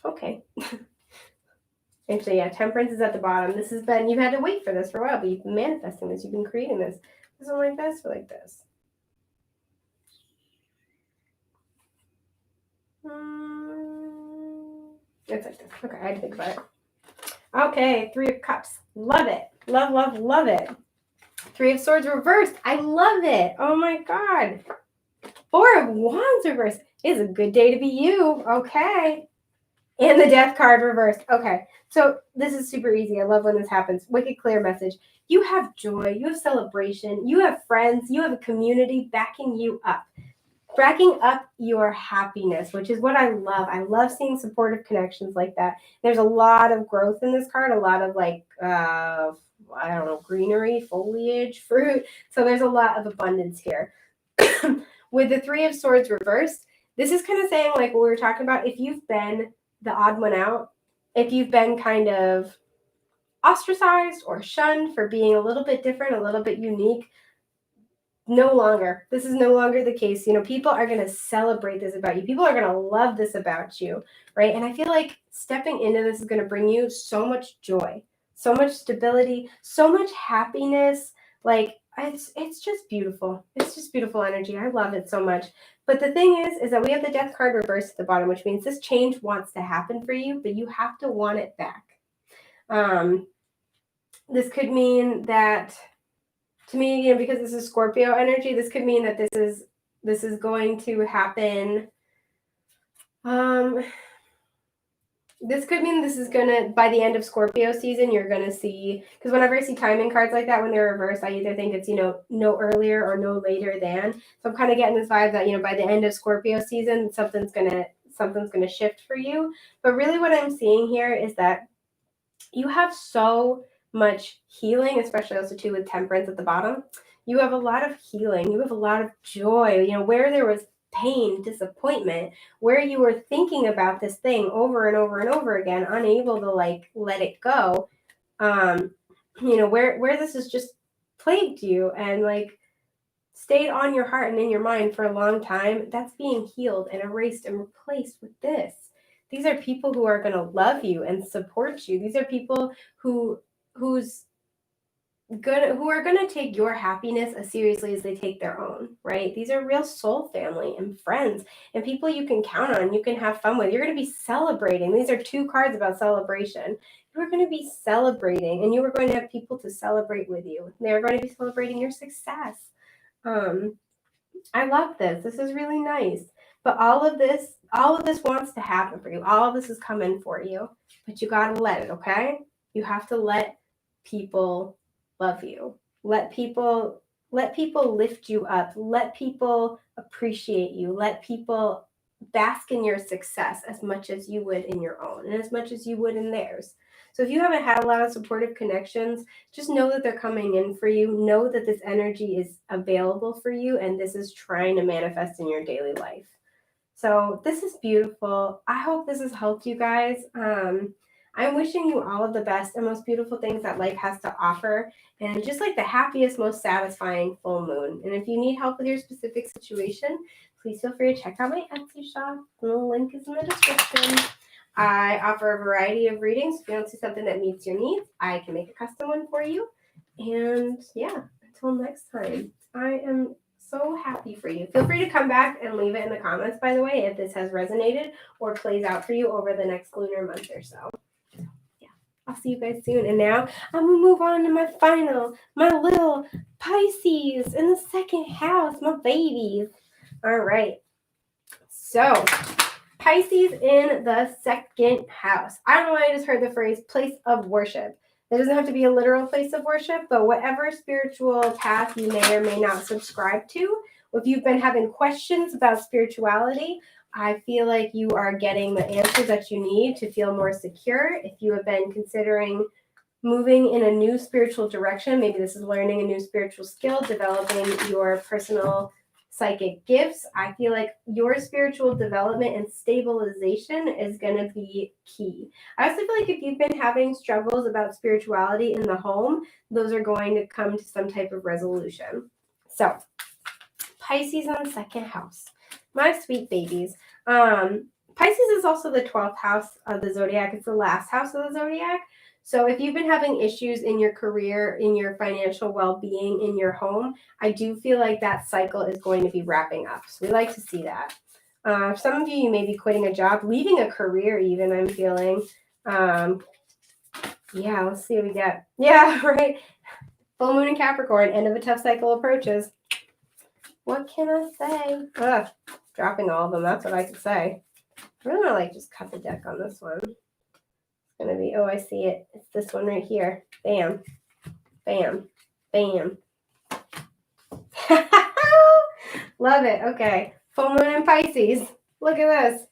Okay. Actually, yeah, Temperance is at the bottom. This has been, you've had to wait for this for a while, but you've been manifesting this. You've been creating this. Is it like this or like this? It's like this. Okay, I had to think about it. Okay, 3 of Cups. Love it. Love, love, love it. 3 of Swords reversed. I love it. Oh my God. 4 of Wands reversed. It is a good day to be you. Okay. And the Death card reversed. Okay. So this is super easy. I love when this happens. Wicked clear message. You have joy. You have celebration. You have friends. You have a community backing you up. Backing up your happiness, which is what I love. I love seeing supportive connections like that. There's a lot of growth in this card. A lot of greenery, foliage, fruit. So there's a lot of abundance here. With the 3 of Swords reversed, this is kind of saying like what we were talking about. If you've been the odd one out, if you've been kind of ostracized or shunned for being a little bit different, a little bit unique, no longer. This is no longer the case. You know, people are going to celebrate this about you. People are going to love this about you, right? And I feel like stepping into this is going to bring you so much joy, so much stability, so much happiness. Like it's just beautiful. It's just beautiful energy. I love it so much. But the thing is that we have the Death card reversed at the bottom, which means this change wants to happen for you, but you have to want it back. This could mean that, to me, you know, because this is Scorpio energy, this could mean that this is going to happen. This could mean this is gonna, by the end of Scorpio season, you're gonna see, because whenever I see timing cards like that when they're reversed, I either think it's, you know, no earlier or no later than. So I'm kind of getting this vibe that, you know, by the end of Scorpio season, something's gonna shift for you. But really what I'm seeing here is that you have so much healing, especially also too with Temperance at the bottom. You have a lot of healing. You have a lot of joy. You know, where there was pain, disappointment, where you were thinking about this thing over and over and over again, unable to like let it go. You know, where this has just plagued you and like stayed on your heart and in your mind for a long time, that's being healed and erased and replaced with this. These are people who are going to love you and support you. These are people who are going to take your happiness as seriously as they take their own, right? These are real soul family and friends and people you can count on, you can have fun with. You're going to be celebrating. These are two cards about celebration. You are going to be celebrating and you are going to have people to celebrate with you. They're going to be celebrating your success. I love this. This is really nice. But all of this wants to happen for you. All of this is coming for you. But you got to let it, okay? You have to let people love you. Let people lift you up. Let people appreciate you. Let people bask in your success as much as you would in your own and as much as you would in theirs. So if you haven't had a lot of supportive connections, just know that they're coming in for you. Know that this energy is available for you and this is trying to manifest in your daily life. So this is beautiful. I hope this has helped you guys. I'm wishing you all of the best and most beautiful things that life has to offer, and just like the happiest, most satisfying full moon. And if you need help with your specific situation, please feel free to check out my Etsy shop. The link is in the description. I offer a variety of readings. If you don't see something that meets your needs, I can make a custom one for you. And yeah, until next time, I am so happy for you. Feel free to come back and leave it in the comments, by the way, if this has resonated or plays out for you over the next lunar month or so. Yeah, I'll see you guys soon. And now I'm going to move on to my little Pisces in the second house, my babies. All right. So Pisces in the second house. I don't know why I just heard the phrase place of worship. It doesn't have to be a literal place of worship, but whatever spiritual path you may or may not subscribe to, if you've been having questions about spirituality, I feel like you are getting the answers that you need to feel more secure. If you have been considering moving in a new spiritual direction, maybe this is learning a new spiritual skill, developing your personal psychic gifts, I feel like your spiritual development and stabilization is going to be key. I also feel like if you've been having struggles about spirituality in the home, those are going to come to some type of resolution. So, Pisces in the second house. My sweet babies. Pisces is also the 12th house of the zodiac. It's the last house of the zodiac. So if you've been having issues in your career, in your financial well-being, in your home, I do feel like that cycle is going to be wrapping up. So we like to see that. Some of you may be quitting a job, leaving a career even, I'm feeling. Yeah, let's see what we get. Yeah, right. Full moon in Capricorn, end of a tough cycle approaches. What can I say? Ugh, dropping all of them, that's what I could say. I'm going to like just cut the deck on this one. Gonna be, oh, I see it. It's this one right here. Bam, bam, bam. Love it. Okay. Full moon in Pisces. Look at this.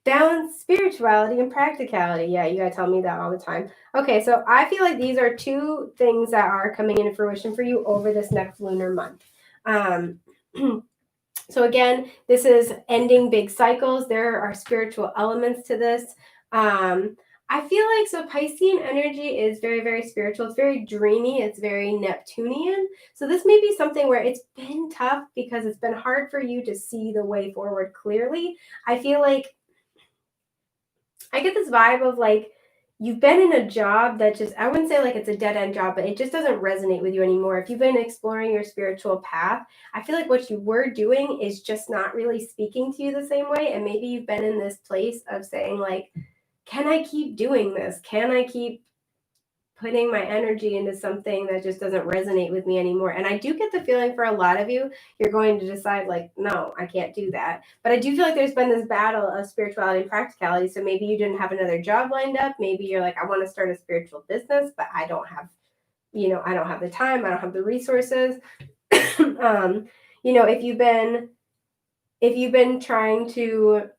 Balance spirituality and practicality. Yeah, you gotta tell me that all the time. Okay, so I feel like these are two things that are coming into fruition for you over this next lunar month. So again, this is ending big cycles. There are spiritual elements to this. I feel like, so Piscean energy is very, very spiritual. It's very dreamy. It's very Neptunian. So this may be something where it's been tough because it's been hard for you to see the way forward clearly. I feel like I get this vibe of like, you've been in a job that just, I wouldn't say like it's a dead end job, but it just doesn't resonate with you anymore. If you've been exploring your spiritual path, I feel like what you were doing is just not really speaking to you the same way. And maybe you've been in this place of saying like, can I keep doing this? Can I keep putting my energy into something that just doesn't resonate with me anymore? And I do get the feeling for a lot of you, you're going to decide like, no, I can't do that. But I do feel like there's been this battle of spirituality and practicality. So maybe you didn't have another job lined up. Maybe you're like, I want to start a spiritual business, but I don't have, I don't have the time. I don't have the resources. If you've been trying to,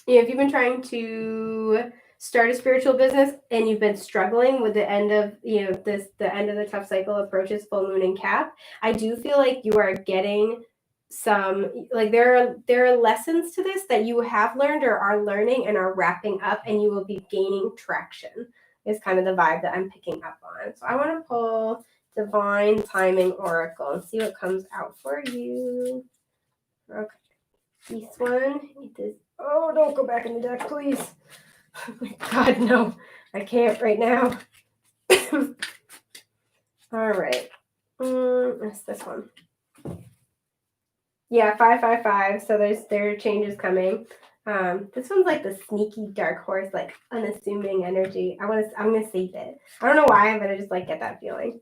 if you've been trying to start a spiritual business and you've been struggling with the end of, the end of the tough cycle approaches full moon and Cap, I do feel like you are getting some, like there are lessons to this that you have learned or are learning and are wrapping up, and you will be gaining traction is kind of the vibe that I'm picking up on. So I want to pull Divine Timing Oracle and see what comes out for you. Okay. This one, oh, don't go back in the deck, please. Oh my God, no, I can't right now. All right, that's this one. Yeah, 555. So there are changes coming. This one's like the sneaky dark horse, like unassuming energy. I'm gonna save it. I don't know why, but I just like get that feeling.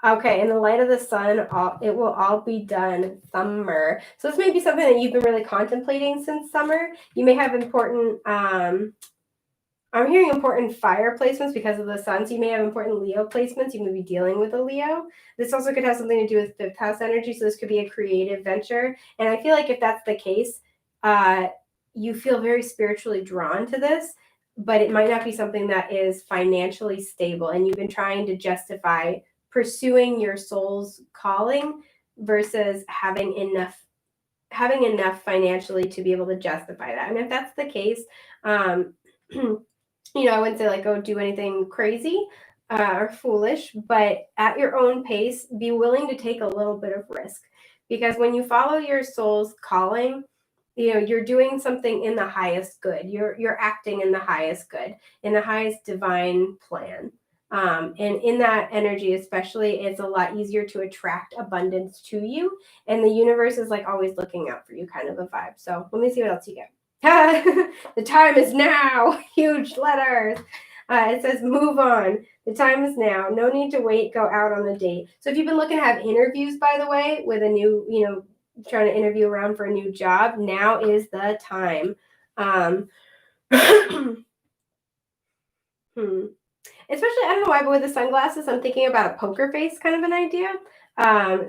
Okay, in the light of the sun, it will all be done summer. So this may be something that you've been really contemplating since summer. You may have important, I'm hearing important fire placements because of the sun. So you may have important Leo placements. You may be dealing with a Leo. This also could have something to do with fifth house energy. So this could be a creative venture. And I feel like if that's the case, you feel very spiritually drawn to this, but it might not be something that is financially stable. And you've been trying to justify pursuing your soul's calling versus having enough financially to be able to justify that. And if that's the case, I wouldn't say like go do anything crazy or foolish, but at your own pace, be willing to take a little bit of risk, because when you follow your soul's calling, you're doing something in the highest good. You're acting in the highest good, in the highest divine plan. And in that energy, especially, it's a lot easier to attract abundance to you. And the universe is like always looking out for you, kind of a vibe. So let me see what else you get. The time is now. Huge letters. It says move on. The time is now. No need to wait. Go out on the date. So if you've been looking to have interviews, by the way, with a new, trying to interview around for a new job, now is the time. Especially, I don't know why, but with the sunglasses, I'm thinking about a poker face kind of an idea.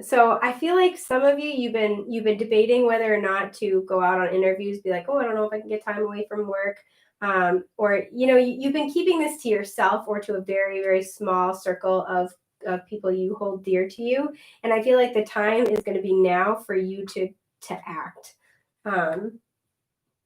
So I feel like some of you've been debating whether or not to go out on interviews, be like, oh, I don't know if I can get time away from work. Or, you've been keeping this to yourself or to a very, very small circle of people you hold dear to you. And I feel like the time is going to be now for you to act.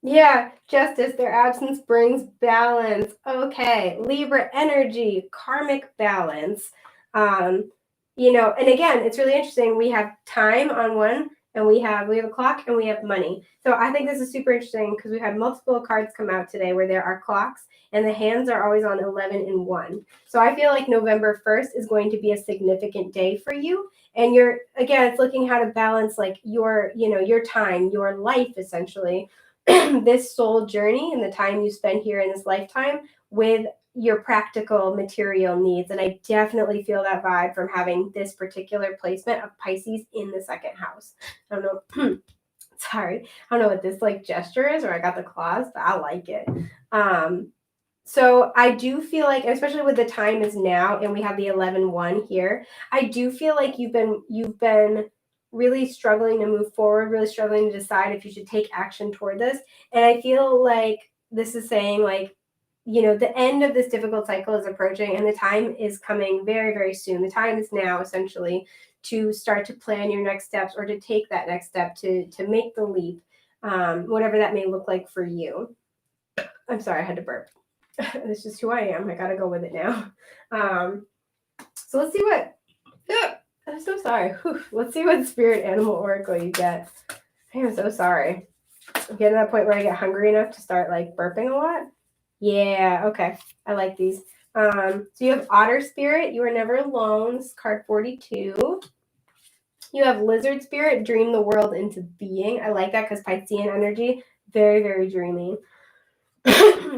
Yeah, justice, their absence brings balance. Okay, Libra energy, karmic balance. And again, it's really interesting. We have time on one, and we have a clock, and we have money. So I think this is super interesting because we've had multiple cards come out today where there are clocks, and the hands are always on 11 and 1. So I feel like November 1st is going to be a significant day for you. And it's looking how to balance like your time, your life, essentially, this soul journey and the time you spend here in this lifetime with your practical material needs. And I definitely feel that vibe from having this particular placement of Pisces in the second house. I don't know. Sorry. I don't know what this like gesture is, or I got the claws, but I like it. So I do feel like, especially with the time is now and we have the 11-1 here, I do feel like you've been really struggling to move forward, really struggling to decide if you should take action toward this. And I feel like this is saying like, the end of this difficult cycle is approaching and the time is coming very, very soon. The time is now, essentially, to start to plan your next steps or to take that next step to make the leap, whatever that may look like for you. I'm sorry, I had to burp. It's just who I am. I gotta go with it now. So let's see what. I'm so sorry. Whew. Let's see what spirit animal oracle you get. I am so sorry. I'm getting to that point where I get hungry enough to start like burping a lot. Yeah, okay. I like these. So you have otter spirit. You are never alone. This is card 42. You have lizard spirit. Dream the world into being. I like that because Piscean energy, very, very dreamy.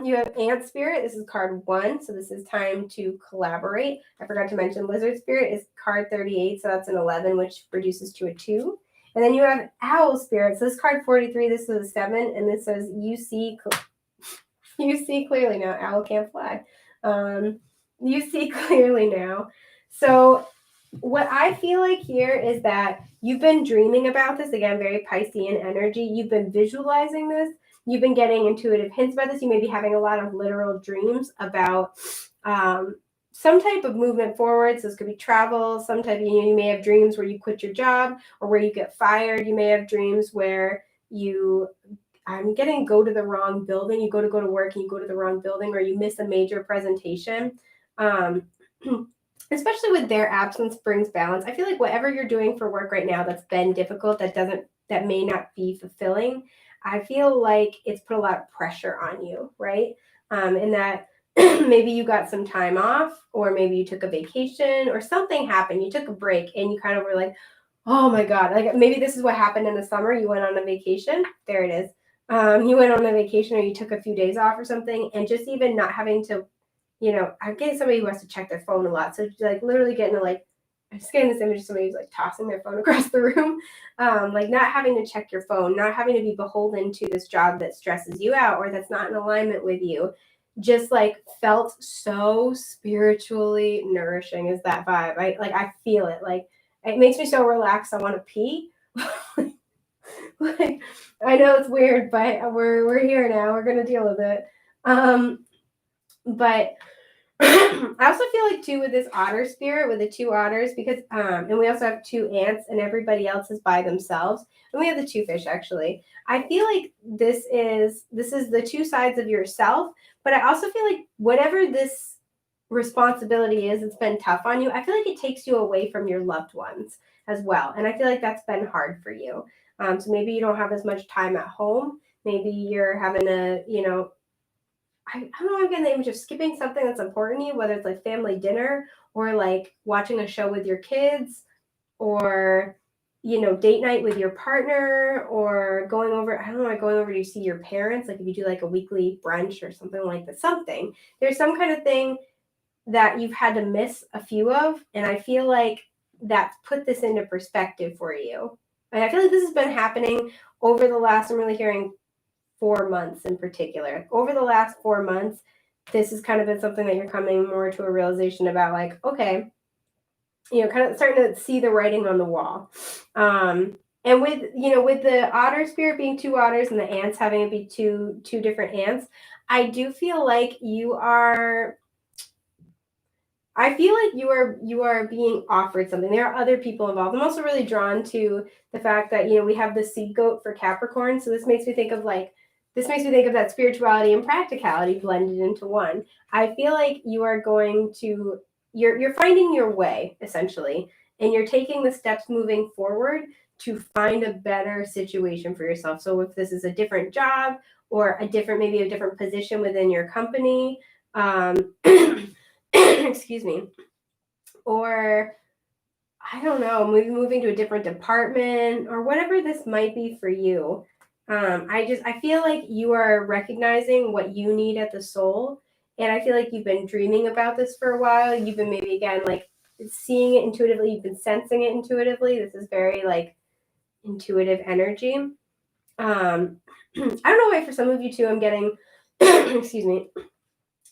You have ant spirit. This is card 1. So this is time to collaborate. I forgot to mention lizard spirit is card 38. So that's an 11, which reduces to a 2. And then you have owl spirit. So this card 43, this is a 7. And this says you see clearly now. Owl can't fly. You see clearly now. So what I feel like here is that you've been dreaming about this. Again, very Piscean energy. You've been visualizing this. You've been getting intuitive hints about this. You may be having a lot of literal dreams about some type of movement forward. So this could be travel, some type of, you may have dreams where you quit your job or where you get fired. You may have dreams where I'm getting go to the wrong building. You go to work and you go to the wrong building, or you miss a major presentation. Especially with their absence brings balance. I feel like whatever you're doing for work right now that's been difficult, that may not be fulfilling, I feel like it's put a lot of pressure on you, right? And that maybe you got some time off, or maybe you took a vacation, or something happened. You took a break and you kind of were like, oh my God, like maybe this is what happened in the summer. You went on a vacation. There it is. You went on a vacation, or you took a few days off or something, and just even not having to, I'm getting somebody who has to check their phone a lot. So like literally getting to like, I'm just getting this image of somebody who's like tossing their phone across the room. Like not having to check your phone, not having to be beholden to this job that stresses you out or that's not in alignment with you. Just like felt so spiritually nourishing is that vibe. I feel it. Like it makes me so relaxed. I want to pee. Like I know it's weird, but we're here now. We're gonna deal with it. But I also feel like too with this otter spirit, with the 2 otters, because and we also have 2 ants, and everybody else is by themselves, and we have the 2 fish actually. I feel like this is the 2 sides of yourself, but I also feel like whatever this responsibility is, it's been tough on you. I feel like it takes you away from your loved ones as well, and I feel like that's been hard for you. So maybe you don't have as much time at home. Maybe you're having to, I don't know, I'm getting the image of skipping something that's important to you, whether it's like family dinner or like watching a show with your kids or, date night with your partner, or going over to see your parents. Like if you do like a weekly brunch or something like that, there's some kind of thing that you've had to miss a few of. And I feel like that's put this into perspective for you. And I feel like this has been happening over the last, I'm really hearing 4 months in particular. Over the last 4 months, this has kind of been something that you're coming more to a realization about, like, okay, kind of starting to see the writing on the wall. And with the otter spirit being 2 otters and the ants having it be two different ants, I do feel like you are being offered something. There are other people involved. I'm also really drawn to the fact that, we have the sea goat for Capricorn. So this makes me think of that spirituality and practicality blended into one. I feel like you are going to, you're finding your way essentially, and you're taking the steps moving forward to find a better situation for yourself. So if this is a different job or maybe a different position within your company, excuse me, or I don't know, maybe moving to a different department or whatever this might be for you. I feel like you are recognizing what you need at the soul. And I feel like you've been dreaming about this for a while. You've been maybe again, like seeing it intuitively. You've been sensing it intuitively. This is very like intuitive energy. I don't know why for some of you too, I'm getting, excuse me,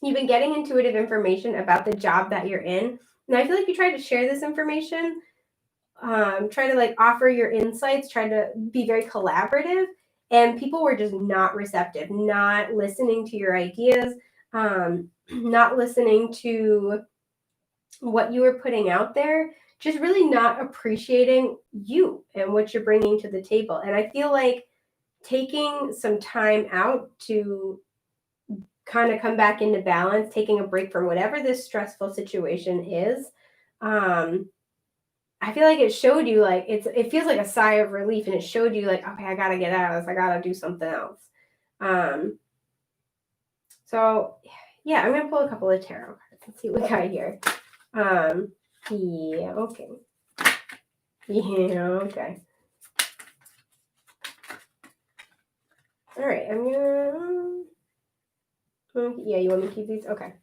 you've been getting intuitive information about the job that you're in. And I feel like you try to share this information, try to like offer your insights, try to be very collaborative, and people were just not receptive, not listening to your ideas, not listening to what you were putting out there, just really not appreciating you and what you're bringing to the table. And I feel like taking some time out to kind of come back into balance, taking a break from whatever this stressful situation is. I feel like it showed you, like, it feels like a sigh of relief, and it showed you, like, okay, I gotta get out of this. I gotta do something else. So yeah, I'm gonna pull a couple of tarot cards and see what we got here. Yeah, okay. Yeah, okay. All right, I'm gonna. Yeah, you want me to keep these? Okay.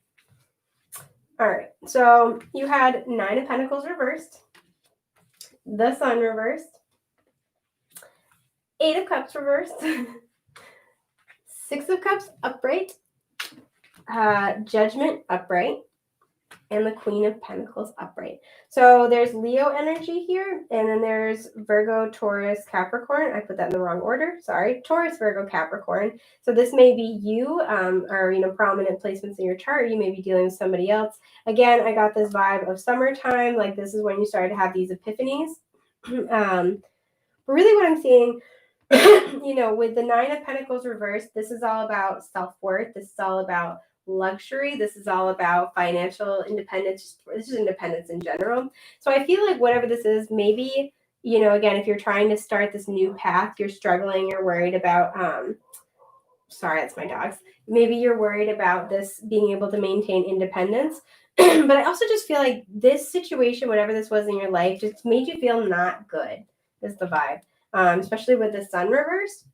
All right. So you had 9 of Pentacles reversed, the Sun reversed, 8 of Cups reversed, 6 of Cups upright, Judgment upright, and the Queen of Pentacles upright. So there's Leo energy here, and then there's Virgo, Taurus, Capricorn. I put that in the wrong order. Sorry. Taurus, Virgo, Capricorn. So this may be you, or, prominent placements in your chart. You may be dealing with somebody else. Again, I got this vibe of summertime. Like, this is when you start to have these epiphanies. But really what I'm seeing, with the 9 of Pentacles reversed, this is all about self-worth. This is all about luxury. This is all about financial independence. This is independence in general. So I feel like whatever this is, maybe, again, if you're trying to start this new path, you're struggling, you're worried about, sorry, that's my dogs. Maybe you're worried about this being able to maintain independence. But I also just feel like this situation, whatever this was in your life, just made you feel not good, is the vibe. Especially with the Sun reverse.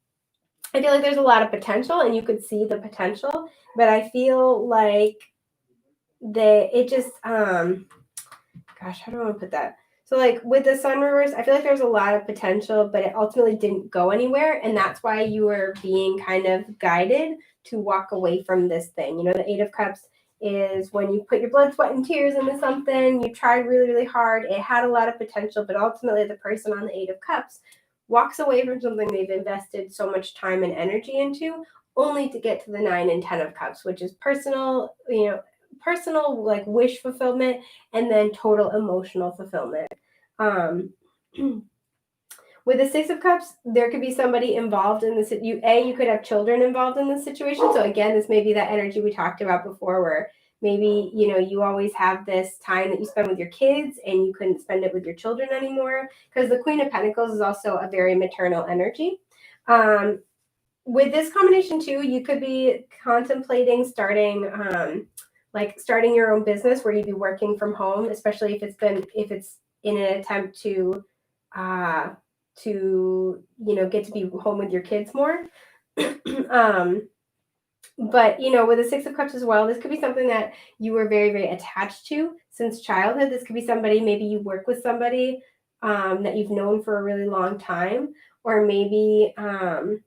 I feel like there's a lot of potential, and you could see the potential, but I feel like it just, gosh, how do I want to put that? So like with the Sun reverse, I feel like there's a lot of potential, but it ultimately didn't go anywhere. And that's why you were being kind of guided to walk away from this thing. The 8 of Cups is when you put your blood, sweat, and tears into something. You tried really, really hard. It had a lot of potential, but ultimately the person on the 8 of Cups walks away from something they've invested so much time and energy into, only to get to the 9 and 10 of Cups, which is personal, like wish fulfillment, and then total emotional fulfillment. With the 6 of Cups, there could be somebody involved in this. You could have children involved in this situation. So again, this may be that energy we talked about before, where maybe, you always have this time that you spend with your kids and you couldn't spend it with your children anymore, because the Queen of Pentacles is also a very maternal energy. With this combination too, you could be contemplating starting your own business where you'd be working from home, especially if it's in an attempt to get to be home with your kids more. But, with the 6 of Cups as well, this could be something that you were very, very attached to since childhood. This could be somebody, maybe you work with somebody that you've known for a really long time, or maybe, I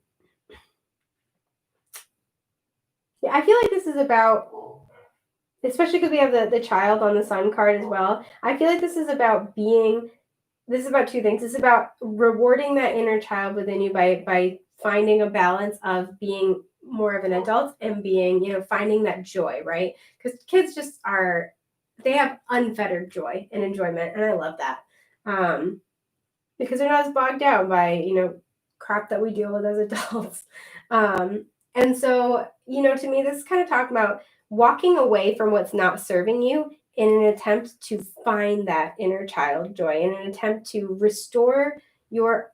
feel like this is about, especially because we have the child on the Sun card as well. I feel like this is about 2 things. It's about rewarding that inner child within you by finding a balance of being more of an adult and being, finding that joy, right? Because kids they have unfettered joy and enjoyment, and I love that. Because they're not as bogged down by, crap that we deal with as adults. And so, to me, this is kind of talking about walking away from what's not serving you in an attempt to find that inner child joy, in an attempt to restore your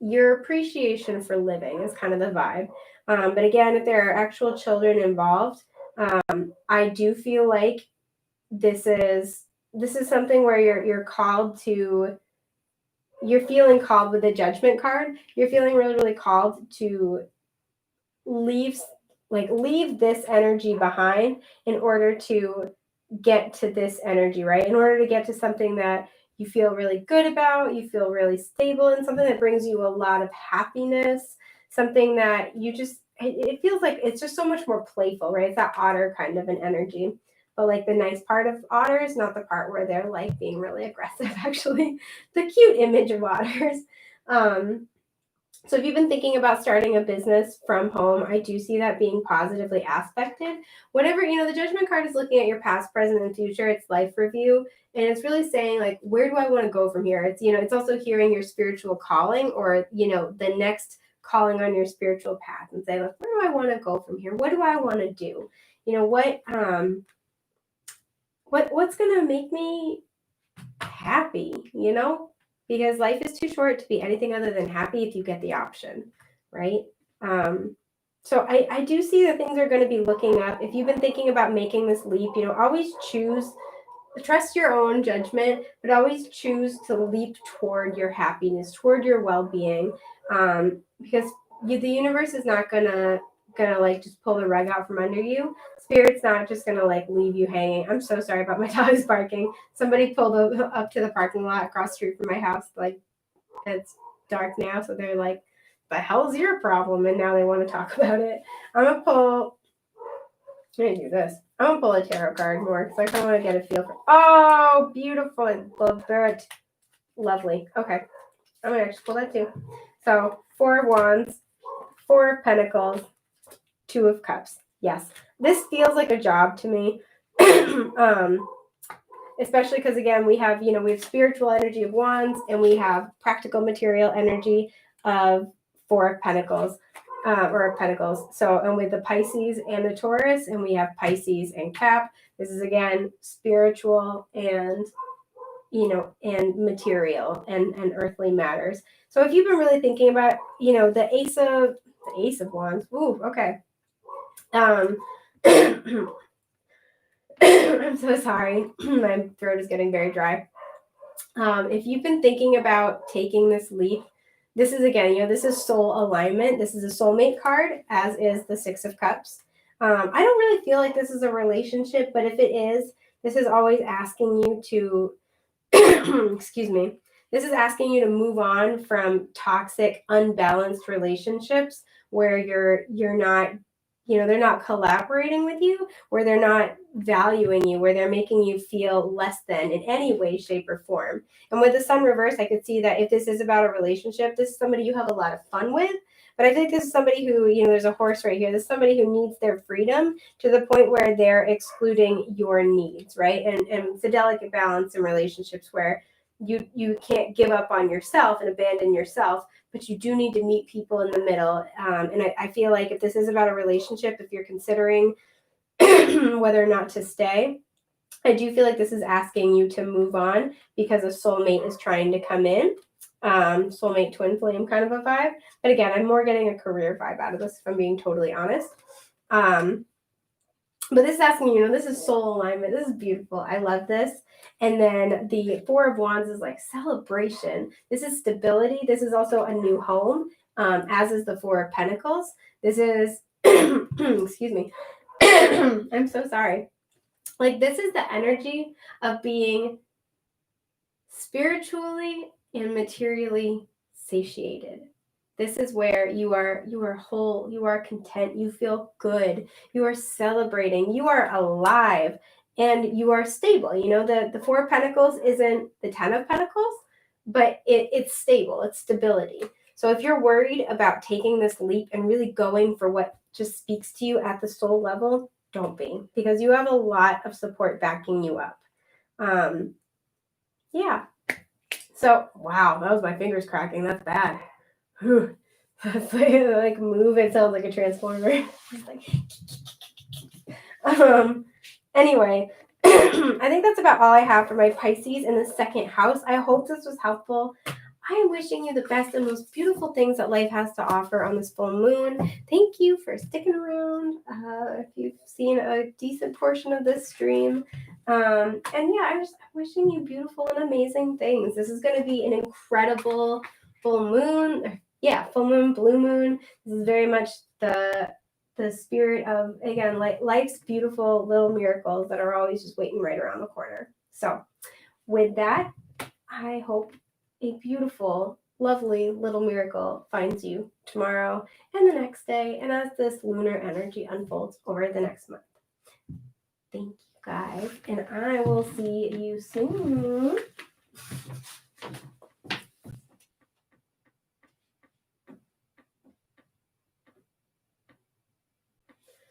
appreciation for living is kind of the vibe. But again, if there are actual children involved, I do feel like this is something where you're feeling called with the Judgment card. You're feeling really, really called to leave this energy behind in order to get to this energy, right? In order to get to something that you feel really good about, you feel really stable, and something that brings you a lot of happiness, something that it feels like it's just so much more playful, right? It's that otter kind of an energy. But like the nice part of otters, not the part where they're like being really aggressive, actually. The cute image of otters. So if you've been thinking about starting a business from home, I do see that being positively aspected. Whatever, the Judgment card is looking at your past, present, and future. It's life review. And it's really saying, like, where do I want to go from here? It's, it's also hearing your spiritual calling, or, the next calling on your spiritual path and say, like, where do I want to go from here? What do I want to do? You know, what's going to make me happy, you know? Because life is too short to be anything other than happy if you get the option, right? So I do see that things are going to be looking up. If you've been thinking about making this leap, you know, always trust your own judgment, but always choose to leap toward your happiness, toward your well-being, because the universe is not gonna like just pull the rug out from under you. Spirit's not just gonna like leave you hanging. I'm so sorry about my dogs barking. Somebody pulled up to the parking lot across the street from my house. Like, it's dark now, so they're like, the hell's your problem? And now they want to talk about it. I'm gonna do this. I'm gonna pull a tarot card more because I kind of want to get a feel for. Oh, beautiful! I love that. Lovely. Okay, I'm gonna actually pull that too. So 4 of Wands, 4 of Pentacles, 2 of Cups. Yes, this feels like a job to me. Especially because, again, we have spiritual energy of Wands, and we have practical material energy of 4 of Pentacles, or of Pentacles. So, and with the Pisces and the Taurus, and we have Pisces and Cap. This is, again, spiritual and, and material and earthly matters. So if you've been really thinking about, the Ace of Wands. Ooh, okay. I'm so sorry. My throat is getting very dry. If you've been thinking about taking this leap, this is, again, this is soul alignment. This is a soulmate card, as is the 6 of Cups. I don't really feel like this is a relationship, but if it is, this is always asking you to, excuse me, this is asking you to move on from toxic, unbalanced relationships where you're not, they're not collaborating with you, where they're not valuing you, where they're making you feel less than in any way, shape, or form. And with the Sun reverse, I could see that if this is about a relationship, this is somebody you have a lot of fun with. But I think this is somebody who, there's a horse right here. This is somebody who needs their freedom to the point where they're excluding your needs, right? And it's a delicate balance in relationships where you can't give up on yourself and abandon yourself, but you do need to meet people in the middle. And I feel like if this is about a relationship, if you're considering whether or not to stay, I do feel like this is asking you to move on because a soulmate is trying to come in. Soulmate twin flame kind of a vibe. But again, I'm more getting a career vibe out of this, if I'm being totally honest. But this is asking, this is soul alignment. This is beautiful. I love this. And then the 4 of Wands is like celebration. This is stability. This is also a new home, as is the 4 of Pentacles. This is, excuse me. I'm so sorry. Like, this is the energy of being spiritually and materially satiated. This is where you are whole, you are content, you feel good, you are celebrating, you are alive, and you are stable. The 4 of Pentacles isn't the 10 of Pentacles, but it's stable, it's stability. So if you're worried about taking this leap and really going for what just speaks to you at the soul level, don't be, because you have a lot of support backing you up. Yeah. So, wow, that was my fingers cracking. That's bad. That's like move. It sounds like a transformer. Anyway, I think that's about all I have for my Pisces in the 2nd house. I hope this was helpful. I am wishing you the best and most beautiful things that life has to offer on this full moon. Thank you for sticking around. If you've seen a decent portion of this stream. And yeah, I'm wishing you beautiful and amazing things. This is going to be an incredible full moon. Yeah, full moon, blue moon. This is very much the spirit of, again, like life's beautiful little miracles that are always just waiting right around the corner. So with that, I hope a beautiful, lovely little miracle finds you tomorrow and the next day, and as this lunar energy unfolds over the next month. Thank you guys, and I will see you soon.